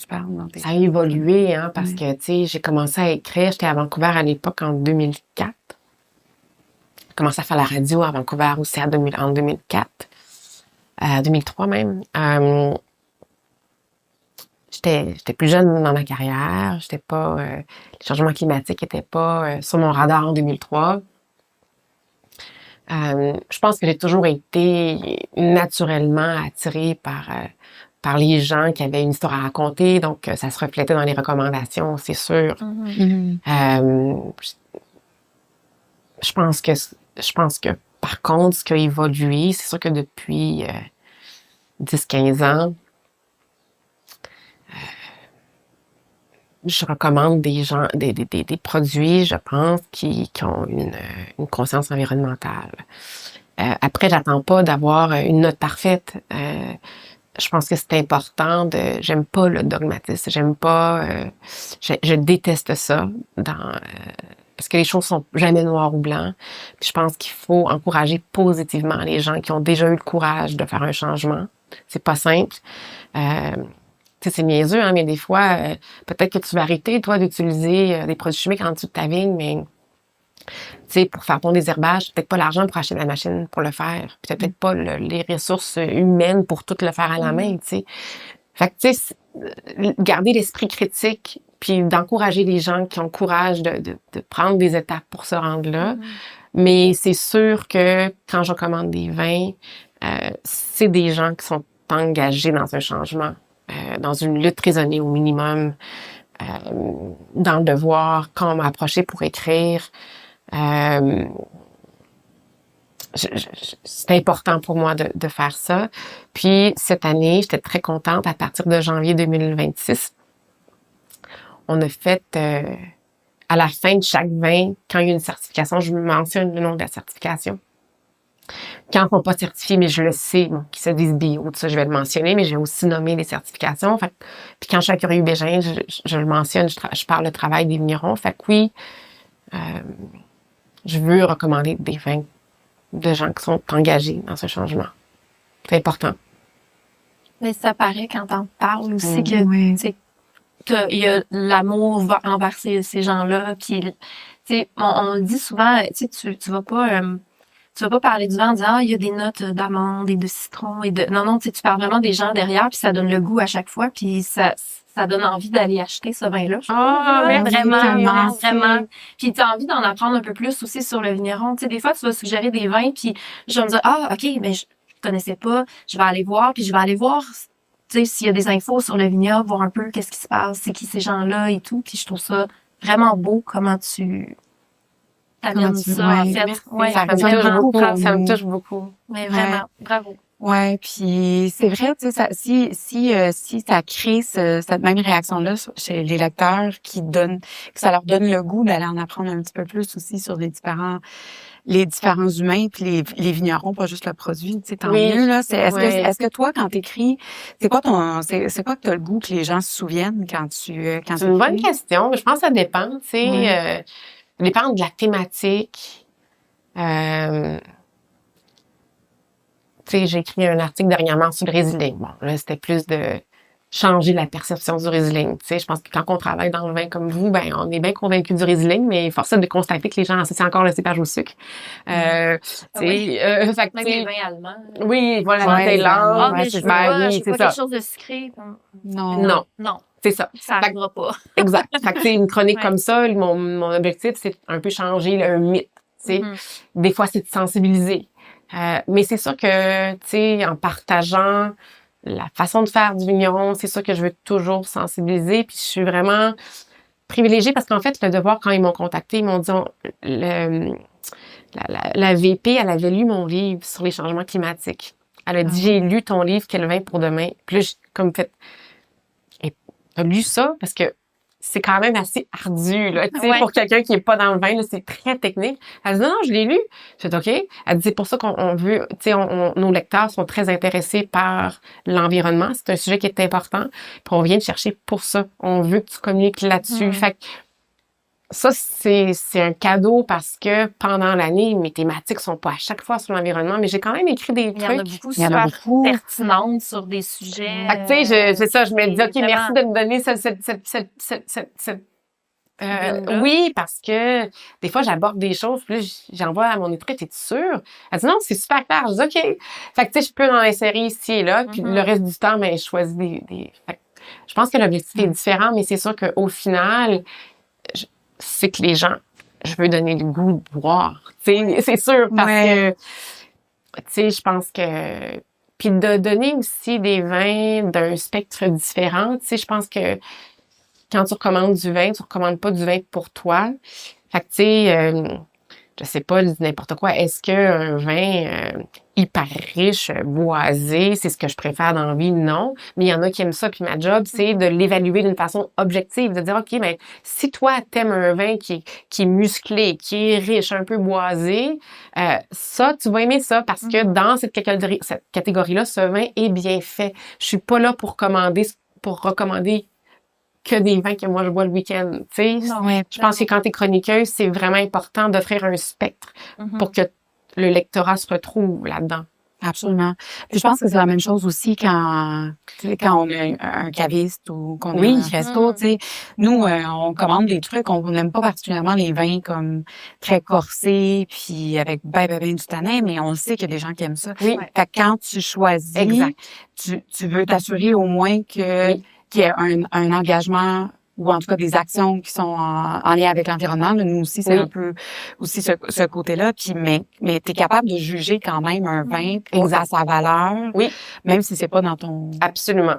parles dans tes... Ça a évolué, hein, parce que, tu sais, j'ai commencé à écrire, j'étais à Vancouver à l'époque en 2004. J'ai commencé à faire la radio à Vancouver aussi en 2004. 2003 même. J'étais plus jeune dans ma carrière. J'étais pas... les changements climatiques étaient pas sur mon radar en 2003. Je pense que j'ai toujours été naturellement attirée par les gens qui avaient une histoire à raconter, donc ça se reflétait dans les recommandations, c'est sûr. Je pense que par contre, ce qui a évolué, c'est sûr que depuis 10-15 ans, je recommande des produits, je pense, qui ont une conscience environnementale. Après, j'attends pas d'avoir une note parfaite. Je pense que c'est important j'aime pas le dogmatisme, j'aime pas, je déteste ça parce que les choses sont jamais noires ou blancs. Puis je pense qu'il faut encourager positivement les gens qui ont déjà eu le courage de faire un changement. C'est pas simple. Tu sais, c'est niaiseux, hein, mais des fois, peut-être que tu vas arrêter, toi, d'utiliser des produits chimiques en dessous de ta vigne, mais, tu sais, pour faire ton désherbage, peut-être pas l'argent pour acheter la machine pour le faire. Puis peut-être pas les ressources humaines pour tout le faire à la main, tu sais. Fait que, tu sais, garder l'esprit critique, puis d'encourager les gens qui ont le courage de prendre des étapes pour se rendre là. Mais c'est sûr que quand je recommande des vins, c'est des gens qui sont engagés dans un changement. Dans une lutte raisonnée au minimum, dans le devoir, quand on m'a approché pour écrire. C'est important pour moi de faire ça. Puis cette année, j'étais très contente. À partir de janvier 2026, on a fait à la fin de chaque vin, quand il y a une certification, je mentionne le nom de la certification. Quand ils ne sont pas certifiés, mais je le sais, qu'ils se disent bio, tout ça, je vais le mentionner, mais j'ai aussi nommé les certifications. Fait, puis quand je suis à Curieux Bégin, je le mentionne, je parle le travail des vignerons. Fait que oui, je veux recommander des vins de gens qui sont engagés dans ce changement. C'est important. Mais ça paraît quand t'en parles aussi que il y a l'amour envers ces gens-là. Puis, tu sais, on dit souvent, tu vas pas parler du vin en disant, il y a des notes d'amande et de citron et de... Non, tu parles vraiment des gens derrière, puis ça donne le goût à chaque fois, puis ça donne envie d'aller acheter ce vin-là. Vraiment. Puis tu as envie d'en apprendre un peu plus aussi sur le vigneron. Tu sais, des fois, tu vas suggérer des vins, puis je vais me dire, OK, mais je connaissais pas, je vais aller voir, puis je vais aller voir tu sais, s'il y a des infos sur le vignoble, voir un peu qu'est-ce qui se passe, c'est qui ces gens-là et tout. Puis je trouve ça vraiment beau comment tu amènes ça, en fait. Ouais, ça me touche beaucoup. Mais vraiment, bravo. Ouais, puis c'est vrai, tu sais, ça, si ça crée cette même réaction-là chez les lecteurs que ça leur donne le goût d'aller en apprendre un petit peu plus aussi sur les différents humains puis les vignerons, pas juste le produit, tu sais, tant mieux, là. Est-ce que toi, quand t'écris, c'est quoi que t'as le goût que les gens se souviennent quand c'est une bonne question. Je pense que ça dépend, tu sais, ça dépend de la thématique. Tu sais, j'ai écrit un article dernièrement sur le Riesling. Bon, là, c'était plus de changer la perception du Riesling. Tu sais, je pense que quand on travaille dans le vin comme vous, ben, on est bien convaincu du Riesling, mais force est de constater que les gens associent encore le cépage au sucre. Fait que, même les vins allemands. Oui, voilà, Thaïlande. Mais je veux pas quelque chose de sucré. Non. C'est ça. Ça arrivera pas. Exact. Fait que, une chronique comme ça, mon objectif, c'est un peu changer un mythe. Tu sais, des fois, c'est de sensibiliser. Mais c'est sûr que, tu sais, en partageant la façon de faire du vigneron, c'est sûr que je veux toujours sensibiliser. Puis je suis vraiment privilégiée parce qu'en fait, le Devoir, quand ils m'ont contacté, ils m'ont dit, la VP, elle avait lu mon livre sur les changements climatiques. Elle a dit, j'ai lu ton livre, Quel vin pour demain. Puis là, comme fait, t'as lu ça? Parce que c'est quand même assez ardu, là, tu sais, pour quelqu'un qui est pas dans le vin, là, c'est très technique. Elle dit, non, je l'ai lu. J'ai dit, OK. Elle dit, c'est pour ça qu'on veut, tu sais, nos lecteurs sont très intéressés par l'environnement. C'est un sujet qui est important. Puis on vient te chercher pour ça. On veut que tu communiques là-dessus. Fait que ça, c'est un cadeau parce que pendant l'année, mes thématiques sont pas à chaque fois sur l'environnement, mais j'ai quand même écrit des trucs. Il y en a beaucoup pertinentes sur des sujets. Fait que, tu sais, c'est ça, je me dis, OK, merci de me donner oui, parce que des fois, j'aborde des choses, puis là, j'envoie à mon éditrice, t'es sûre? Elle dit, non, c'est super clair. Je dis, OK. Fait que, tu sais, je peux en insérer ici et là, puis le reste du temps, ben, je choisis des... Fait que, je pense que l'objectif est différent, mais c'est sûr qu'au final, c'est que les gens, je veux donner le goût de boire. C'est sûr, parce que, tu sais, je pense que... Puis de donner aussi des vins d'un spectre différent, tu sais, je pense que quand tu recommandes du vin, tu recommandes pas du vin pour toi. Fait que, tu sais, je sais pas, n'importe quoi. Est-ce qu'un vin hyper riche, boisé, c'est ce que je préfère dans la vie? Non. Mais il y en a qui aiment ça. Puis ma job, c'est de l'évaluer d'une façon objective. De dire, OK, mais si toi, t'aimes un vin qui est musclé, qui est riche, un peu boisé, ça, tu vas aimer ça parce que dans cette catégorie-là, ce vin est bien fait. Je suis pas là pour recommander que des vins que moi je bois le week-end, tu sais. Je pense que quand t'es chroniqueuse, c'est vraiment important d'offrir un spectre pour que le lectorat se retrouve là-dedans. Absolument. Puis je pense que c'est la même chose aussi quand on a un caviste ou qu'on a un resto, tu sais. Nous, on commande des trucs, on n'aime pas particulièrement les vins comme très corsés puis avec ben du tanin, mais on sait qu'il y a des gens qui aiment ça. Oui. Fait que quand tu choisis, tu veux t'assurer au moins qu'il y ait un engagement ou en tout cas des actions qui sont en lien avec l'environnement. Nous aussi, c'est un peu aussi ce côté-là. Puis, mais tu es capable de juger quand même un vin à sa valeur, même si c'est pas dans ton... Absolument.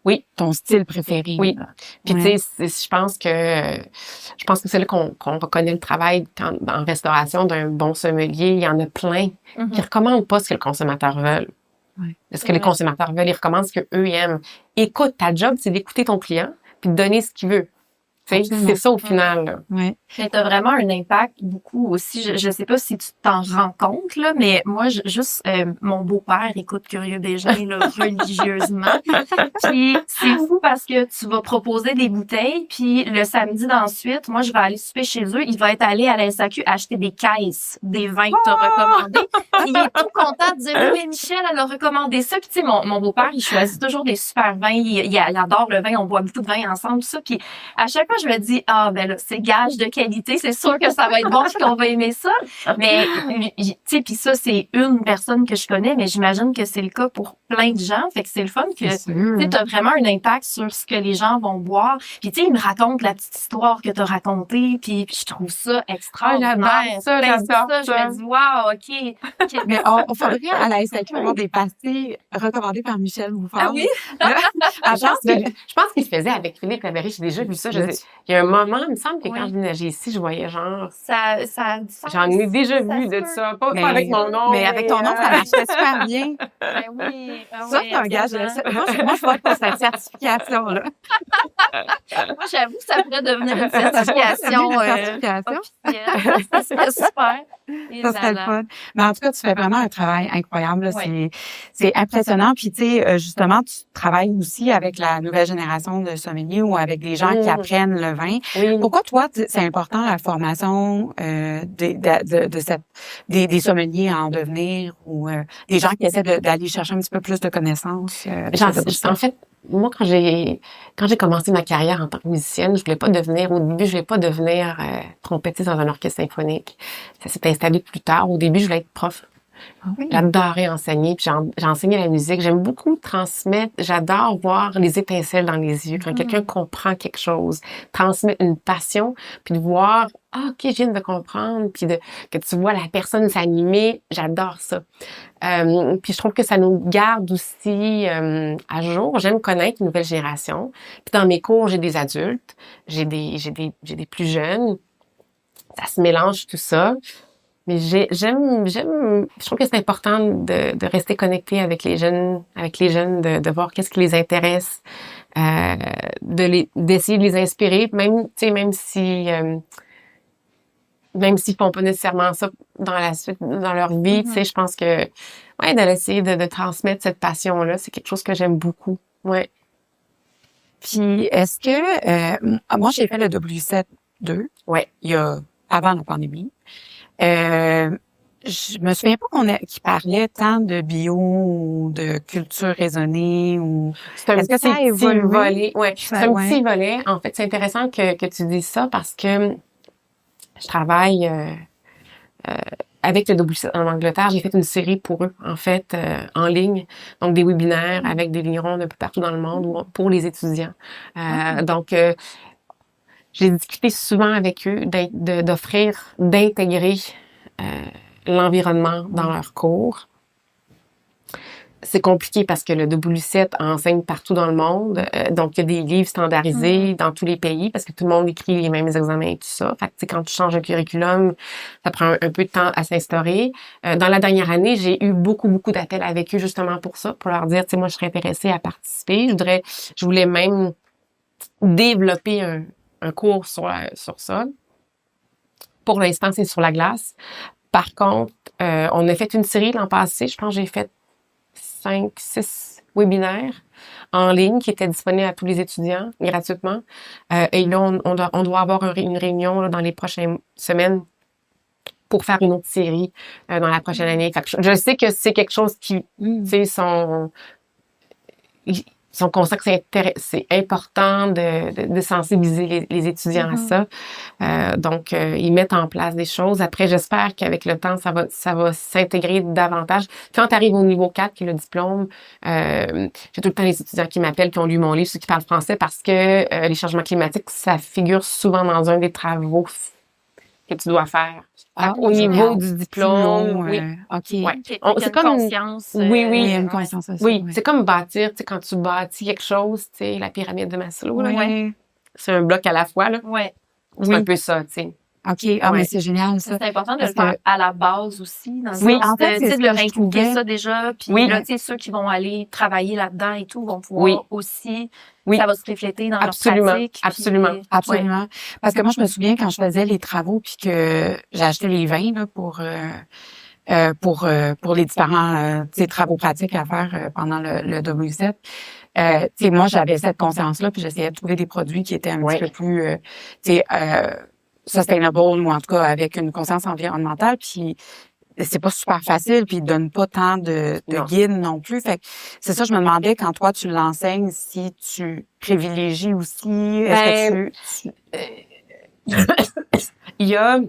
Oui. Ton style préféré. Oui. Puis, tu sais, je pense que c'est là qu'on reconnaît le travail en restauration d'un bon sommelier. Il y en a plein qui recommandent pas ce que le consommateur veut. Ce que les consommateurs veulent, ils recommandent ce qu'eux aiment. Écoute, ta job, c'est d'écouter ton client puis de donner ce qu'il veut. C'est ça au final. Mais t'as vraiment un impact beaucoup aussi. Je sais pas si tu t'en rends compte, là, mais moi, mon beau-père écoute Curieux Bégin là, religieusement. Puis c'est fou parce que tu vas proposer des bouteilles, puis le samedi d'ensuite, moi, je vais aller souper chez eux. Il va être allé à la SAQ acheter des caisses des vins que t'as recommandés. Il est tout content de dire, oui, mais Michel, elle a recommandé ça. Puis tu sais, mon beau-père, il choisit toujours des super vins. Il adore le vin. On boit beaucoup de vin ensemble, tout ça. Puis à chaque fois, je me dis, ben là, c'est gage de qualité, c'est sûr que ça va être bon et qu'on va aimer ça. Mais, tu sais, puis ça, c'est une personne que je connais, mais j'imagine que c'est le cas pour plein de gens. Fait que c'est le fun que, tu as vraiment un impact sur ce que les gens vont boire. Puis, tu sais, ils me racontent la petite histoire que tu as racontée, puis je trouve ça extraordinaire. J'adore ça. Je me dis, wow, OK. Mais on faudrait à la SAQ avoir des pastilles recommandées par Michel Bouffard. Ah oui? Je pense qu'il se faisait avec Philippe Laberry. J'ai déjà vu ça. Il y a un moment, il me semble que quand je déménageais ici, je voyais genre... J'en ai déjà vu de ça. Pas avec mon nom. Mais avec ton nom, ça marchait super bien. Ben oui. Ça, c'est un gage. Moi, je vote pour cette certification-là. Moi, j'avoue que ça pourrait devenir une certification. Officielle. Ça serait super. Ça serait le fun. Mais en tout cas, tu fais vraiment un travail incroyable. Là. C'est impressionnant. Puis, tu sais, justement, tu travailles aussi avec la nouvelle génération de sommeliers ou avec des gens qui apprennent le vin. Oui. Pourquoi, toi, c'est important la formation des sommeliers à en devenir ou des gens qui essaient d'aller chercher un petit peu plus de connaissances? En fait, moi, quand j'ai commencé ma carrière en tant que musicienne, au début, je voulais pas devenir trompettiste dans un orchestre symphonique. Ça s'est installé plus tard. Au début, je voulais être prof. Oui. J'adorais enseigner, puis j'ai enseigné la musique. J'aime beaucoup transmettre. J'adore voir les étincelles dans les yeux quand quelqu'un comprend quelque chose, transmettre une passion, puis de voir OK, je viens de comprendre, puis que tu vois la personne s'animer. J'adore ça. Puis je trouve que ça nous garde aussi à jour. J'aime connaître une nouvelle génération. Puis dans mes cours, j'ai des adultes, j'ai des plus jeunes. Ça se mélange tout ça. Mais je trouve que c'est important de rester connecté avec les jeunes, de voir qu'est-ce qui les intéresse, d'essayer de les inspirer, même s'ils font pas nécessairement ça dans la suite, dans leur vie, tu sais, je pense que, d'essayer de transmettre cette passion-là, c'est quelque chose que j'aime beaucoup, ouais. Puis, est-ce que, moi, j'ai fait le W7-2. Ouais. Avant la pandémie. Je me souviens pas qu'il parlait tant de bio ou de culture raisonnée ou... C'est un petit volet. Ouais. C'est un petit volet. En fait, c'est intéressant que tu dises ça parce que je travaille avec le W7 en Angleterre. J'ai fait une série pour eux, en fait, en ligne. Donc, des webinaires avec des vignerons de partout dans le monde pour les étudiants. Donc, j'ai discuté souvent avec eux d'intégrer l'environnement dans leurs cours. C'est compliqué parce que le W7 enseigne partout dans le monde. Donc, il y a des livres standardisés dans tous les pays parce que tout le monde écrit les mêmes examens et tout ça. Fait que, tu sais, quand tu changes un curriculum, ça prend un peu de temps à s'instaurer. Dans la dernière année, j'ai eu beaucoup d'appels avec eux justement pour ça, pour leur dire, tu sais, moi, je serais intéressée à participer. Je voulais même développer un cours sur ça. Pour l'instant, c'est sur la glace. Par contre, on a fait une série l'an passé. Je pense que j'ai fait 5-6 webinaires en ligne qui étaient disponibles à tous les étudiants gratuitement. Et là, on doit avoir une réunion là, dans les prochaines semaines pour faire une autre série dans la prochaine année. Fait que je sais que c'est quelque chose qui, tu sais, sont conscients que c'est important de sensibiliser les étudiants à ça. Donc, ils mettent en place des choses. Après, j'espère qu'avec le temps, ça va s'intégrer davantage. Quand tu arrives au niveau 4, qui est le diplôme, j'ai tout le temps les étudiants qui m'appellent, qui ont lu mon livre, ceux qui parlent français, parce que les changements climatiques, ça figure souvent dans un des travaux que tu dois faire. Au niveau du diplôme, oui. OK. Ouais. C'est comme une conscience. Oui, une conscience aussi. Oui, c'est comme bâtir, tu sais, quand tu bâtis quelque chose, tu sais, la pyramide de Maslow, là. C'est un bloc à la fois, là. Ouais. C'est un peu ça, tu sais. OK. Mais c'est génial, ça. C'est important de le faire à la base aussi. Dans en fait, c'est de leur inculquer ça déjà. Puis là, tu sais, ceux qui vont aller travailler là-dedans et tout vont pouvoir aussi... Ça va se refléter dans leur pratique. Absolument. Parce que moi, je me souviens quand je faisais les travaux puis que j'achetais les vins là, pour les différents travaux pratiques à faire pendant le W7. Moi, j'avais cette conscience-là puis j'essayais de trouver des produits qui étaient un petit peu plus sustainable ou en tout cas avec une conscience environnementale. Puis c'est pas super facile, puis il donne pas tant de guides non plus. Fait que c'est ça, je me demandais, quand toi, tu l'enseignes, si tu privilégies aussi, est-ce que il y a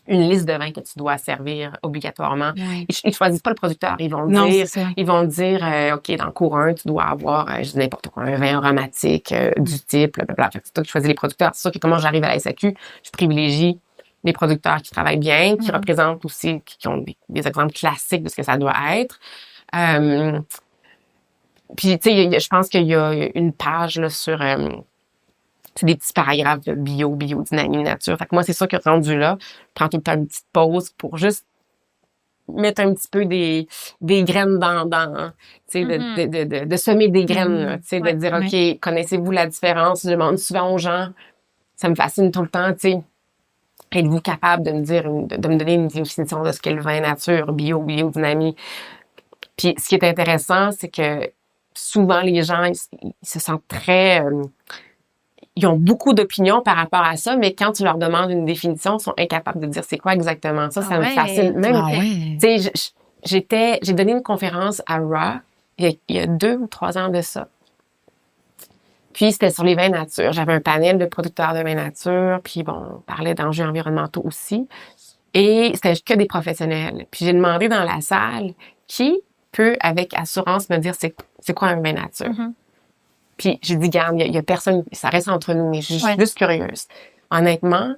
une liste de vins que tu dois servir obligatoirement. Ouais. Ils choisissent pas le producteur. Ils vont Non, dire, c'est ça. ils vont dire, OK, dans le cours 1, tu dois avoir, je dis n'importe quoi, un vin aromatique du type, blablabla. Fait que c'est toi qui choisis les producteurs. C'est sûr que comment j'arrive à la SAQ, je privilégie les producteurs qui travaillent bien, qui représentent aussi, qui ont des exemples classiques de ce que ça doit être. Puis, tu sais, je pense qu'il y a une page là, sur... c'est des petits paragraphes de biodynamie, nature. Fait que moi, c'est sûr que rendu là, je prends tout le temps une petite pause pour juste mettre un petit peu des graines dans tu sais, de semer des graines, là, tu sais, de dire, OK, connaissez-vous la différence? Je demande souvent aux gens, ça me fascine tout le temps, tu sais, êtes-vous capable de me dire, de me donner une définition de ce qu'est le vin nature, biodynamie? Puis, ce qui est intéressant, c'est que souvent, les gens, ils se sentent très... ils ont beaucoup d'opinions par rapport à ça, mais quand tu leur demandes une définition, ils sont incapables de dire c'est quoi exactement ça. Ça me fascine. Même, tu sais, j'ai donné une conférence à Raw il y a 2 ou 3 ans de ça. Puis, c'était sur les vins nature. J'avais un panel de producteurs de vins nature, puis bon, on parlait d'enjeux environnementaux aussi. Et c'était que des professionnels. Puis, j'ai demandé dans la salle qui peut, avec assurance, me dire c'est quoi un vin nature. Puis, j'ai dit, garde, il y a personne, ça reste entre nous, mais je suis juste curieuse. Honnêtement,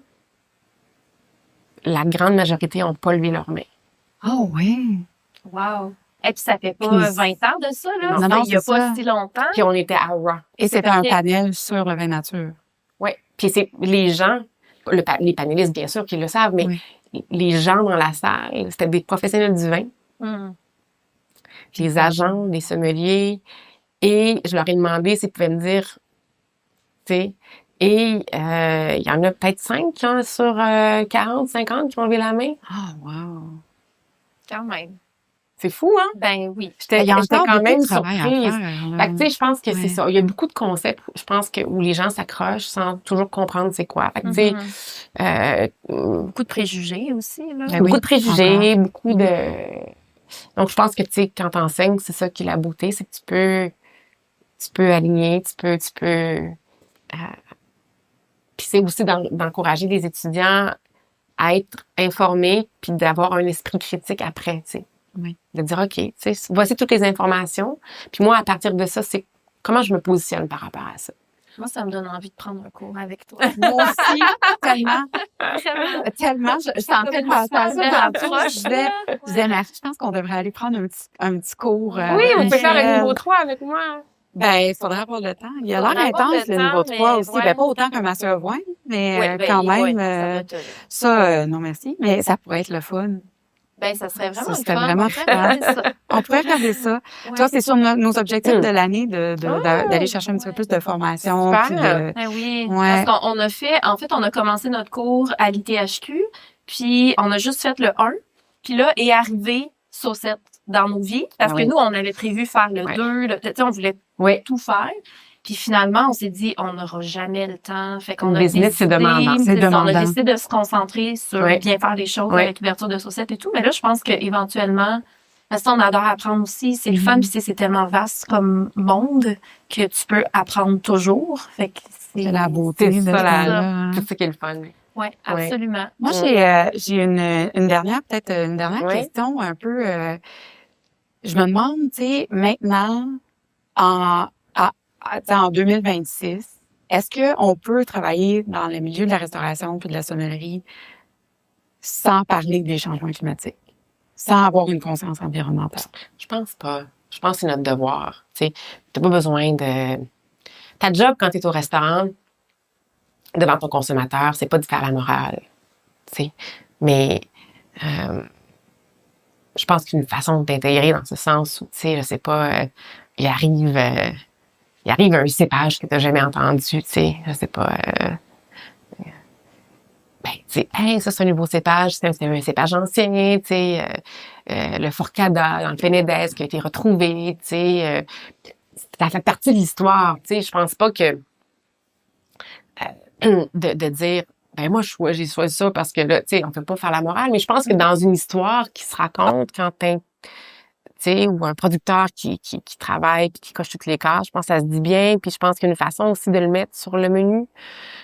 la grande majorité n'ont pas levé leurs mains. Oh, oui. Wow. Et puis, ça fait pas 20 ans de ça, là. Non, il y a pas si longtemps. Puis, on était à Raw. Et c'était un panel sur le vin nature. Oui. Puis, c'est les gens, les panélistes, bien sûr, qui le savent, mais les gens dans la salle, c'était des professionnels du vin. Les agents, les sommeliers. Et je leur ai demandé s'ils pouvaient me dire, tu sais, et il y en a peut-être 5 sur 40, 50 qui ont levé la main. Oh, wow. Quand même. C'est fou, hein? Ben oui. J'étais quand même surprise. Fait que, tu sais, je pense que c'est ça. Il y a beaucoup de concepts, je pense, où les gens s'accrochent sans toujours comprendre c'est quoi. Fait que, tu sais, beaucoup de préjugés aussi, là. Ben beaucoup de préjugés, beaucoup de... Donc, je pense que, tu sais, quand t'enseignes, c'est ça qui est la beauté, c'est que tu peux aligner, tu peux puis c'est aussi d'encourager les étudiants à être informés puis d'avoir un esprit critique après, tu sais. Oui. De dire, OK, tu sais, voici toutes les informations. Puis moi, à partir de ça, c'est comment je me positionne par rapport à ça. Moi, ça me donne envie de prendre un cours avec toi. Moi aussi, tellement. Je suis en train de penser à ça. Je disais, Marie, je pense qu'on devrait aller prendre un petit cours. Oui, on peut faire un niveau 3 avec moi. Ben, il faudrait avoir le temps. Il a l'air intense, le niveau 3 aussi. Ben, pas autant qu'un master of wine, mais quand même, non merci. Mais ça pourrait être le fun. Ben, ça serait vraiment ça serait vraiment fun. On pourrait regarder ça. Ouais. Toi, c'est sur nos objectifs de l'année d'aller chercher un petit peu plus de formation. Puis ben oui. Parce qu'on a on a commencé notre cours à l'ITHQ, puis on a juste fait le 1, puis là est arrivé Saucette dans nos vies, parce que nous, on avait prévu faire le 2, tu sais, on voulait tout faire. Puis finalement, on s'est dit, on n'aura jamais le temps. Fait qu'on a décidé, c'est demandant. On a décidé de se concentrer sur bien faire les choses avec l'ouverture de Saucette et tout. Mais là, je pense qu'éventuellement, parce qu'on adore apprendre aussi, c'est le fun, puis c'est tellement vaste comme monde que tu peux apprendre toujours. Fait que c'est la beauté de ça. Tout ce qui est le fun. Oui, absolument. Moi, j'ai une dernière question un peu. Je me demande, tu sais, maintenant, en 2026, est-ce qu'on peut travailler dans le milieu de la restauration puis de la sommellerie sans parler des changements climatiques, sans avoir une conscience environnementale? Je pense pas. Je pense que c'est notre devoir. Tu sais, t'as pas besoin de... Ta job quand t'es au restaurant, devant ton consommateur, c'est pas de faire la morale. Tu sais, mais je pense qu'une façon d'intégrer dans ce sens où, tu sais, je sais pas, il arrive un cépage que t'as jamais entendu, tu sais, je sais pas, ben, tu sais, hey, ça c'est un nouveau cépage, c'est un cépage ancien, tu sais, le Forcada dans le Penedès qui a été retrouvé, tu sais, ça fait partie de l'histoire, tu sais, je pense pas que de dire Ben moi, j'ai choisi ça parce que là, tu sais, on peut pas faire la morale, mais je pense que dans une histoire qui se raconte quand tu sais, ou un producteur qui travaille puis qui coche toutes les cases, je pense que ça se dit bien, puis je pense qu'il y a une façon aussi de le mettre sur le menu.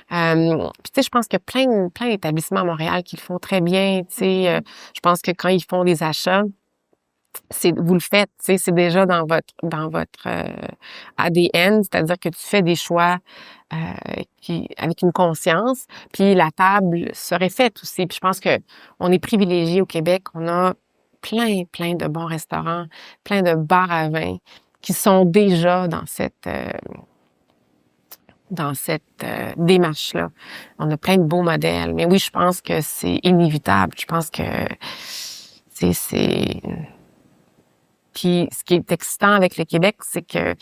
Puis tu sais, je pense qu'il y a plein d'établissements à Montréal qui le font très bien, tu sais. Je pense que quand ils font des achats, vous le faites, tu sais, c'est déjà dans votre ADN, c'est-à-dire que tu fais des choix avec une conscience, puis la table serait faite aussi. Puis je pense que on est privilégié au Québec, on a plein de bons restaurants, plein de bars à vin qui sont déjà dans cette démarche-là. On a plein de beaux modèles. Mais oui, je pense que c'est inévitable. Je pense que c'est... Puis, ce qui est excitant avec le Québec, c'est que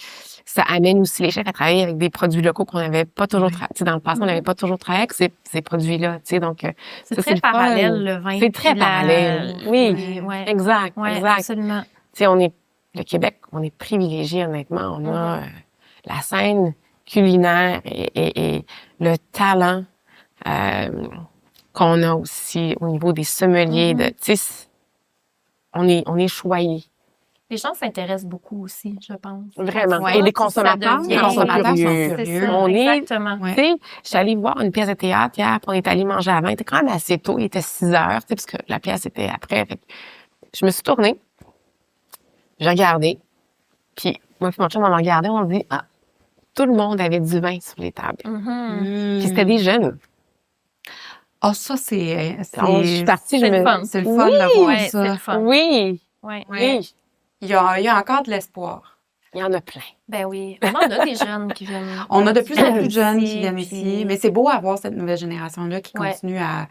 ça amène aussi les chefs à travailler avec des produits locaux qu'on n'avait pas toujours travaillé. Dans le passé, on n'avait pas toujours travaillé avec ces produits-là. Donc, c'est très parallèle, le vin. C'est très parallèle. Oui, exact. Absolument. Le Québec, on est privilégié, honnêtement. On a la scène culinaire et le talent qu'on a aussi au niveau des sommeliers. On est choyés. Les gens s'intéressent beaucoup aussi, je pense. Vraiment. Ouais. Et les consommateurs sont curieux. C'est ça, exactement. Tu sais, je suis allée voir une pièce de théâtre hier, puis on est allé manger avant. Il était quand même assez tôt, il était 6 heures, tu sais, parce que la pièce était après. Fait que je me suis tournée, j'ai regardé, puis moi et mon chum, on a regardé, on a dit, tout le monde avait du vin sur les tables. Puis c'était des jeunes. Ah, ça, c'est... Je suis partie, c'est le fun de voir ça. C'est le fun. Oui. Il y a encore de l'espoir. Il y en a plein. Ben oui. On en a des jeunes qui viennent. On a de plus en plus de jeunes qui viennent ici. Mais c'est beau avoir cette nouvelle génération-là qui continue à...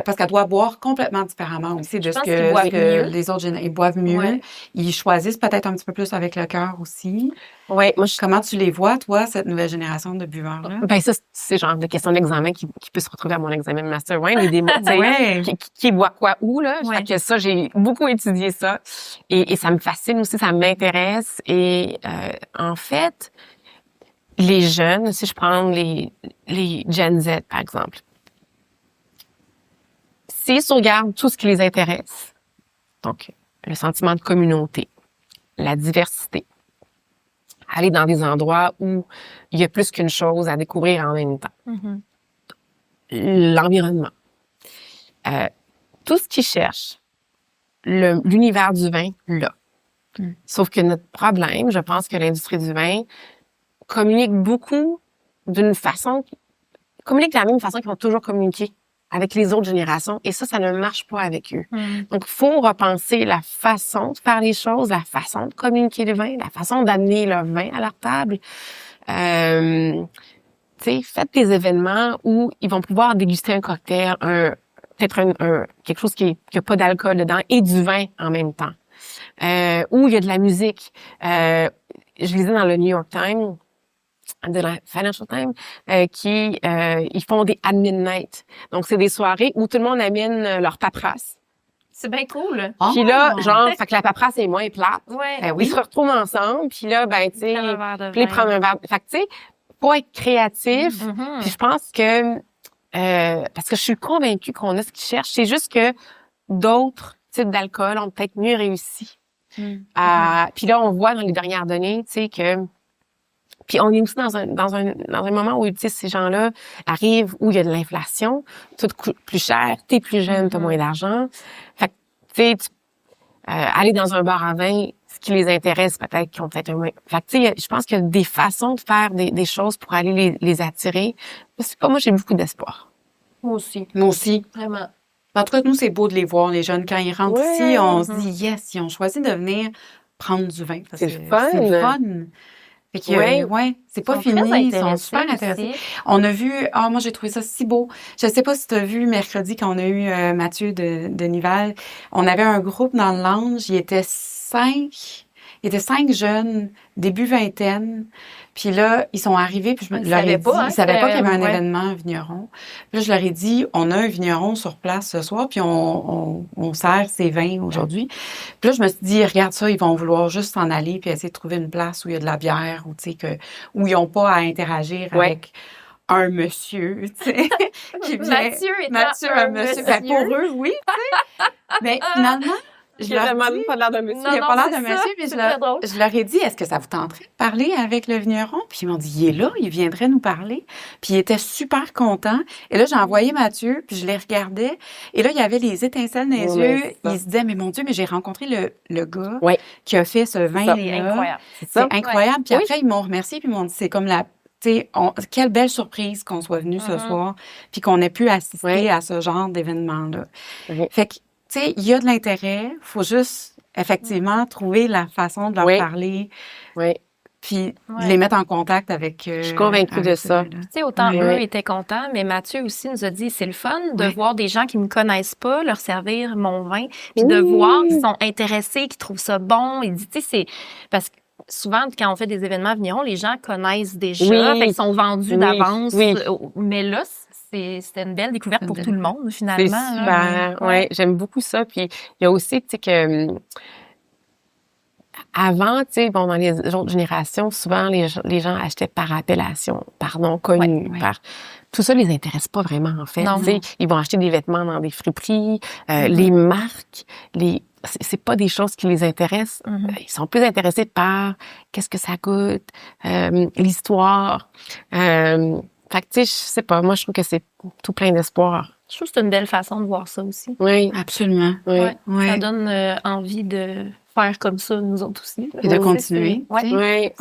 parce qu'elle doit boire complètement différemment aussi de ce que les autres générations. Ils boivent mieux. Ouais. Ils choisissent peut-être un petit peu plus avec le cœur aussi. Oui. Comment tu les vois, toi, cette nouvelle génération de buveurs-là? Ben ça, c'est genre de question d'examen qui peut se retrouver à mon examen de Master Wine. Et des mots, qui boit quoi où, là. Fait que ça, j'ai beaucoup étudié ça. Et ça me fascine aussi, ça m'intéresse. Et en fait, les jeunes, si je prends les Gen Z, par exemple, s'ils sauvegardent tout ce qui les intéresse, donc le sentiment de communauté, la diversité, aller dans des endroits où il y a plus qu'une chose à découvrir en même temps, l'environnement, tout ce qu'ils cherchent, l'univers du vin, là. Sauf que notre problème, je pense que l'industrie du vin communique beaucoup communique de la même façon qu'ils ont toujours communiqué avec les autres générations, et ça ne marche pas avec eux. Donc, il faut repenser la façon de faire les choses, la façon de communiquer le vin, la façon d'amener le vin à leur table. Faites des événements où ils vont pouvoir déguster un cocktail, peut-être quelque chose qui a pas d'alcool dedans, et du vin en même temps. Où il y a de la musique. Je lisais dans le New York Times, de la Financial Times, ils font des at midnight. Donc, c'est des soirées où tout le monde amène leur paperasse. C'est bien cool. Puis là, fait que la paperasse est moins plate. Ouais. Ils se retrouvent ensemble, puis là, tu sais, puis ils prennent un verre. Fait que, tu sais, faut être créatif. Puis je pense que, parce que je suis convaincue qu'on a ce qu'ils cherchent, c'est juste que d'autres types d'alcool ont peut-être mieux réussi. Puis là, on voit dans les dernières données, tu sais, que puis on est aussi dans un moment où, tu sais, ces gens-là arrivent où il y a de l'inflation, tout coûte plus cher, t'es plus jeune, t'as moins d'argent. Fait que, tu sais, aller dans un bar à vin, ce qui les intéresse, peut-être qu'ils ont peut-être un moins... Fait que, tu sais, je pense qu'il y a des façons de faire des choses pour aller les attirer. Moi, j'ai beaucoup d'espoir. Moi aussi. Vraiment. En tout cas, nous, c'est beau de les voir, les jeunes. Quand ils rentrent ici, on se dit, yes, ils ont choisi de venir prendre du vin. C'est le fun. C'est le fun. Fait que, c'est pas fini. Ils sont super intéressés. On a vu, moi, j'ai trouvé ça si beau. Je sais pas si tu as vu mercredi quand on a eu Mathieu de Nival. On avait un groupe dans le lounge. Il était 5 jeunes, début vingtaine. Puis là, ils sont arrivés, puis ils savaient pas qu'il y avait un événement vigneron. Puis là, je leur ai dit, on a un vigneron sur place ce soir, puis on sert ses vins aujourd'hui. Puis là, je me suis dit, regarde ça, ils vont vouloir juste s'en aller, puis essayer de trouver une place où il y a de la bière, ou tu sais, où ils n'ont pas à interagir avec un monsieur, tu sais, qui vient... Mathieu un monsieur. Ben, pour eux, oui, tu sais. Mais finalement, je leur dis... pas l'air d'un monsieur. Il n'a pas l'air d'un monsieur, puis je leur ai dit, est-ce que ça vous tenterait de parler avec le vigneron? Puis ils m'ont dit, il est là, il viendrait nous parler. Puis il était super content. Et là, j'ai envoyé Mathieu, puis je les regardais. Et là, il y avait les étincelles dans les yeux. Il se disait, mais mon Dieu, mais j'ai rencontré le gars qui a fait ce vin-là. C'est incroyable. C'est incroyable. Puis après, ils m'ont remercié, puis ils m'ont dit, c'est comme quelle belle surprise qu'on soit venu ce soir, puis qu'on ait pu assister à ce genre d'événement-là. Fait que, tu sais, il y a de l'intérêt. Il faut juste, effectivement, trouver la façon de leur parler. Puis de les mettre en contact avec... je suis convaincue de ça. Tu sais, autant eux étaient contents, mais Mathieu aussi nous a dit, c'est le fun de voir des gens qui me connaissent pas leur servir mon vin, puis de voir qu'ils sont intéressés, qu'ils trouvent ça bon. Il dit, tu sais, c'est... Parce que souvent, quand on fait des événements vignerons, les gens connaissent déjà, fait qu'ils sont vendus d'avance. Mais là, c'était une belle découverte pour tout le monde, finalement. C'est super. Ouais, j'aime beaucoup ça. Puis il y a aussi, tu sais, que avant, tu sais, bon, dans les autres générations, souvent, les gens achetaient par appellation, par nom connu, par... Tout ça les intéresse pas vraiment, en fait. Tu sais, ils vont acheter des vêtements dans des friperies, les marques, c'est pas des choses qui les intéressent. Ils sont plus intéressés par qu'est-ce que ça coûte, l'histoire. Fait que, tu sais, je sais pas, moi, je trouve que c'est tout plein d'espoir. Je trouve que c'est une belle façon de voir ça aussi. Oui, absolument. Oui. Ça donne envie de faire comme ça, nous autres aussi. Et de continuer. Oui.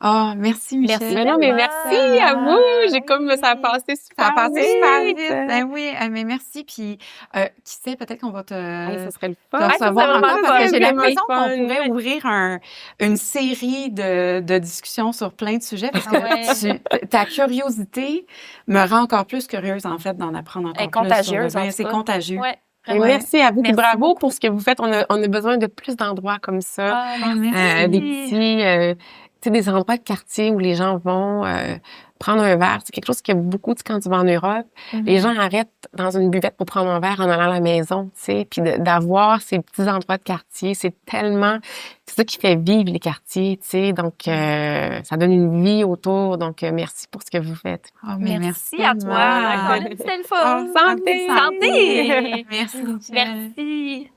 Ah, merci, Michel. Merci. Mais non, mais merci à vous. Ça a passé super vite. Ben oui, mais merci. Puis, qui sait, peut-être qu'on va ça serait le fun. recevoir encore, parce que j'ai l'impression qu'on pourrait ouvrir une série de discussions sur plein de sujets, parce que ta curiosité me rend encore plus curieuse, en fait, d'en apprendre encore plus. Contagieuse. C'est contagieux. Ouais. Et merci à vous. Merci bravo beaucoup pour ce que vous faites. On a besoin de plus d'endroits comme ça. Merci. Des petits... tu sais, des endroits de quartier où les gens vont prendre un verre. C'est quelque chose qu'il y a beaucoup, quand tu vas en Europe. Les gens arrêtent dans une buvette pour prendre un verre en allant à la maison, tu sais. Puis d'avoir ces petits endroits de quartier, c'est ça qui fait vivre les quartiers, tu sais. Donc, ça donne une vie autour. Donc, merci pour ce que vous faites. Oh, mais merci à toi. C'était le fun. Santé! Santé! Merci. Merci.